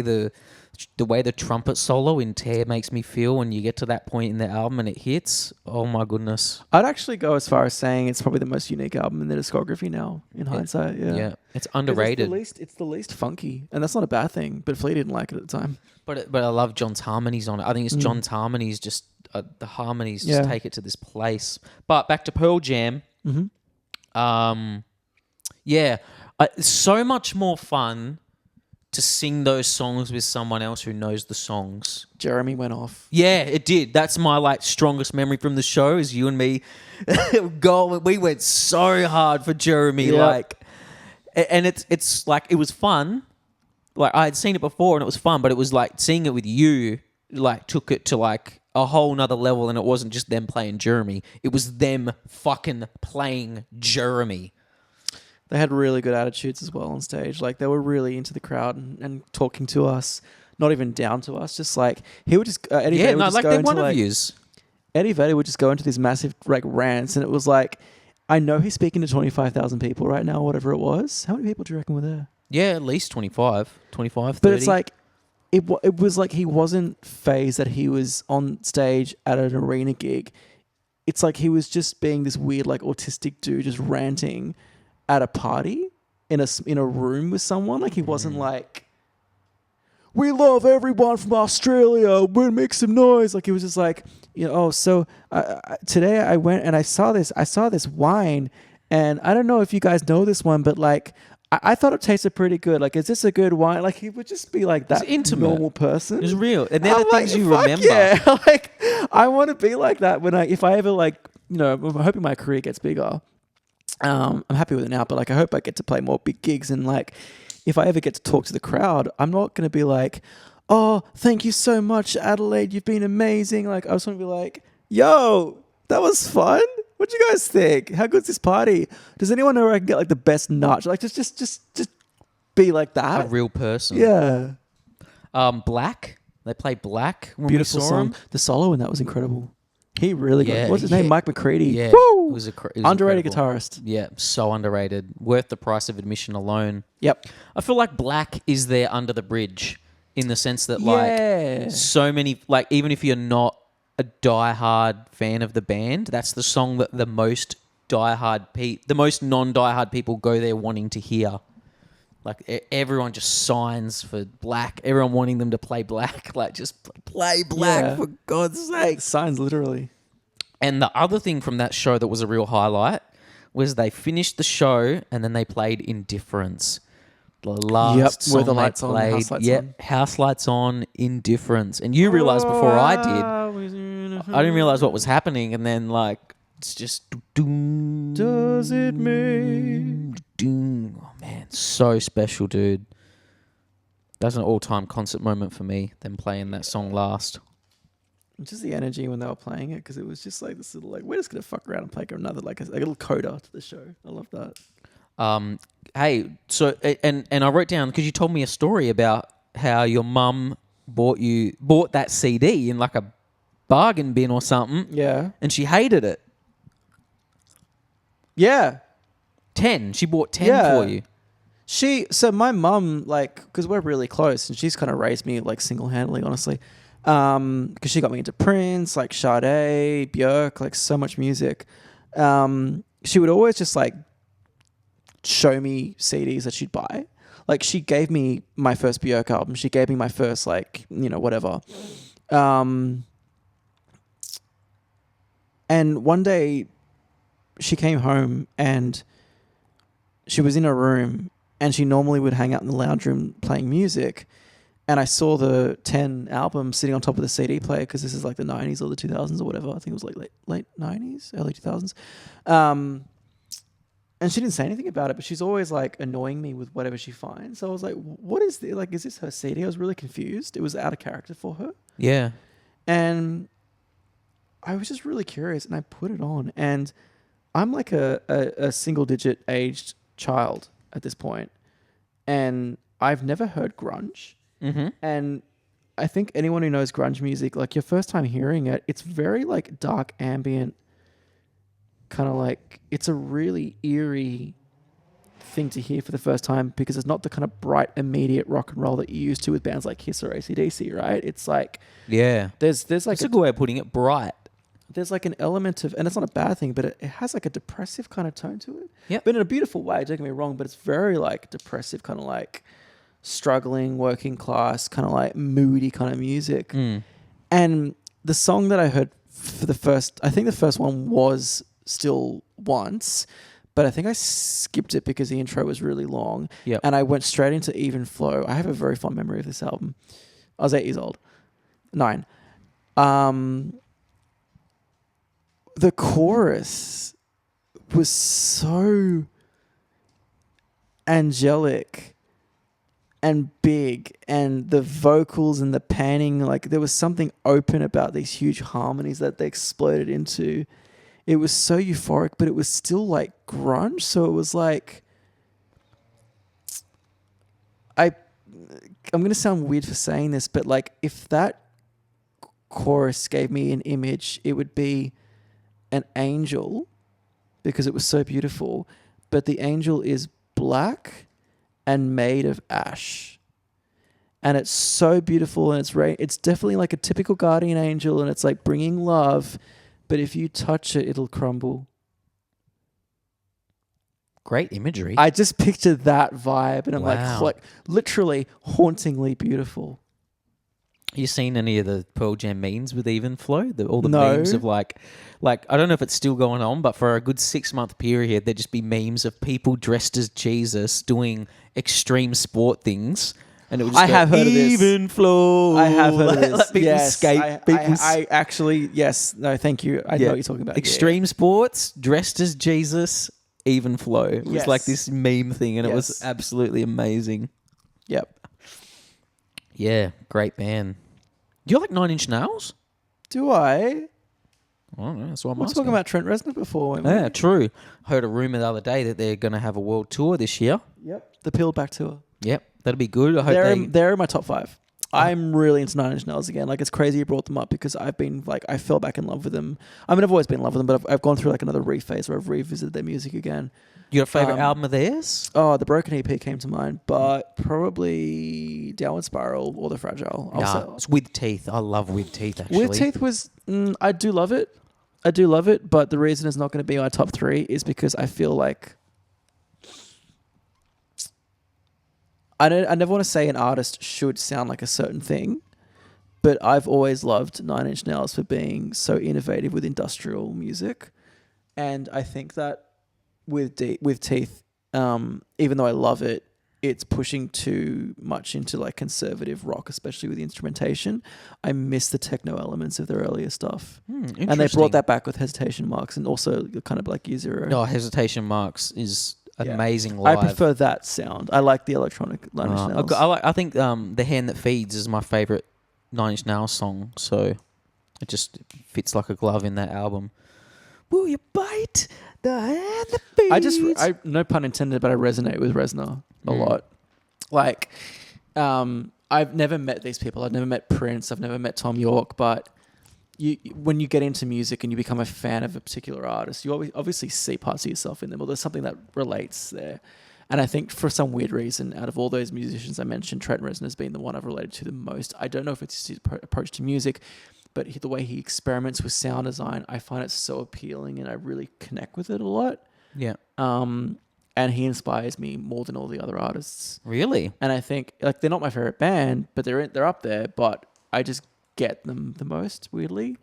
the trumpet solo in Tear makes me feel when you get to that point in the album and it hits. Oh my goodness. I'd actually go as far as saying it's probably the most unique album in the discography now, in hindsight. Yeah. Yeah. It's underrated. It's the least funky, and that's not a bad thing. But Flea didn't like it at the time. But I love John's harmonies on it. I think it's John's harmonies, just the harmonies just take it to this place. But back to Pearl Jam. So much more fun to sing those songs with someone else who knows the songs. Jeremy went off. Yeah, it did. That's my like strongest memory from the show is you and me. We went so hard for Jeremy. Yep. Like, and it's like it was fun. Like I had seen it before and it was fun, but it was like seeing it with you. Like took it to like a whole nother level, and it wasn't just them playing Jeremy. It was them fucking playing Jeremy. They had really good attitudes as well on stage. Like they were really into the crowd and talking to us, not even down to us. Just like he would just Eddie Vedder would just go they're into one like of yous. Eddie Vedder would just go into these massive like rants, and it was like, I know he's speaking to 25,000 people right now, or whatever it was. How many people do you reckon were there? Yeah, at least 25, 30. But it's like it was like he wasn't phased that he was on stage at an arena gig. It's like he was just being this weird like autistic dude just ranting at a party in a room with someone. Like he wasn't like, we love everyone from Australia, we'll make some noise. Like he was just like, you know, oh, so today I went and I saw this wine, and I don't know if you guys know this one, but like I thought it tasted pretty good. Like, is this a good wine? Like he would just be like that intimate. normal person. It was real. And they're the things you fuck remember. Yeah. Like I want to be like that if I ever like, you know, I'm hoping my career gets bigger. I'm happy with it now, but like I hope I get to play more big gigs, and like if I ever get to talk to the crowd, I'm not going to be like, oh, thank you so much, Adelaide, you've been amazing. Like I just want to be like, yo, that was fun. What'd you guys think? How good's this party? Does anyone know where I can get like the best notch? Like just be like that. A real person. Yeah. Black. They played Black when Beautiful we saw song. him. The solo in that was incredible. He really got. Yeah, What's his name? Mike McCready. Yeah. Woo! It was Underrated incredible. guitarist. Yeah, so underrated. Worth the price of admission alone. Yep. I feel like Black is there under the bridge in the sense that Yeah. like so many, like even if you're not a diehard fan of the band, that's the song that the most non-diehard people go there wanting to hear. Like everyone just signs for Black. Everyone wanting them to play Black. Like just play Black Yeah. for God's sake. Signs literally. And the other thing from that show that was a real highlight was they finished the show and then they played Indifference. The last song with the they lights on, played. house lights Yep, on. House Lights On, Indifference. And you realised before I did, I didn't realise what was happening. And then like, it's just... Does it mean? Oh man, so special, dude. That's an all-time concert moment for me, them playing that song last. Just the energy when they were playing it, because it was just like this little, like, we're just going to fuck around and play another, like a little coda to the show. I love that. Hey, so and I wrote down because you told me a story about how your mum bought that CD in like a bargain bin or something. Yeah. And she hated it. Yeah. 10. She bought 10 Yeah. for you. So my mum, like, because we're really close, and she's kind of raised me like single-handedly, honestly. Because she got me into Prince, like Sade, Björk, like so much music. She would always just like show me CDs that she'd buy. Like she gave me my first Björk album. She gave me my first like, whatever. And one day she came home and she was in her room, and she normally would hang out in the lounge room playing music. And I saw the 10 album sitting on top of the CD player, because this is like the 90s or the 2000s or whatever. I think it was like late 90s, early 2000s. And she didn't say anything about it, but she's always like annoying me with whatever she finds. So I was like, what is this? Like, is this her CD? I was really confused. It was out of character for her. Yeah. And I was just really curious, and I put it on. And I'm like a single-digit aged child at this point, and I've never heard grunge. Mm-hmm. And I think anyone who knows grunge music, like your first time hearing it, it's very like dark ambient, kind of like, it's a really eerie thing to hear for the first time, because it's not the kind of bright, immediate rock and roll that you used to with bands like Kiss or AC/DC, right? It's like, Yeah. there's like That's a good way of putting it. Bright. there's like an element of, and it's not a bad thing, but it has like a depressive kind of tone to it. Yep. But in a beautiful way, don't get me wrong, but it's very like depressive, kind of like struggling, working class, kind of like moody kind of music. And the song that I heard for I think the first one was Still Once, but I think I skipped it because the intro was really long. Yep. And I went straight into Even Flow. I have a very fond memory of this album. I was 8 years old. 9. The chorus was so angelic and big, and the vocals and the panning, like there was something open about these huge harmonies that they exploded into. It was so euphoric, but it was still like grunge. So it was like, I'm going to sound weird for saying this, but like if that chorus gave me an image, it would be an angel, because it was so beautiful, but the angel is black and made of ash, and it's so beautiful, and it's definitely like a typical guardian angel, and it's like bringing love, but if you touch it, it'll crumble. Great imagery. I just pictured that vibe, and I'm Wow. like literally hauntingly beautiful. You seen any of the Pearl Jam memes with Even Flow? All the No. memes of like I don't know if it's still going on, but for a good 6-month period, there'd just be memes of people dressed as Jesus doing extreme sport things, and it would just I go, have heard of this. Even Flow. I have heard of this. Like people Yes, skate. I actually, yes. No, thank you. I know what you're talking about. Extreme sports, dressed as Jesus, Even Flow. It was Yes. like this meme thing, and it was Yes. absolutely amazing. Yep. Yeah, great band. Do you like 9 Inch Nails? Do I? I don't know. That's what I'm We're asking. talking about Trent Reznor before. weren't we? Yeah, true. Heard a rumor the other day that they're going to have a world tour this year. Yep. The Peeled Back tour. Yep, that'll be good. I hope They're in my top 5. I'm really into 9 Inch Nails again. Like, it's crazy you brought them up, because I've been like, I fell back in love with them. I mean, I've always been in love with them, but I've gone through like another rephase where I've revisited their music again. You got a favorite album of theirs? Oh, the Broken EP came to mind, but probably Downward Spiral or The Fragile. Nah, it's With Teeth. I love With Teeth, actually. With Teeth was, I do love it. But the reason it's not going to be my top 3 is because I feel like I never want to say an artist should sound like a certain thing, but I've always loved Nine Inch Nails for being so innovative with industrial music, and I think that with Teeth, even though I love it, it's pushing too much into like conservative rock, especially with the instrumentation. I miss the techno elements of their earlier stuff, and they brought that back with Hesitation Marks, and also kind of like Year Zero. No, Hesitation Marks is amazing live. I prefer that sound. I like the electronic Nine Inch Nails. I think The Hand That Feeds is my favourite Nine Inch Nails song, so it just fits like a glove in that album. Will you bite the hand that feeds? I no pun intended, but I resonate with Reznor a lot. Like, I've never met these people. I've never met Prince. I've never met Tom York. But when you get into music and you become a fan of a particular artist, you obviously see parts of yourself in them, or there's something that relates there. And I think for some weird reason, out of all those musicians I mentioned, Trent Reznor's been the one I've related to the most. I don't know if it's his approach to music, but the way he experiments with sound design, I find it so appealing, and I really connect with it a lot. Yeah. And he inspires me more than all the other artists. Really? And I think like they're not my favorite band, but they're up there. But I just get them the most, weirdly.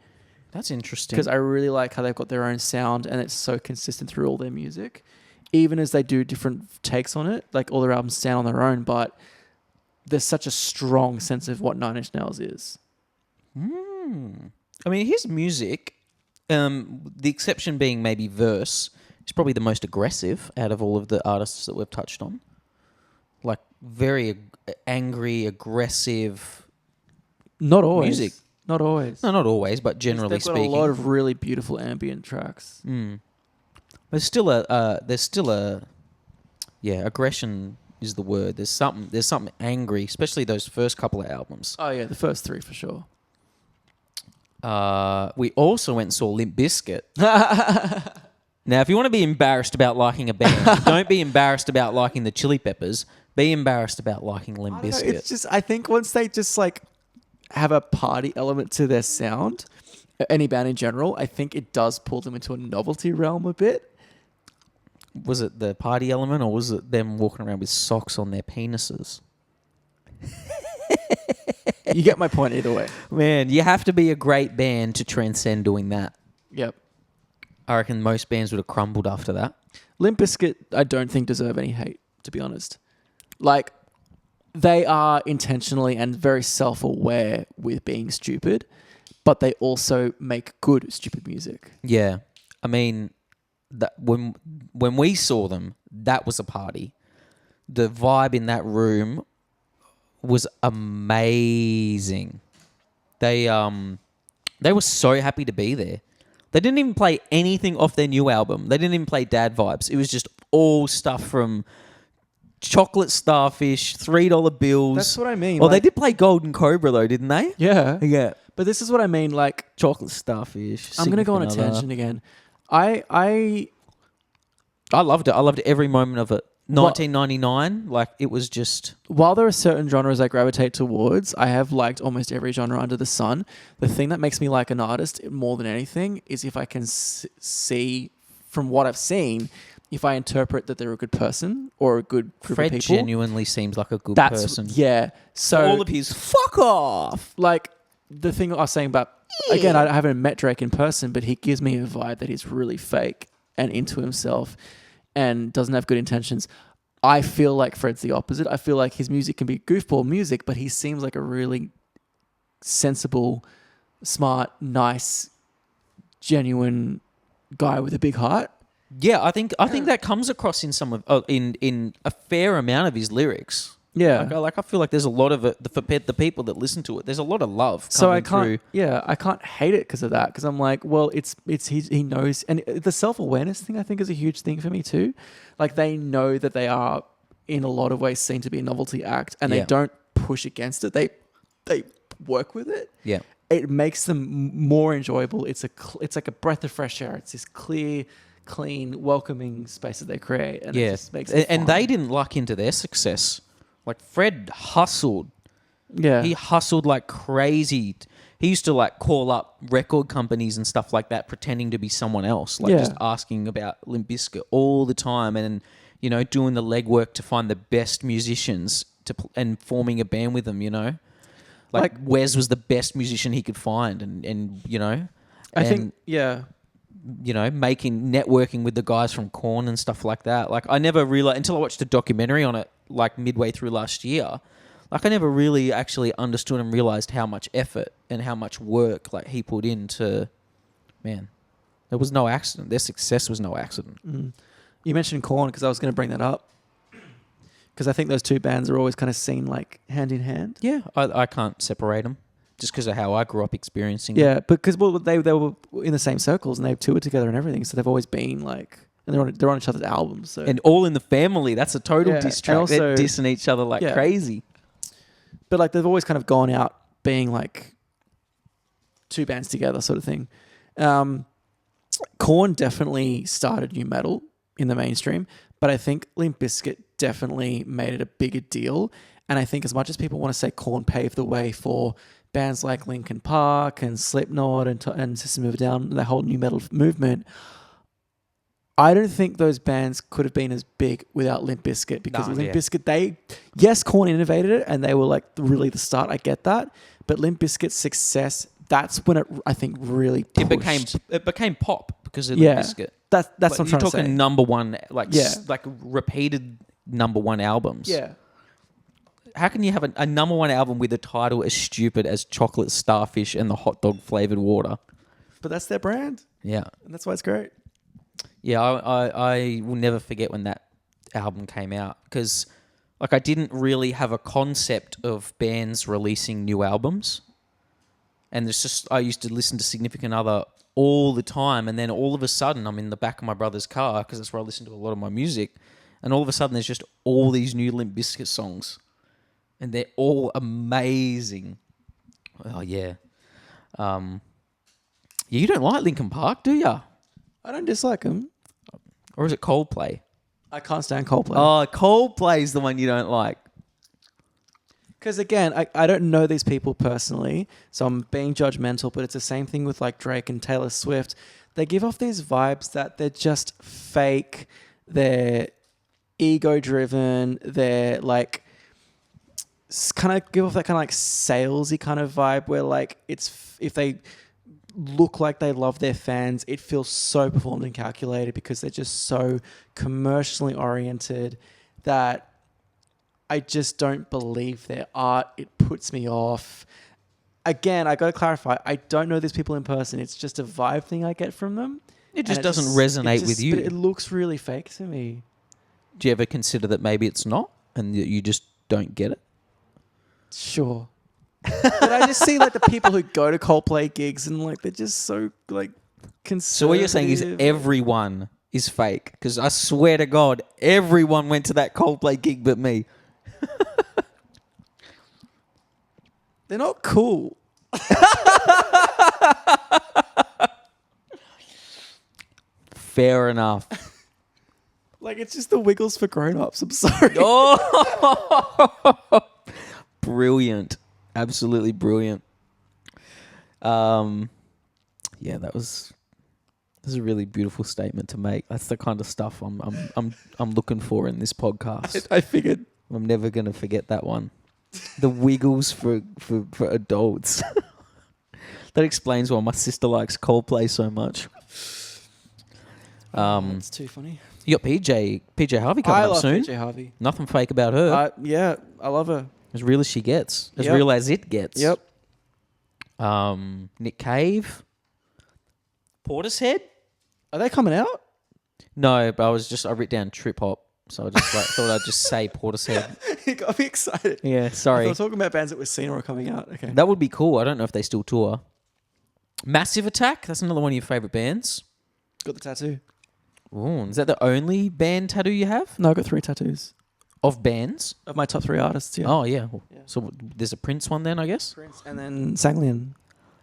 That's interesting. Because I really like how they've got their own sound, and it's so consistent through all their music, even as they do different takes on it. Like all their albums sound on their own, but there's such a strong sense of what Nine Inch Nails is. I mean, his music, the exception being maybe Verse, is probably the most aggressive out of all of the artists that we've touched on. Like very angry, aggressive. Not always. Music. Not always. No, not always, but generally They've got speaking. a lot of really beautiful ambient tracks. There's still aggression is the word. There's something angry, especially those first couple of albums. Oh yeah, the first three for sure. We also went and saw Limp Bizkit. Now, if you want to be embarrassed about liking a band, don't be embarrassed about liking the Chili Peppers. Be embarrassed about liking Limp Bizkit. It's just, I think once they just like have a party element to their sound, any band in general, I think it does pull them into a novelty realm a bit. Was it the party element, or was it them walking around with socks on their penises? You get my point either way. Man, you have to be a great band to transcend doing that. Yep. I reckon most bands would have crumbled after that. Limp Bizkit, I don't think deserve any hate, to be honest. Like, they are intentionally and very self-aware with being stupid, but they also make good stupid music. Yeah. I mean, that when we saw them, that was a party. The vibe in that room was amazing. They were so happy to be there. They didn't even play anything off their new album. They didn't even play Dad Vibes. It was just all stuff from Chocolate Starfish, $3 bills. That's what I mean. Well, they did play Golden Cobra though, didn't they? Yeah. Yeah. But this is what I mean, like, Chocolate Starfish. I'm going to go on a tangent again. I loved it. I loved every moment of it. 1999, like it was just... While there are certain genres I gravitate towards, I have liked almost every genre under the sun. The thing that makes me like an artist more than anything is if I can see, from what I've seen, if I interpret that they're a good person or a good group Fred of people. genuinely seems like a good person. Yeah. So all of his fuck off. Like the thing I was saying about, again, I haven't met Drake in person, but he gives me a vibe that he's really fake and into himself and doesn't have good intentions. I feel like Fred's the opposite. I feel like his music can be goofball music, but he seems like a really sensible, smart, nice, genuine guy with a big heart. Yeah, I think that comes across in some of in a fair amount of his lyrics. Yeah, I feel like there's a lot of it for the people that listen to it. There's a lot of love coming through. I can't hate it because of that. Because I'm like, well, he knows, and the self-awareness thing I think is a huge thing for me too. Like they know that they are in a lot of ways seen to be a novelty act, and they don't push against it. They work with it. Yeah, it makes them more enjoyable. It's like a breath of fresh air. It's this clear, clean, welcoming space that they create, and it just makes it fun. They didn't luck into their success. Like Fred hustled. Yeah. He hustled like crazy. He used to like call up record companies and stuff like that, pretending to be someone else, like just asking about Limp Bizkit all the time, and doing the legwork to find the best musicians and forming a band with them. You know, like Wes was the best musician he could find, and you know, I think you know, networking with the guys from Korn and stuff like that. Like, I never realized until I watched a documentary on it, like midway through last year. Like, I never really actually understood and realized how much effort and how much work like he put into. Man, there was no accident. Their success was no accident. You mentioned Korn because I was going to bring that up. Because I think those two bands are always kind of seen like hand in hand. Yeah, I can't separate them just because of how I grew up experiencing. Yeah, them. because they were in the same circles and they've toured together and everything, so they've always been like, and they're on each other's albums. So. And all in the family. That's a total diss track. Also, they're dissing each other like crazy. But like they've always kind of gone out being like two bands together, sort of thing. Korn definitely started new metal in the mainstream, but I think Limp Bizkit definitely made it a bigger deal. And I think as much as people want to say Korn paved the way for bands like Linkin Park and Slipknot and System of a Down, the whole new metal movement, I don't think those bands could have been as big without Limp Bizkit because Limp Bizkit, Korn innovated it and they were like really the start. I get that. But Limp Bizkit's success, that's when it, I think, really pushed. It became pop because of Limp Bizkit. That's what I'm trying to say. You're talking number one, like repeated number one albums. Yeah. How can you have a number one album with a title as stupid as Chocolate Starfish and the hot dog flavored water? But that's their brand. Yeah. And that's why it's great. Yeah, I will never forget when that album came out because like I didn't really have a concept of bands releasing new albums. And it's just, I used to listen to Significant Other all the time. And then all of a sudden, I'm in the back of my brother's car because that's where I listen to a lot of my music. And all of a sudden, there's just all these new Limp Bizkit songs. And they're all amazing. Oh, yeah. You don't like Linkin Park, do you? I don't dislike them. Or is it Coldplay? I can't stand Coldplay. Oh, Coldplay's the one you don't like. Because again, I don't know these people personally, so I'm being judgmental, but it's the same thing with like Drake and Taylor Swift. They give off these vibes that they're just fake, they're ego-driven, they're like, kind of give off that kind of like salesy kind of vibe where like it's, if they look like they love their fans, it feels so performed and calculated because they're just so commercially oriented that I just don't believe their art. It puts me off. Again, I got to clarify, I don't know these people in person. It's just a vibe thing I get from them. It just doesn't resonate with you. But it looks really fake to me. Do you ever consider that maybe it's not and you just don't get it? Sure. But I just see like the people who go to Coldplay gigs and like they're just so like conservative. So what you're saying is everyone is fake? Because I swear to God, everyone went to that Coldplay gig but me. They're not cool. Fair enough. Like it's just the Wiggles for grown-ups. I'm sorry. Oh, brilliant. Absolutely brilliant. Yeah, that's a really beautiful statement to make. That's the kind of stuff I'm looking for in this podcast. I figured. I'm never gonna forget that one. The Wiggles for adults. That explains why my sister likes Coldplay so much. That's too funny. You got PJ Harvey coming up soon. I love PJ Harvey. Nothing fake about her. Yeah, I love her. As real as she gets. As Yep. real as it gets. Yep. Nick Cave. Portishead? Are they coming out? No, but I wrote down trip hop. So I just thought I'd just say Portishead. You got me excited. Yeah, I sorry. was talking about bands that we've seen or are coming out. Okay. That would be cool. I don't know if they still tour. Massive Attack. That's another one of your favourite bands. Got the tattoo. Ooh, is that the only band tattoo you have? No, I got 3 tattoos. Of bands? Of my top 3 artists, yeah. Oh, yeah. So there's a Prince one then, I guess? Prince and then Sanglian.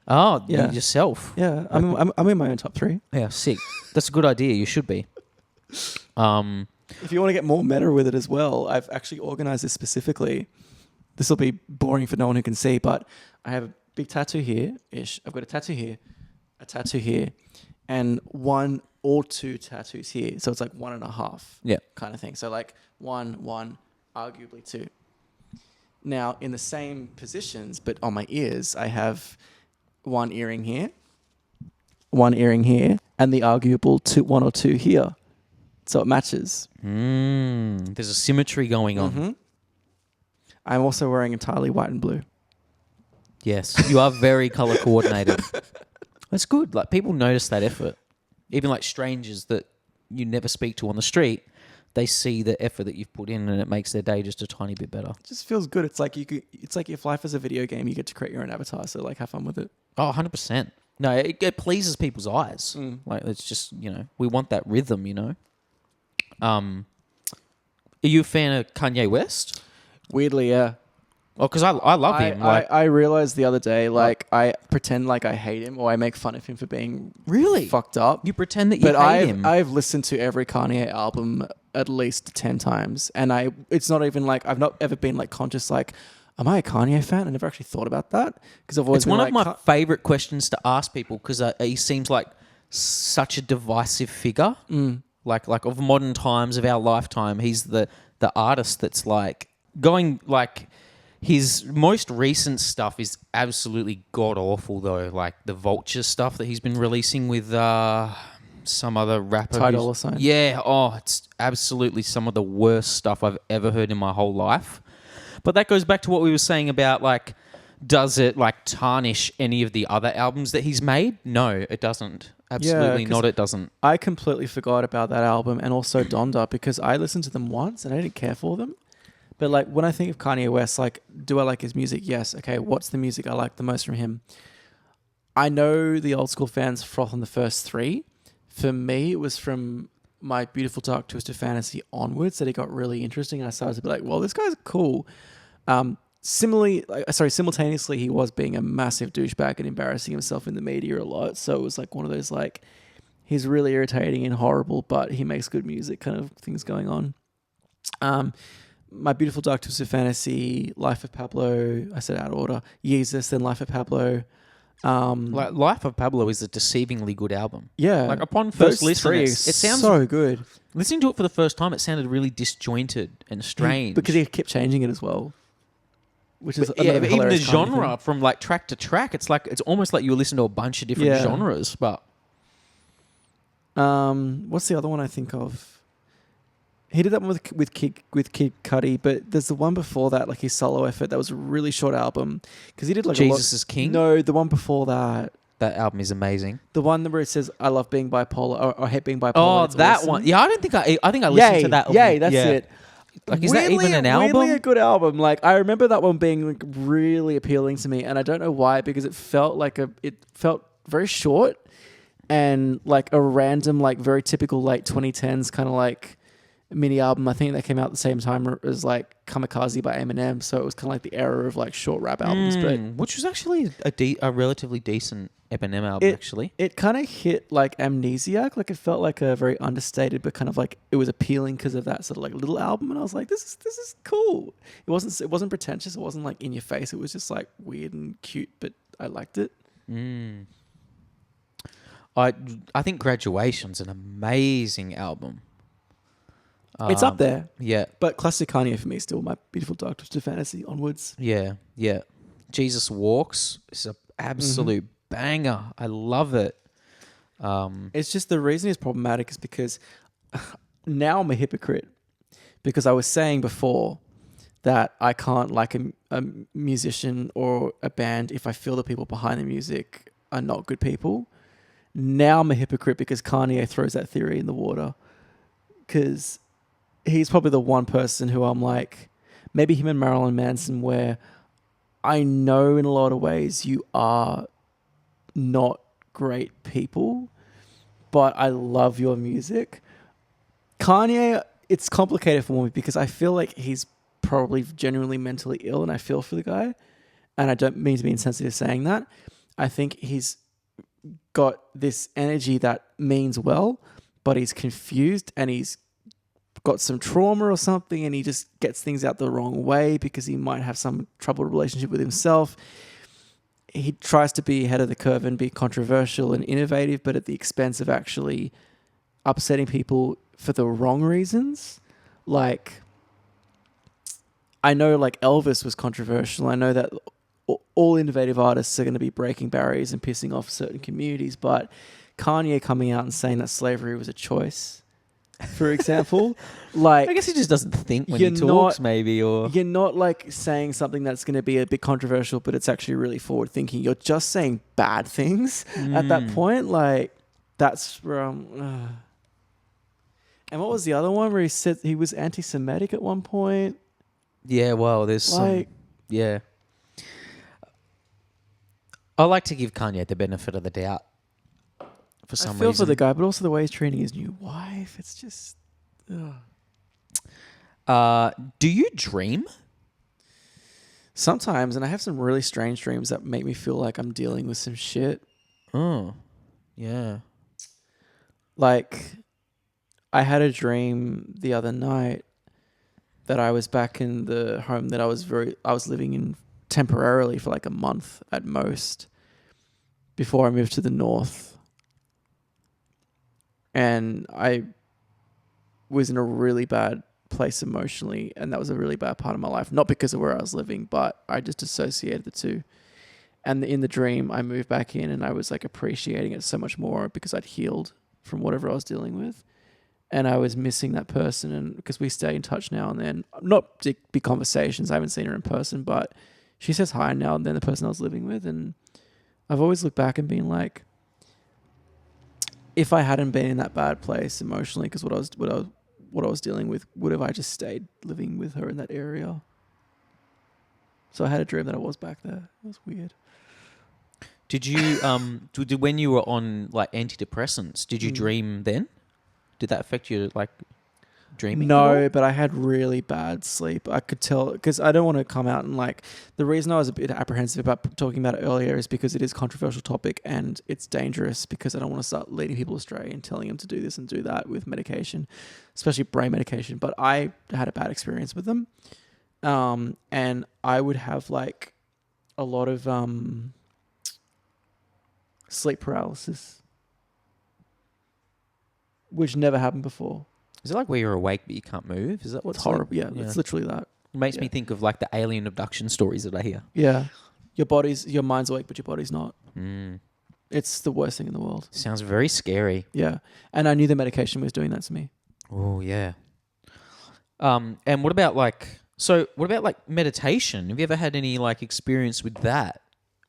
Oh, Yeah. yourself. Yeah, I'm in my own top 3. Yeah, sick. That's a good idea. You should be. If you want to get more meta with it as well, I've actually organized this specifically. This will be boring for no one who can see, but I have a big tattoo here-ish. I've got a tattoo here, and 1 or 2 tattoos here. So it's like 1.5 Yeah. kind of thing. So like 1, arguably 2. Now, in the same positions, but on my ears, I have one earring here, and the arguable one or two here. So it matches. There's a symmetry going on. Mm-hmm. I'm also wearing entirely white and blue. Yes, you are very color coordinated. That's good. Like, people notice that effort. Even like strangers that you never speak to on the street, they see the effort that you've put in, and it makes their day just a tiny bit better. It just feels good. It's like if life is a video game, you get to create your own avatar. So like, have fun with it. Oh, 100%. No, it pleases people's eyes. Like, it's just, we want that rhythm, Are you a fan of Kanye West? Weirdly, yeah. Oh, because I love him. I realized the other day, like, I pretend like I hate him, or I make fun of him for being really fucked up. You pretend that you hate him. I've listened to every Kanye album at least 10 times, and it's not even like I've not ever been like conscious like, am I a Kanye fan? I never actually thought about that because I've always it's one of my favorite questions to ask people because he seems like such a divisive figure. Like of modern times, of our lifetime, he's the artist that's like going like. His most recent stuff is absolutely god awful though, like the Vulture stuff that he's been releasing with some other rapper. Ty Dolla $ign. Yeah, it's absolutely some of the worst stuff I've ever heard in my whole life. But that goes back to what we were saying about like, does it like tarnish any of the other albums that he's made? No, it doesn't. Absolutely not, it doesn't. I completely forgot about that album and also Donda because I listened to them once and I didn't care for them. But like when I think of Kanye West, like, do I like his music? Yes. Okay. What's the music I like the most from him? I know the old school fans froth on the first three. For me, it was from My Beautiful Dark Twisted Fantasy onwards that it got really interesting, and I started to be like, well, this guy's cool. Simultaneously, he was being a massive douchebag and embarrassing himself in the media a lot. So it was like one of those like, he's really irritating and horrible, but he makes good music kind of things going on. My Beautiful Dark Twisted Fantasy, Life of Pablo, I said out of order, Yeezus, then Life of Pablo. Like Life of Pablo is a deceivingly good album. Yeah. Like upon first listen, it sounds so good. Listening to it for the first time, it sounded really disjointed and strange. Because he kept changing it as well. Which is but even the genre from like track to track, it's almost like you listen to a bunch of different genres. But what's the other one I think of? He did that one with Kid Cudi, but there's the one before that, like his solo effort. That was a really short album because he did like Jesus is King. No, the one before that. That album is amazing. The one where it says "I love being bipolar" or "I hate being bipolar." Oh, that awesome. one. Yeah, I think I listened to that. Yay, that's it. Like, is that even an album? Weirdly a good album. Like, I remember that one being like really appealing to me, and I don't know why, because it felt very short and like a random, like very typical late 2010s kind of like mini album. I think that came out at the same time as like Kamikaze by Eminem, so it was kind of like the era of like short rap albums, but which was actually a relatively decent Eminem album. It kind of hit like Amnesiac, like it felt like a very understated, but kind of like it was appealing because of that sort of like little album, and I was like, this is cool. It wasn't pretentious, it wasn't like in your face, it was just like weird and cute, but I liked it. I think Graduation's an amazing album. It's up there. Yeah. But classic Kanye for me still, My Beautiful Dark Twisted Fantasy onwards. Yeah. Jesus Walks is an absolute banger. I love it. It's just the reason it's problematic is because now I'm a hypocrite. Because I was saying before that I can't like a musician or a band if I feel the people behind the music are not good people. Now I'm a hypocrite because Kanye throws that theory in the water. Because he's probably the one person who I'm like, maybe him and Marilyn Manson, where I know in a lot of ways you are not great people, but I love your music. Kanye, it's complicated for me because I feel like he's probably genuinely mentally ill, and I feel for the guy, and I don't mean to be insensitive saying that. I think he's got this energy that means well, but he's confused and he's got some trauma or something, and he just gets things out the wrong way because he might have some troubled relationship with himself. He tries to be ahead of the curve and be controversial and innovative, but at the expense of actually upsetting people for the wrong reasons. Like, I know like Elvis was controversial. I know that all innovative artists are going to be breaking barriers and pissing off certain communities, but Kanye coming out and saying that slavery was a choice, for example, like I guess he just doesn't think when he you're talks, not- maybe, or you're not like saying something that's going to be a bit controversial, but it's actually really forward thinking. You're just saying bad things at that point. Like that's where I'm. And what was the other one where he said he was anti-Semitic at one point? yeah. Well, there's Like, yeah. I like to give Kanye the benefit of the doubt. For some I feel reason, for the guy, but also the way he's treating his new wife. It's just. do you dream? Sometimes, and I have some really strange dreams that make me feel like I'm dealing with some shit. Oh, yeah. Like, I had a dream the other night that I was back in the home that I was living in temporarily for like a month at most before I moved to the north. And I was in a really bad place emotionally, and that was a really bad part of my life. Not because of where I was living, but I just associated the two. And in the dream, I moved back in, and I was like appreciating it so much more because I'd healed from whatever I was dealing with. And I was missing that person, and because we stay in touch now and then, not big conversations. I haven't seen her in person, but she says hi now and then, the person I was living with. And I've always looked back and been like, if I hadn't been in that bad place emotionally, because what I was dealing with, would have I just stayed living with her in that area? So I had a dream that I was back there. It was weird. Did you when you were on like antidepressants? Did you dream then? Did that affect your like dreaming? No, but I had really bad sleep. I could tell, because I don't want to come out and like, the reason I was a bit apprehensive about talking about it earlier is because it is a controversial topic and it's dangerous, because I don't want to start leading people astray and telling them to do this and do that with medication, especially brain medication. But I had a bad experience with them. And I would have like a lot of sleep paralysis, which never happened before. Is it like where you're awake but you can't move? Is that what's It's horrible. Yeah, it's literally that. It makes me think of like the alien abduction stories that I hear. Yeah. Your mind's awake, but your body's not. It's the worst thing in the world. Sounds very scary. Yeah. And I knew the medication was doing that to me. Oh yeah. And what about like meditation? Have you ever had any like experience with that?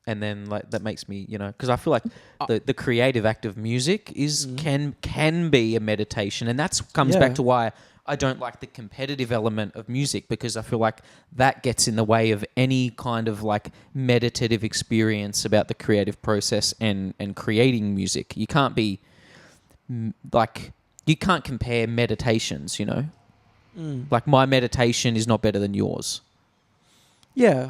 And then like that makes me, because I feel like the creative act of music is can be a meditation, and that comes back to why I don't like the competitive element of music, because I feel like that gets in the way of any kind of like meditative experience about the creative process and creating music. You can't be you can't compare meditations, Like my meditation is not better than yours. Yeah.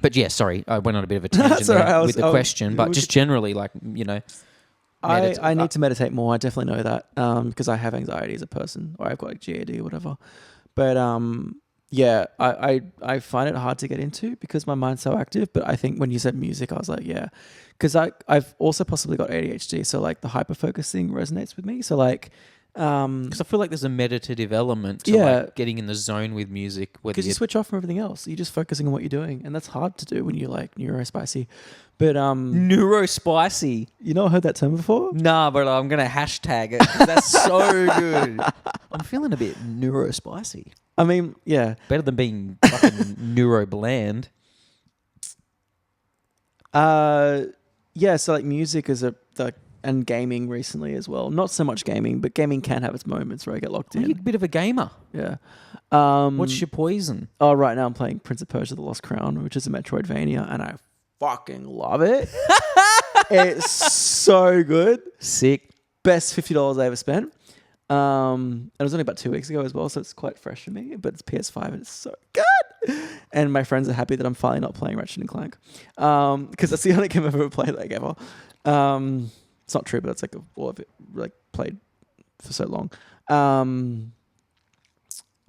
But yeah, sorry, I went on a bit of a tangent there with the question, but just generally, like, I need to meditate more. I definitely know that because I have anxiety as a person, or I've got like GAD or whatever. But yeah, I find it hard to get into because my mind's so active. But I think when you said music, I was like, yeah, because I've also possibly got ADHD, so like the hyperfocus thing resonates with me. So like, because I feel like there's a meditative element to like getting in the zone with music, because you switch off from everything else. You're just focusing on what you're doing, and that's hard to do when you're like neurospicy. But neurospicy. You not heard that term before? Nah, but I'm gonna hashtag it 'cause that's so good. I'm feeling a bit neurospicy. I mean, yeah, better than being fucking neurobland. Yeah. So like, music is and gaming recently as well. Not so much gaming, but gaming can have its moments where I get locked in. You're a bit of a gamer. Yeah. What's your poison? Oh, right now I'm playing Prince of Persia: The Lost Crown, which is a Metroidvania, and I fucking love it. It's so good. Sick. Best $50 I ever spent. And it was only about 2 weeks ago as well, so it's quite fresh for me. But it's PS5 and it's so good. And my friends are happy that I'm finally not playing Ratchet and Clank, because that's the only game I've ever played like ever. It's not true, but it's like all of it like played for so long.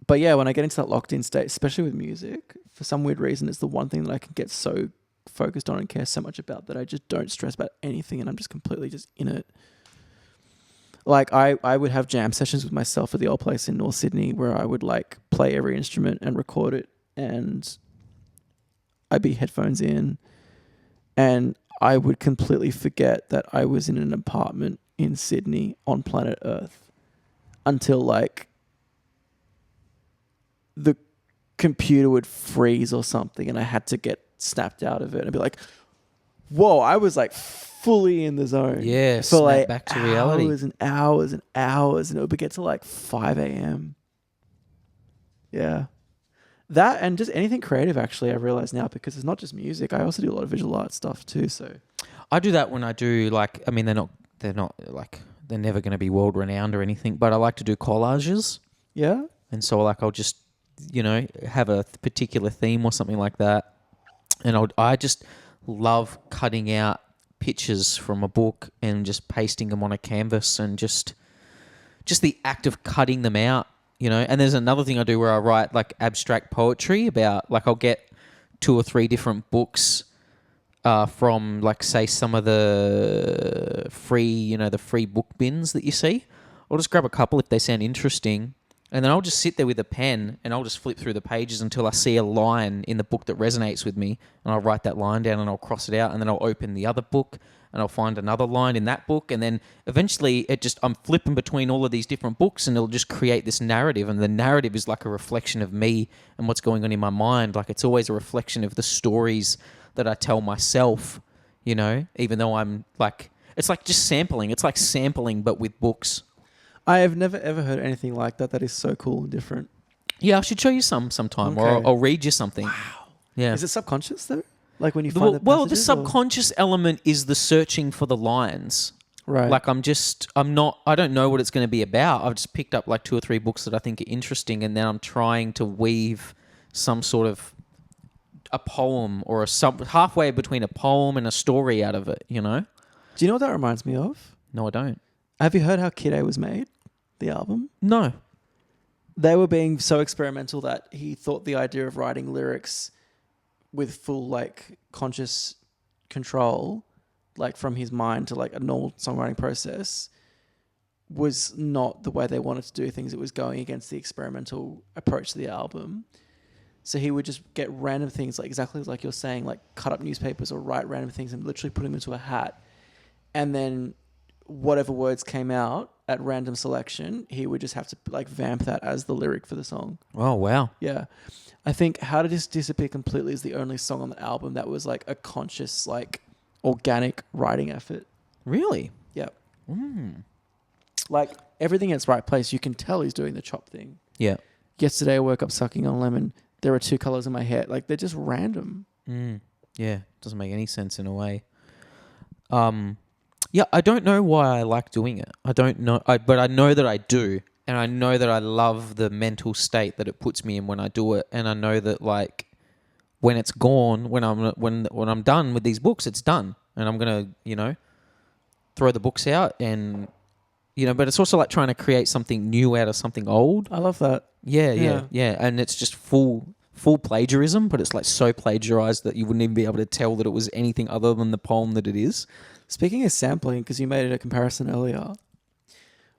But yeah, when I get into that locked in state, especially with music, for some weird reason, it's the one thing that I can get so focused on and care so much about that I just don't stress about anything, and I'm just completely just in it. Like I would have jam sessions with myself at the old place in North Sydney where I would like play every instrument and record it, and I'd be headphones in, and I would completely forget that I was in an apartment in Sydney on planet Earth until like the computer would freeze or something and I had to get snapped out of it and be like, whoa, I was like fully in the zone. Yeah, for snap like back to reality. hours and hours and hours, and it would get to like 5 a.m. Yeah. That and just anything creative, actually, I realize now, because it's not just music. I also do a lot of visual art stuff too. So I do that when I do like, I mean, they're not like, they're never going to be world renowned or anything, but I like to do collages. yeah. And so like, I'll just, have a particular theme or something like that. And I just love cutting out pictures from a book and just pasting them on a canvas, and just the act of cutting them out, And there's another thing I do where I write like abstract poetry about, like I'll get 2 or 3 different books from like, say, some of the free, the free book bins that you see. I'll just grab a couple if they sound interesting, and then I'll just sit there with a pen and I'll just flip through the pages until I see a line in the book that resonates with me, and I'll write that line down and I'll cross it out, and then I'll open the other book and I'll find another line in that book, and then eventually I'm flipping between all of these different books, and it'll just create this narrative, and the narrative is like a reflection of me and what's going on in my mind. Like, it's always a reflection of the stories that I tell myself, even though I'm like, it's like just sampling. It's like sampling, but with books. I have never ever heard anything like that. That is so cool and different. Yeah, I should show you sometime, Okay. or I'll read you something. Wow. Yeah. Is it subconscious though? Like when you find the subconscious element is the searching for the lines. Right. Like I don't know what it's going to be about. I've just picked up like 2 or 3 books that I think are interesting, and then I'm trying to weave some sort of a poem or halfway between a poem and a story out of it, Do you know what that reminds me of? No, I don't. Have you heard how Kid A was made? The album? No. They were being so experimental that he thought the idea of writing lyrics with full like conscious control, like from his mind to like a normal songwriting process, was not the way they wanted to do things. It was going against the experimental approach to the album. So he would just get random things, like exactly like you're saying, like cut up newspapers or write random things and literally put them into a hat. And then whatever words came out at random selection, he would just have to like vamp that as the lyric for the song. Oh, wow. Yeah. I think How to Disappear Completely is the only song on the album that was like a conscious, like organic writing effort. Really? Yeah. Like everything in its right place. You can tell he's doing the chop thing. Yeah. Yesterday I woke up sucking on lemon. There were 2 colors in my hair. Like they're just random. Yeah. Doesn't make any sense in a way. Yeah, I don't know why I like doing it. I don't know, but I know that I do, and I know that I love the mental state that it puts me in when I do it, and I know that like when it's gone, when I'm done with these books, it's done, and I'm gonna throw the books out, and but it's also like trying to create something new out of something old. I love that. Yeah, and it's just full plagiarism, but it's like so plagiarized that you wouldn't even be able to tell that it was anything other than the poem that it is. Speaking of sampling, because you made it a comparison earlier,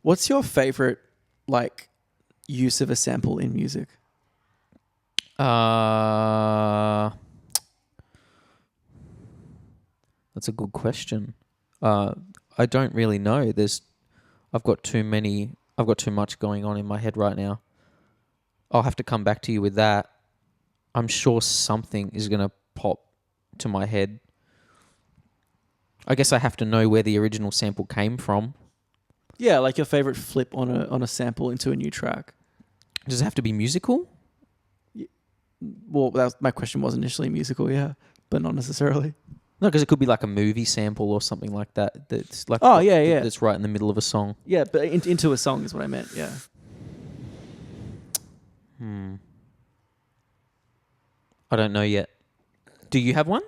what's your favorite like use of a sample in music? That's a good question. I don't really know. I've got too much going on in my head right now. I'll have to come back to you with that. I'm sure something is going to pop to my head. I guess I have to know where the original sample came from. Yeah, like your favorite flip on a sample into a new track. Does it have to be musical? Well, my question was initially musical, yeah, but not necessarily. No, because it could be like a movie sample or something like that. That's like that's right in the middle of a song. Yeah, but into a song is what I meant. Yeah. I don't know yet. Do you have one?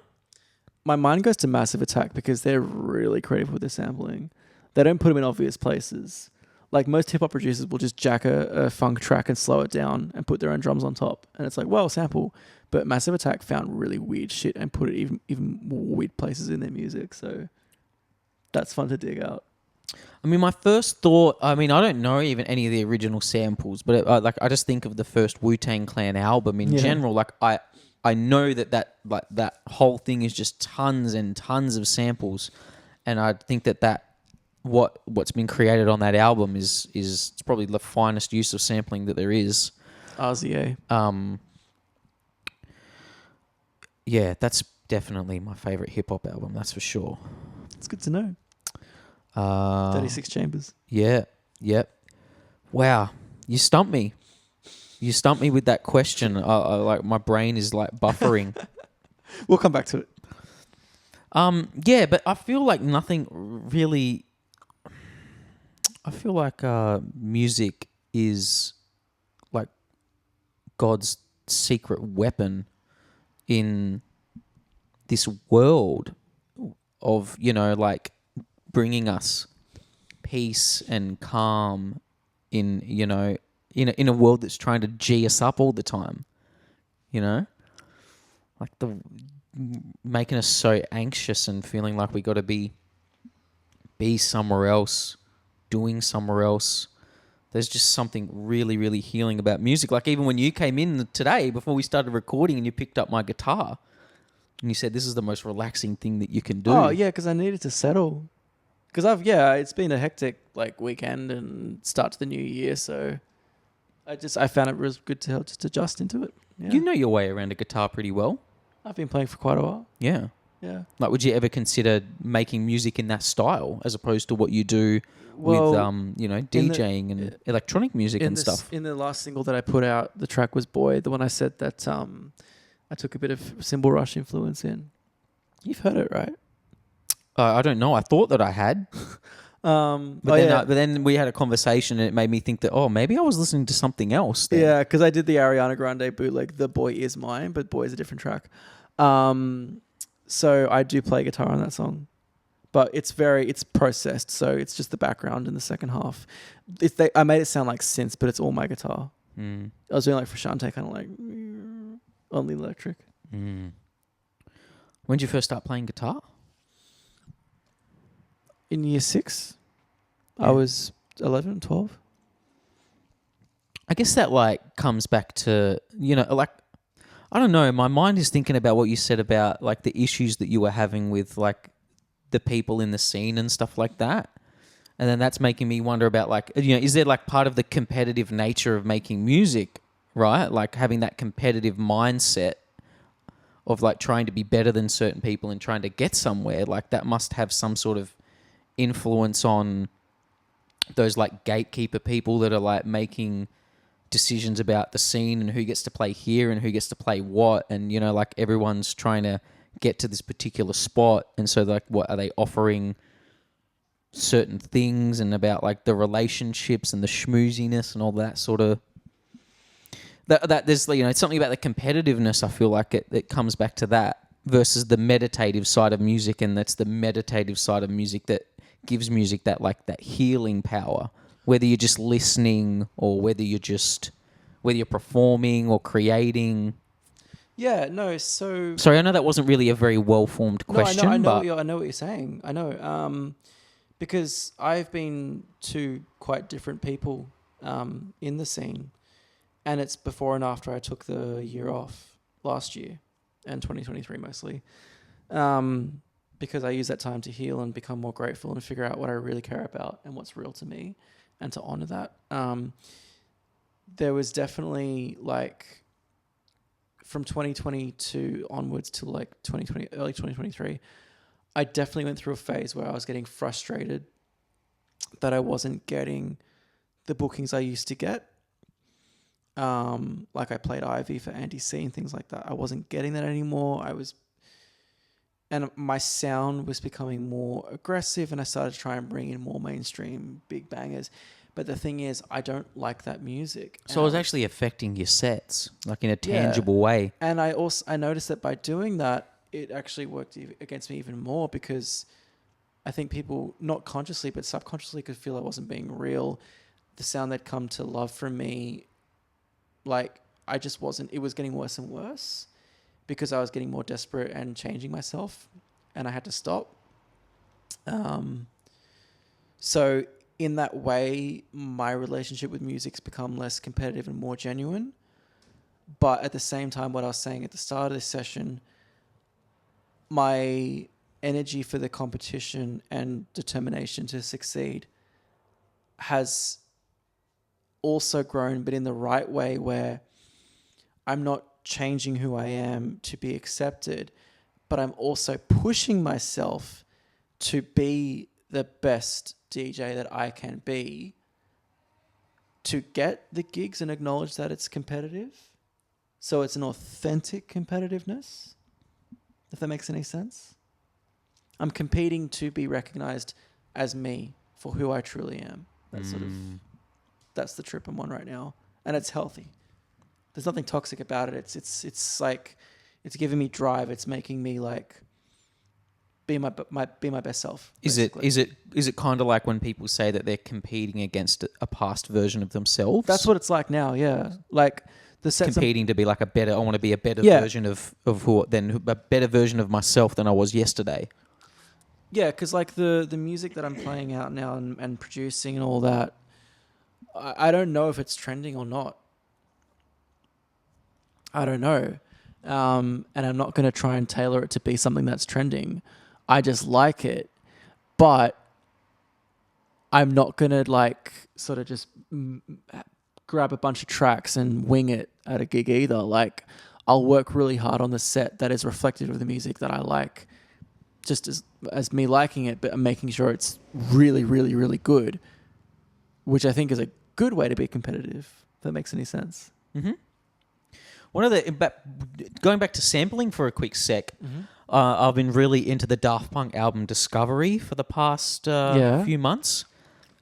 My mind goes to Massive Attack because they're really creative with their sampling. They don't put them in obvious places. Like most hip hop producers will just jack a funk track and slow it down and put their own drums on top. And it's like, well, sample. But Massive Attack found really weird shit and put it even more weird places in their music. So that's fun to dig out. I mean, my first thought. I mean, I don't know even any of the original samples, but I just think of the first Wu-Tang Clan album in general. Like I know that whole thing is just tons and tons of samples, and I think that what's been created on that album is it's probably the finest use of sampling that there is. RZA. Yeah, that's definitely my favorite hip hop album. That's for sure. It's good to know. 36 Chambers. Yeah. Yep. Wow. You stumped me. You stumped me with that question. Like my brain is like buffering. We'll come back to it. Yeah, but I feel like nothing really. I feel like music is like God's secret weapon in this world of, like bringing us peace and calm in, in a world that's trying to G us up all the time, like making us so anxious and feeling like we got to be somewhere else, doing somewhere else. There's just something really, really healing about music. Like even when you came in today before we started recording and you picked up my guitar and you said this is the most relaxing thing that you can do. Oh yeah, because I needed to settle. Because it's been a hectic like weekend and start to the new year, so I found it was good to help just adjust into it. Yeah. You know your way around a guitar pretty well. I've been playing for quite a while. Yeah. Yeah. Like, would you ever consider making music in that style as opposed to what you do with, DJing and electronic music and stuff? In the last single that I put out, the track was Boy, the one I said that I took a bit of Cymbal Rush influence in. You've heard it, right? I don't know. I thought that I had. But then we had a conversation and it made me think that, maybe I was listening to something else then. Yeah, because I did the Ariana Grande bootleg, The Boy Is Mine, but Boy is a different track. So I do play guitar on that song. But it's processed, so it's just the background in the second half. I made it sound like synths, but it's all my guitar. I was doing like Frusciante, kind of like on the electric. When did you first start playing guitar? In year 6, Yeah. I was 11, 12. I guess that like comes back to, like, I don't know. My mind is thinking about what you said about like the issues that you were having with like the people in the scene and stuff like that. And then that's making me wonder about like, is there like part of the competitive nature of making music, right? Like having that competitive mindset of like trying to be better than certain people and trying to get somewhere. Like that must have some sort of influence on those like gatekeeper people that are like making decisions about the scene and who gets to play here and who gets to play what, and like everyone's trying to get to this particular spot, and so like what are they offering certain things, and about like the relationships and the schmooziness and all that sort of that there's it's something about the competitiveness. I feel like it comes back to that versus the meditative side of music, and that's the meditative side of music that gives music that like that healing power, whether you're just listening or whether you're performing or creating. Yeah, no, so... Sorry, I know that wasn't really a very well-formed question. I know what you're saying. I know. Because I've been to quite different people in the scene, and it's before and after I took the year off last year, and 2023 mostly. Because I use that time to heal and become more grateful and figure out what I really care about and what's real to me, and to honor that. There was definitely like from 2022 onwards to like 2020, early 2023, I definitely went through a phase where I was getting frustrated that I wasn't getting the bookings I used to get. Like I played Ivy for Andy C and things like that. I wasn't getting that anymore. And my sound was becoming more aggressive, and I started to try and bring in more mainstream big bangers. But the thing is, I don't like that music. So it was actually affecting your sets, like in a tangible way. And I noticed that by doing that, it actually worked against me even more, because I think people, not consciously but subconsciously, could feel I wasn't being real. The sound they'd come to love from me, like I just wasn't. It was getting worse and worse, because I was getting more desperate and changing myself, and I had to stop. So in that way, my relationship with music's become less competitive and more genuine. But at the same time, what I was saying at the start of this session, my energy for the competition and determination to succeed has also grown, but in the right way, where I'm not changing who I am to be accepted, but I'm also pushing myself to be the best DJ that I can be to get the gigs and acknowledge that it's competitive. So it's an authentic competitiveness, if that makes any sense. I'm competing to be recognized as me for who I truly am. That's the trip I'm on right now. And it's healthy. There's nothing toxic about it. It's like, it's giving me drive. It's making me like be my best self. Is it kind of like when people say that they're competing against a past version of themselves? That's what it's like now. Yeah. Like the sets competing to be like I want to be a better version of a better version of myself than I was yesterday. Yeah, because like the music that I'm playing out now and producing and all that, I don't know if it's trending or not. I don't know. And I'm not going to try and tailor it to be something that's trending. I just like it. But I'm not going to like sort of just grab a bunch of tracks and wing it at a gig either. Like I'll work really hard on the set that is reflective of the music that I like, just as me liking it, but I'm making sure it's really, really, really good, which I think is a good way to be competitive, if that makes any sense. Mm-hmm. Going back to sampling for a quick sec, I've been really into the Daft Punk album Discovery for the past few months.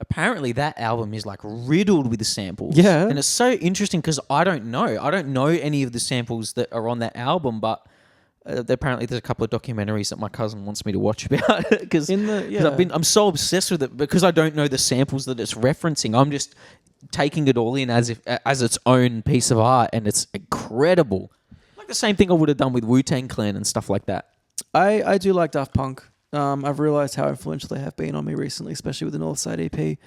Apparently that album is like riddled with samples. Yeah. And it's so interesting because I don't know any of the samples that are on that album, but apparently there's a couple of documentaries that my cousin wants me to watch about it because I'm so obsessed with it because I don't know the samples that it's referencing. I'm just taking it all in as its own piece of art, and it's incredible. Like the same thing I would have done with Wu-Tang Clan and stuff like that. I do like Daft Punk. I've realized how influential they have been on me recently, especially with the Northside EP.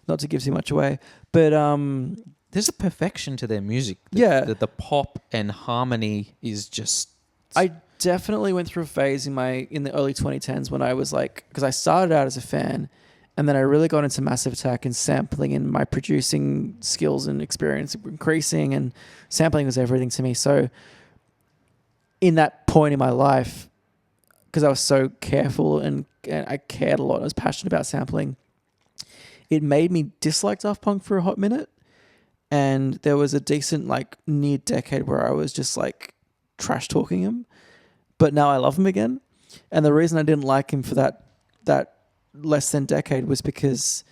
Not to give too much away, but there's a perfection to their music. The pop and harmony is just. I definitely went through a phase in the early 2010s when I was like, because I started out as a fan, and then I really got into Massive Attack and sampling, and my producing skills and experience increasing, and sampling was everything to me. So in that point in my life, because I was so careful and I cared a lot, I was passionate about sampling, it made me dislike Daft Punk for a hot minute. And there was a decent like near decade where I was just like trash talking him. But now I love him again. And the reason I didn't like him for that less than decade was because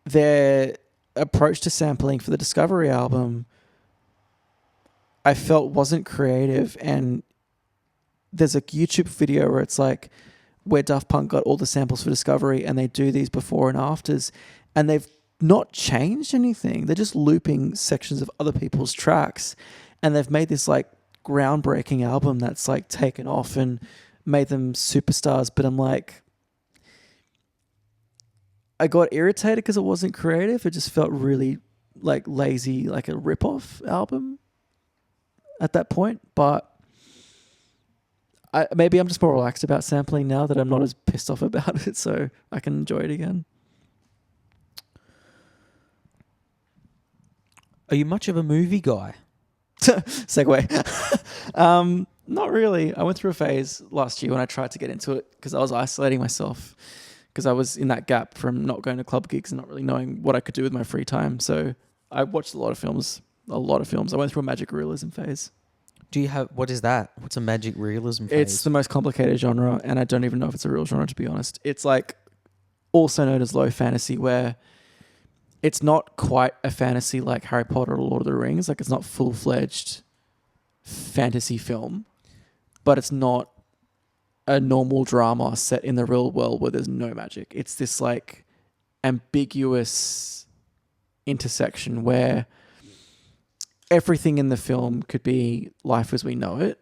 their approach to sampling for the Discovery album I felt wasn't creative. And there's a YouTube video where it's like where Daft Punk got all the samples for Discovery and they do these before and afters, and they've not changed anything. They're just looping sections of other people's tracks, and they've made this like groundbreaking album that's like taken off and made them superstars. But I'm like, I got irritated because it wasn't creative. It just felt really like lazy, like a rip-off album at that point. But maybe I'm just more relaxed about sampling now that I'm not as pissed off about it, so I can enjoy it again. Are you much of a movie guy? Segue. Not really. I went through a phase last year when I tried to get into it because I was isolating myself because I was in that gap from not going to club gigs and not really knowing what I could do with my free time. So I watched a lot of films. I went through a magic realism phase. What is that? What's a magic realism phase? It's the most complicated genre, and I don't even know if it's a real genre, to be honest. It's like also known as low fantasy, where it's not quite a fantasy like Harry Potter or Lord of the Rings. Like it's not full-fledged fantasy film, but it's not a normal drama set in the real world where there's no magic. It's this like ambiguous intersection where everything in the film could be life as we know it,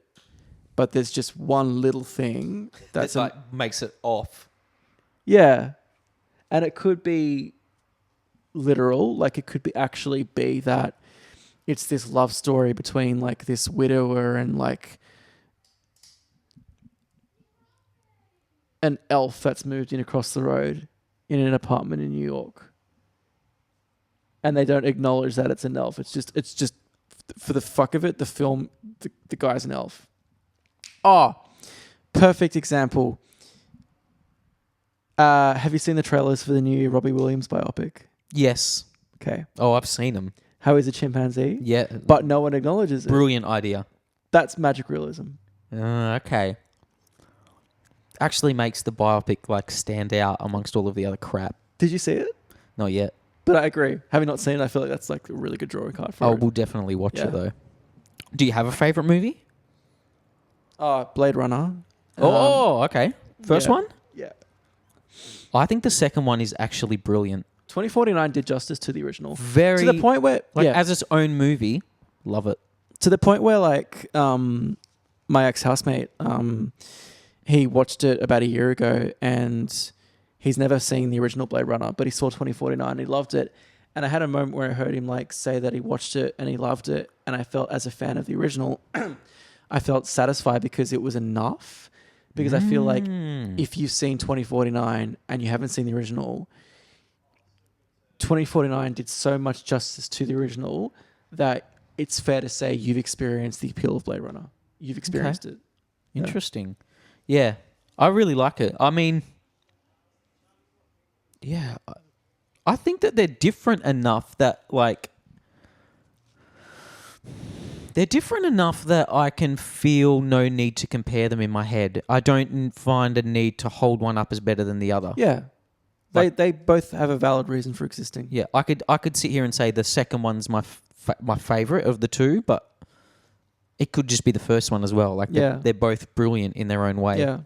but there's just one little thing that's like makes it off. Yeah. And it could be literal, like it could be actually be that it's this love story between like this widower and like an elf that's moved in across the road in an apartment in New York. And they don't acknowledge that it's an elf. It's just for the fuck of it, the film, the guy's an elf. Oh, perfect example. Have you seen the trailers for the new Robbie Williams biopic? Yes. Okay. Oh, I've seen them. How is a chimpanzee? Yeah. But no one acknowledges it. Brilliant idea. That's magic realism. Okay. Actually makes the biopic like stand out amongst all of the other crap. Did you see it? Not yet. But I agree. Having not seen it, I feel like that's like a really good drawing card for I it. will definitely watch Yeah. it though. Do you have a favorite movie? Blade Runner. Okay. First yeah. one? Yeah. I think the second one is actually brilliant. 2049 did justice to the original. Very To the point where, as its own movie, love it. to the point where like my ex-housemate, he watched it about a year ago and he's never seen the original Blade Runner, but he saw 2049 and he loved it. And I had a moment where I heard him like say that he watched it and he loved it, and I felt as a fan of the original I felt satisfied because it was enough. Because I feel like if you've seen 2049 and you haven't seen the original, 2049 did so much justice to the original that it's fair to say you've experienced the appeal of Blade Runner. You've experienced it. Yeah. Interesting. Yeah. I really like it. I mean, yeah, I think that they're different enough that like I can feel no need to compare them in my head. I don't find a need to hold one up as better than the other. Yeah. They both have a valid reason for existing. Yeah, I could sit here and say the second one's my favorite of the two, but it could just be the first one as well. Like they're both brilliant in their own way. Yeah.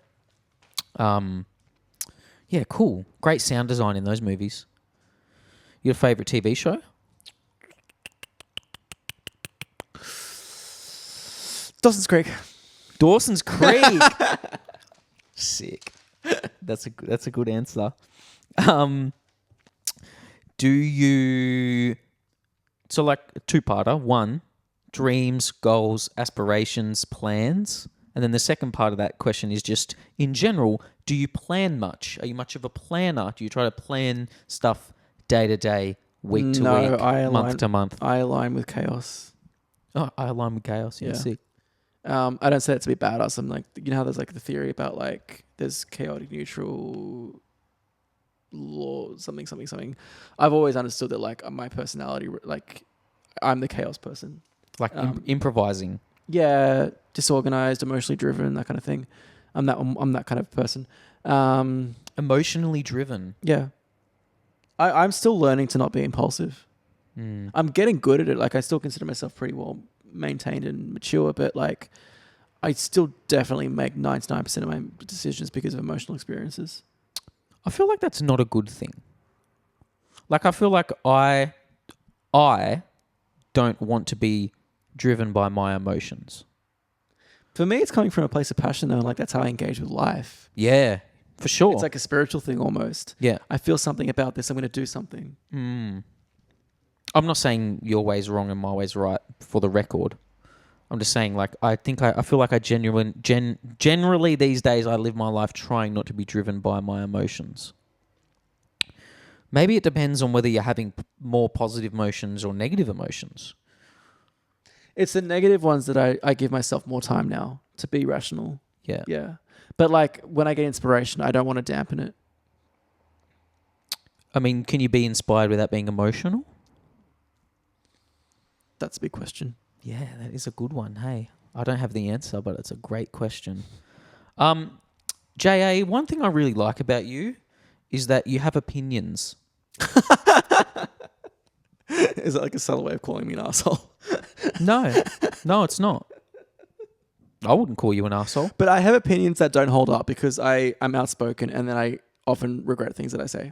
Yeah, cool. Great sound design in those movies. Your favorite TV show? Dawson's Creek. Dawson's Creek. Sick. That's a good answer. Do you... So like a two-parter. One, dreams, goals, aspirations, plans. And then the second part of that question is just, in general, do you plan much? Are you much of a planner? Do you try to plan stuff day to day, week to week, month to month? I align with chaos. Oh, I align with chaos. Yeah, sick. I don't say it to be badass. I'm like, you know how there's like the theory about like there's chaotic neutral law, something. I've always understood that like my personality, like I'm the chaos person. Like improvising. Yeah, disorganized, emotionally driven, that kind of thing. I'm that kind of person. Emotionally driven. Yeah. I'm still learning to not be impulsive. I'm getting good at it. Like I still consider myself pretty well maintained and mature, but like I still definitely make 99% of my decisions because of emotional experiences. I feel like that's not a good thing. Like I feel like I don't want to be driven by my emotions. For me, it's coming from a place of passion though, and like that's how I engage with life. Yeah, for sure. It's like a spiritual thing almost. Yeah. I feel something about this, I'm going to do something. I'm not saying your way's wrong and my way's right for the record. I'm just saying like I feel like I generally these days I live my life trying not to be driven by my emotions. Maybe it depends on whether you're having more positive emotions or negative emotions. It's the negative ones that I give myself more time now to be rational. Yeah. Yeah. But like when I get inspiration, I don't want to dampen it. I mean, can you be inspired without being emotional? That's a big question. Yeah, that is a good one. Hey, I don't have the answer, but it's a great question. JA, one thing I really like about you is that you have opinions. Is it like a subtle way of calling me an arsehole? No, it's not. I wouldn't call you an arsehole. But I have opinions that don't hold up because I'm outspoken and then I often regret things that I say.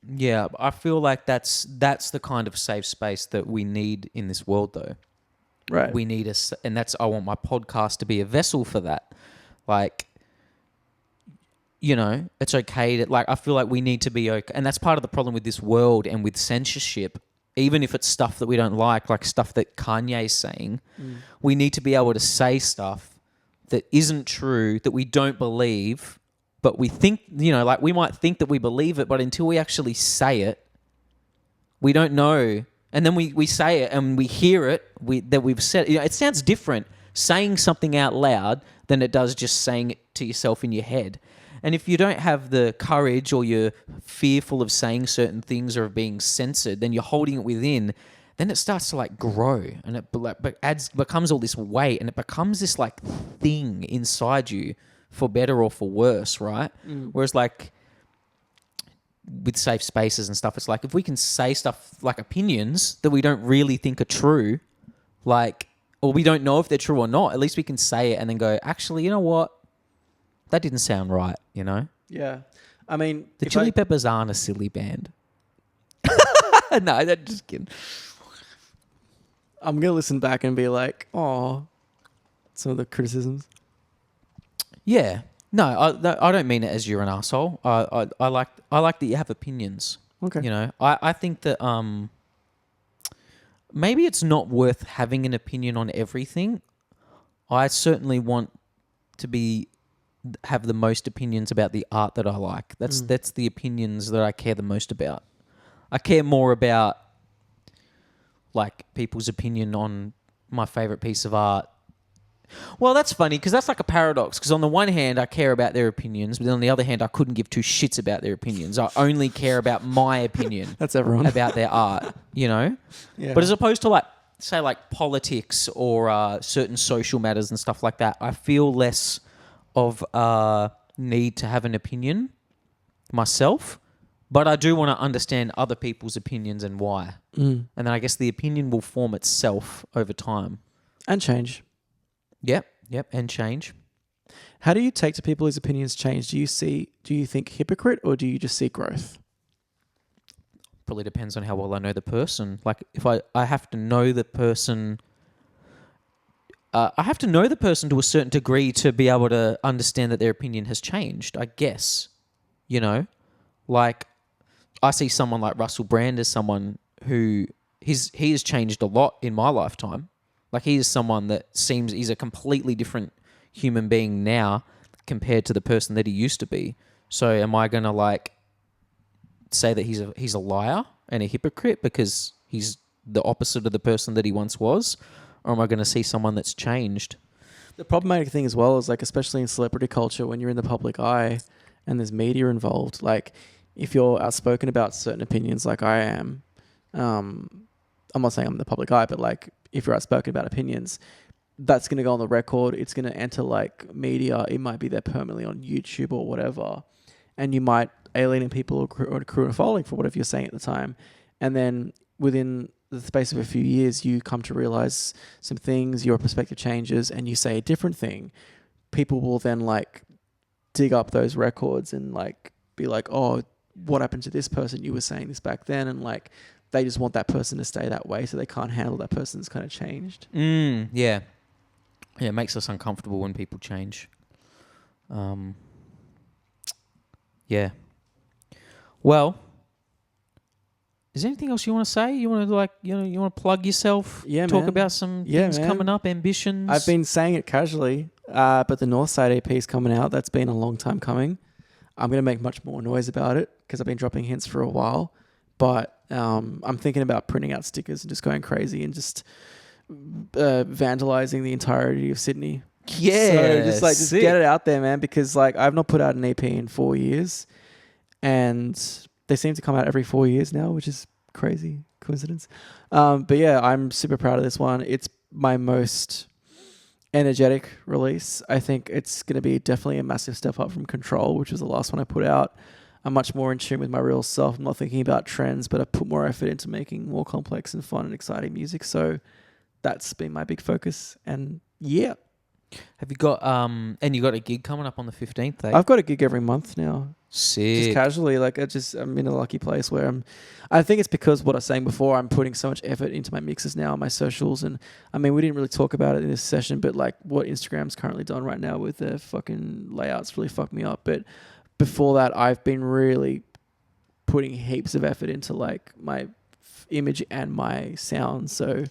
Yeah, I feel like that's the kind of safe space that we need in this world, though. Right. We need I want my podcast to be a vessel for that. Like, you know, it's okay to, like, I feel like we need to be okay. And that's part of the problem with this world and with censorship. Even if it's stuff that we don't like stuff that Kanye's saying, we need to be able to say stuff that isn't true, that we don't believe, but we think, you know, like we might think that we believe it, but until we actually say it, we don't know. And then we say it and we hear it, that we've said, you know, it sounds different saying something out loud than it does just saying it to yourself in your head. And if you don't have the courage, or you're fearful of saying certain things or of being censored, then you're holding it within, then it starts to like grow, and it becomes all this weight, and it becomes this like thing inside you, for better or for worse, right? Whereas like with safe spaces and stuff, it's like if we can say stuff like opinions that we don't really think are true, like, or we don't know if they're true or not, at least we can say it and then go, actually, you know what? That didn't sound right, you know? Yeah. I mean... The Chili Peppers aren't a silly band. No, I'm just kidding. I'm going to listen back and be like, oh, some of the criticisms. Yeah. No, I don't mean it as you're an asshole. I like that you have opinions. Okay. You know, I think that maybe it's not worth having an opinion on everything. I certainly want to have the most opinions about the art that I like. That's the opinions that I care the most about. I care more about like people's opinion on my favorite piece of art. Well, that's funny because that's like a paradox, because on the one hand I care about their opinions, but on the other hand I couldn't give two shits about their opinions. I only care about my opinion. That's everyone. About their art, you know? Yeah. But as opposed to like, say like politics or certain social matters and stuff like that, I feel less of need to have an opinion myself, but I do want to understand other people's opinions and why. And then I guess the opinion will form itself over time. And change. Yep, and change. How do you take to people whose opinions change? Do you think hypocrite, or do you just see growth? Probably depends on how well I know the person. Like if I have to know the person... I have to know the person to a certain degree to be able to understand that their opinion has changed, I guess. You know? Like, I see someone like Russell Brand as someone who... he has changed a lot in my lifetime. Like, he is someone that seems... he's a completely different human being now compared to the person that he used to be. So am I going to, like, say that he's a liar and a hypocrite because he's the opposite of the person that he once was? Or am I going to see someone that's changed? The problematic thing as well is, like, especially in celebrity culture, when you're in the public eye and there's media involved, like, if you're outspoken about certain opinions like I am, I'm not saying I'm in the public eye, but, like, if you're outspoken about opinions, that's going to go on the record. It's going to enter, like, media. It might be there permanently on YouTube or whatever. And you might alienate people or accrue a following for whatever you're saying at the time. And then within the space of a few years, you come to realize some things, your perspective changes, and you say a different thing. People will then, like, dig up those records and, like, be like, oh, what happened to this person? You were saying this back then. And, like, they just want that person to stay that way, so they can't handle that person's kind of changed. Yeah. Yeah, it makes us uncomfortable when people change. Yeah. Well, is there anything else you want to say? You want to, like, you want to plug yourself? Yeah, talk man. about some things coming up, ambitions. I've been saying it casually, but the Northside EP is coming out. That's been a long time coming. I'm going to make much more noise about it because I've been dropping hints for a while. But I'm thinking about printing out stickers and just going crazy and just vandalizing the entirety of Sydney. Yeah, so just get it out there, man, because, like, I've not put out an EP in 4 years, and they seem to come out every 4 years now, which is crazy coincidence. But yeah, I'm super proud of this one. It's my most energetic release. I think it's going to be definitely a massive step up from Control, which was the last one I put out. I'm much more in tune with my real self. I'm not thinking about trends, but I put more effort into making more complex and fun and exciting music. So that's been my big focus. And yeah. Have you got and you got a gig coming up on the 15th, eh? I've got a gig every month now. Sick. Just casually, like, I'm in a lucky place where I think it's because what I was saying before, I'm putting so much effort into my mixes now, my socials. And I mean, we didn't really talk about it in this session, but, like, what Instagram's currently done right now with their fucking layouts really fucked me up. But before that, I've been really putting heaps of effort into like my image and my sound. So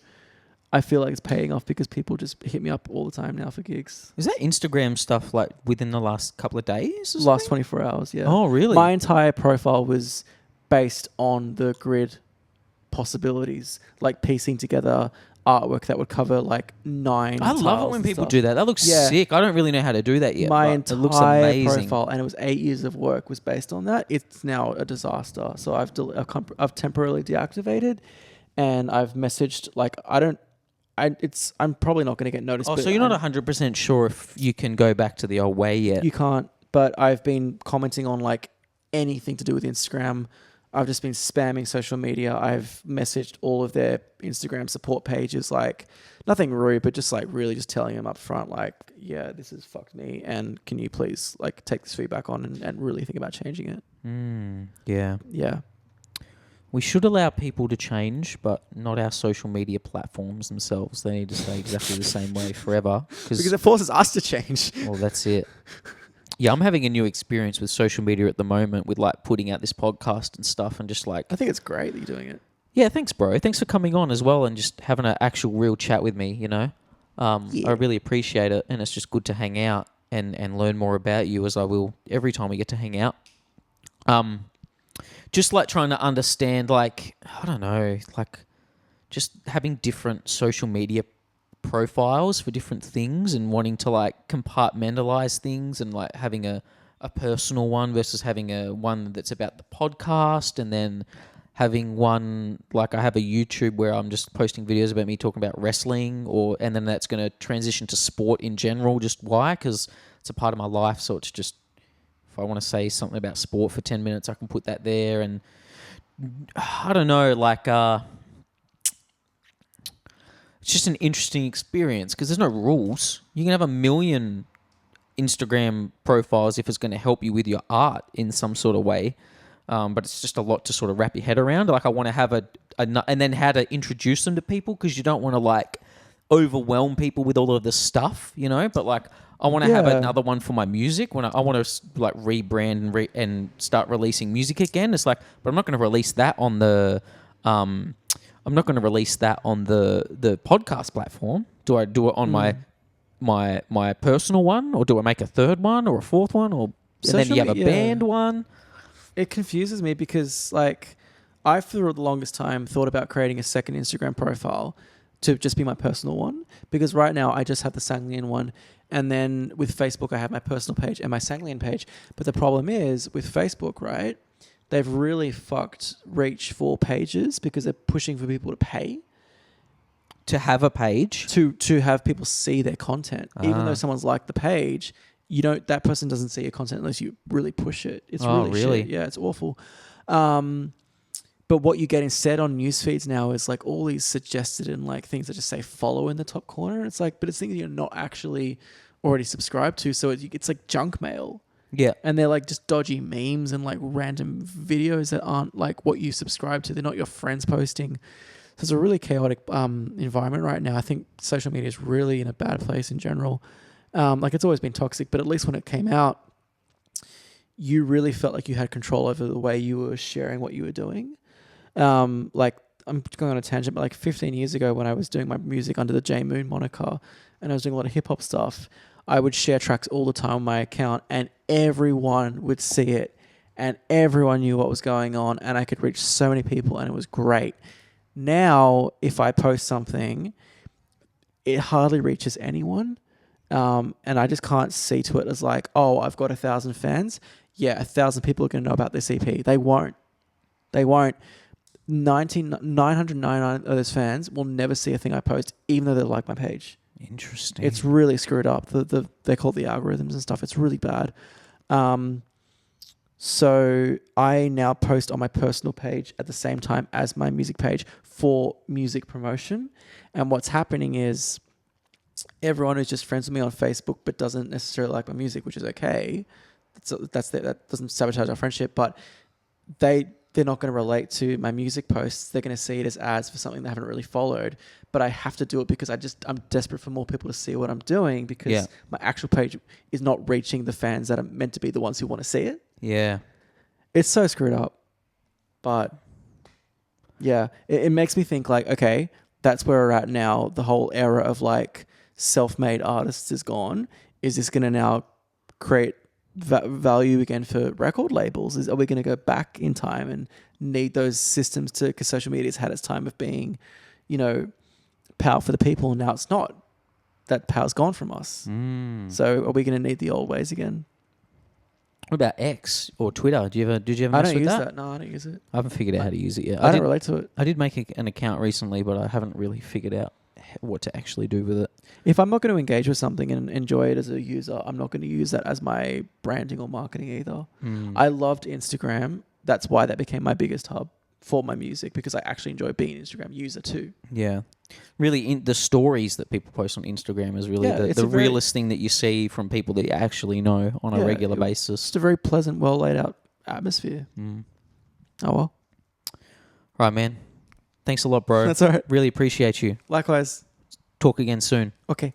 I feel like it's paying off because people just hit me up all the time now for gigs. Is that Instagram stuff like within the last couple of days? Last 24 hours, yeah. Oh, really? My entire profile was based on the grid possibilities, like piecing together artwork that would cover like 9 I love it tiles when and people stuff. do that. That looks Yeah. sick. I don't really know how to do that yet. My but it looks entire amazing. profile, and it was 8 years of work, was based on that. It's now a disaster. So I've temporarily deactivated, and I've messaged like I'm probably not going to get noticed. Oh, but so you're not 100% sure if you can go back to the old way yet? You can't. But I've been commenting on like anything to do with Instagram. I've just been spamming social media. I've messaged all of their Instagram support pages, like nothing rude, but just like really just telling them up front, like, yeah, this has fucked me, and can you please like take this feedback on and really think about changing it? Yeah. Yeah. We should allow people to change, but not our social media platforms themselves. They need to stay exactly the same way forever. Because it forces us to change. Well, that's it. Yeah, I'm having a new experience with social media at the moment with like putting out this podcast and stuff and just like... I think it's great that you're doing it. Yeah, thanks, bro. Thanks for coming on as well and just having an actual real chat with me, you know? I really appreciate it, and it's just good to hang out and learn more about you, as I will every time we get to hang out. Just like trying to understand, like, I don't know, like just having different social media profiles for different things and wanting to like compartmentalize things and like having a personal one versus having a one that's about the podcast, and then having one, like I have a YouTube where I'm just posting videos about me talking about wrestling, and then that's going to transition to sport in general. Just why? Because it's a part of my life, so it's just, if I want to say something about sport for 10 minutes, I can put that there. And I don't know, like, it's just an interesting experience because there's no rules. You can have 1 million Instagram profiles if it's going to help you with your art in some sort of way. But it's just a lot to sort of wrap your head around. Like, I want to have and then how to introduce them to people, because you don't want to like overwhelm people with all of this stuff, you know. But like, I want to have another one for my music when I want to like rebrand and start releasing music again. It's like, but I'm not going to release that on the the podcast platform. Do I do it on my personal one, or do I make a third one or a fourth one, or and then you have a band one? It confuses me because, like, I for the longest time thought about creating a second Instagram profile to just be my personal one, because right now I just have the Sanglian one, and then with Facebook I have my personal page and my Sanglian page. But the problem is with Facebook, right? They've really fucked reach for pages because they're pushing for people to pay to have a page, to have people see their content. Even though someone's liked the page, that person doesn't see your content unless you really push it. It's really shit. Yeah, it's awful. But what you get instead on news feeds now is like all these suggested and like things that just say follow in the top corner. It's like, but it's things you're not actually already subscribed to. So it's like junk mail. Yeah. And they're like just dodgy memes and like random videos that aren't like what you subscribe to. They're not your friends posting. So it's a really chaotic environment right now. I think social media is really in a bad place in general. Like, it's always been toxic, but at least when it came out, you really felt like you had control over the way you were sharing what you were doing. Like, I'm going on a tangent, but like 15 years ago when I was doing my music under the J Moon moniker and I was doing a lot of hip hop stuff, I would share tracks all the time on my account and everyone would see it and everyone knew what was going on and I could reach so many people and it was great. Now, if I post something, it hardly reaches anyone. And I just can't see to it as like, oh, I've got 1,000 fans. Yeah, 1,000 people are going to know about this EP. They won't. 999 of those fans will never see a thing I post, even though they like my page. Interesting. It's really screwed up. They call it the algorithms and stuff. It's really bad. So I now post on my personal page at the same time as my music page for music promotion. And what's happening is everyone who's just friends with me on Facebook but doesn't necessarily like my music, which is okay. That doesn't sabotage our friendship, but they're not going to relate to my music posts. They're going to see it as ads for something they haven't really followed. But I have to do it because I'm desperate for more people to see what I'm doing, because my actual page is not reaching the fans that are meant to be the ones who want to see it. Yeah. It's so screwed up. But yeah, it makes me think like, okay, that's where we're at now. The whole era of like self-made artists is gone. Is this going to now create value again for record labels? Are we going to go back in time and need those systems to, because social media's had its time of being, you know, power for the people, and now it's not. That power's gone from us. So are we going to need the old ways again? What about X or Twitter? Did you ever I mess don't with use that? that. No, I don't use it. I haven't figured out how to use it yet. I don't relate to it. I did make an account recently, but I haven't really figured out what to actually do with it. If I'm not going to engage with something and enjoy it as a user, I'm not going to use that as my branding or marketing either. I loved Instagram. That's why that became my biggest hub for my music, because I actually enjoy being an Instagram user too. Yeah. Really, the stories that people post on Instagram is really the realest thing that you see from people that you actually know on a regular basis. Just a very pleasant, well laid out atmosphere. Oh well. Right, man. Thanks a lot, bro. That's all right. Really appreciate you. Likewise. Talk again soon. Okay.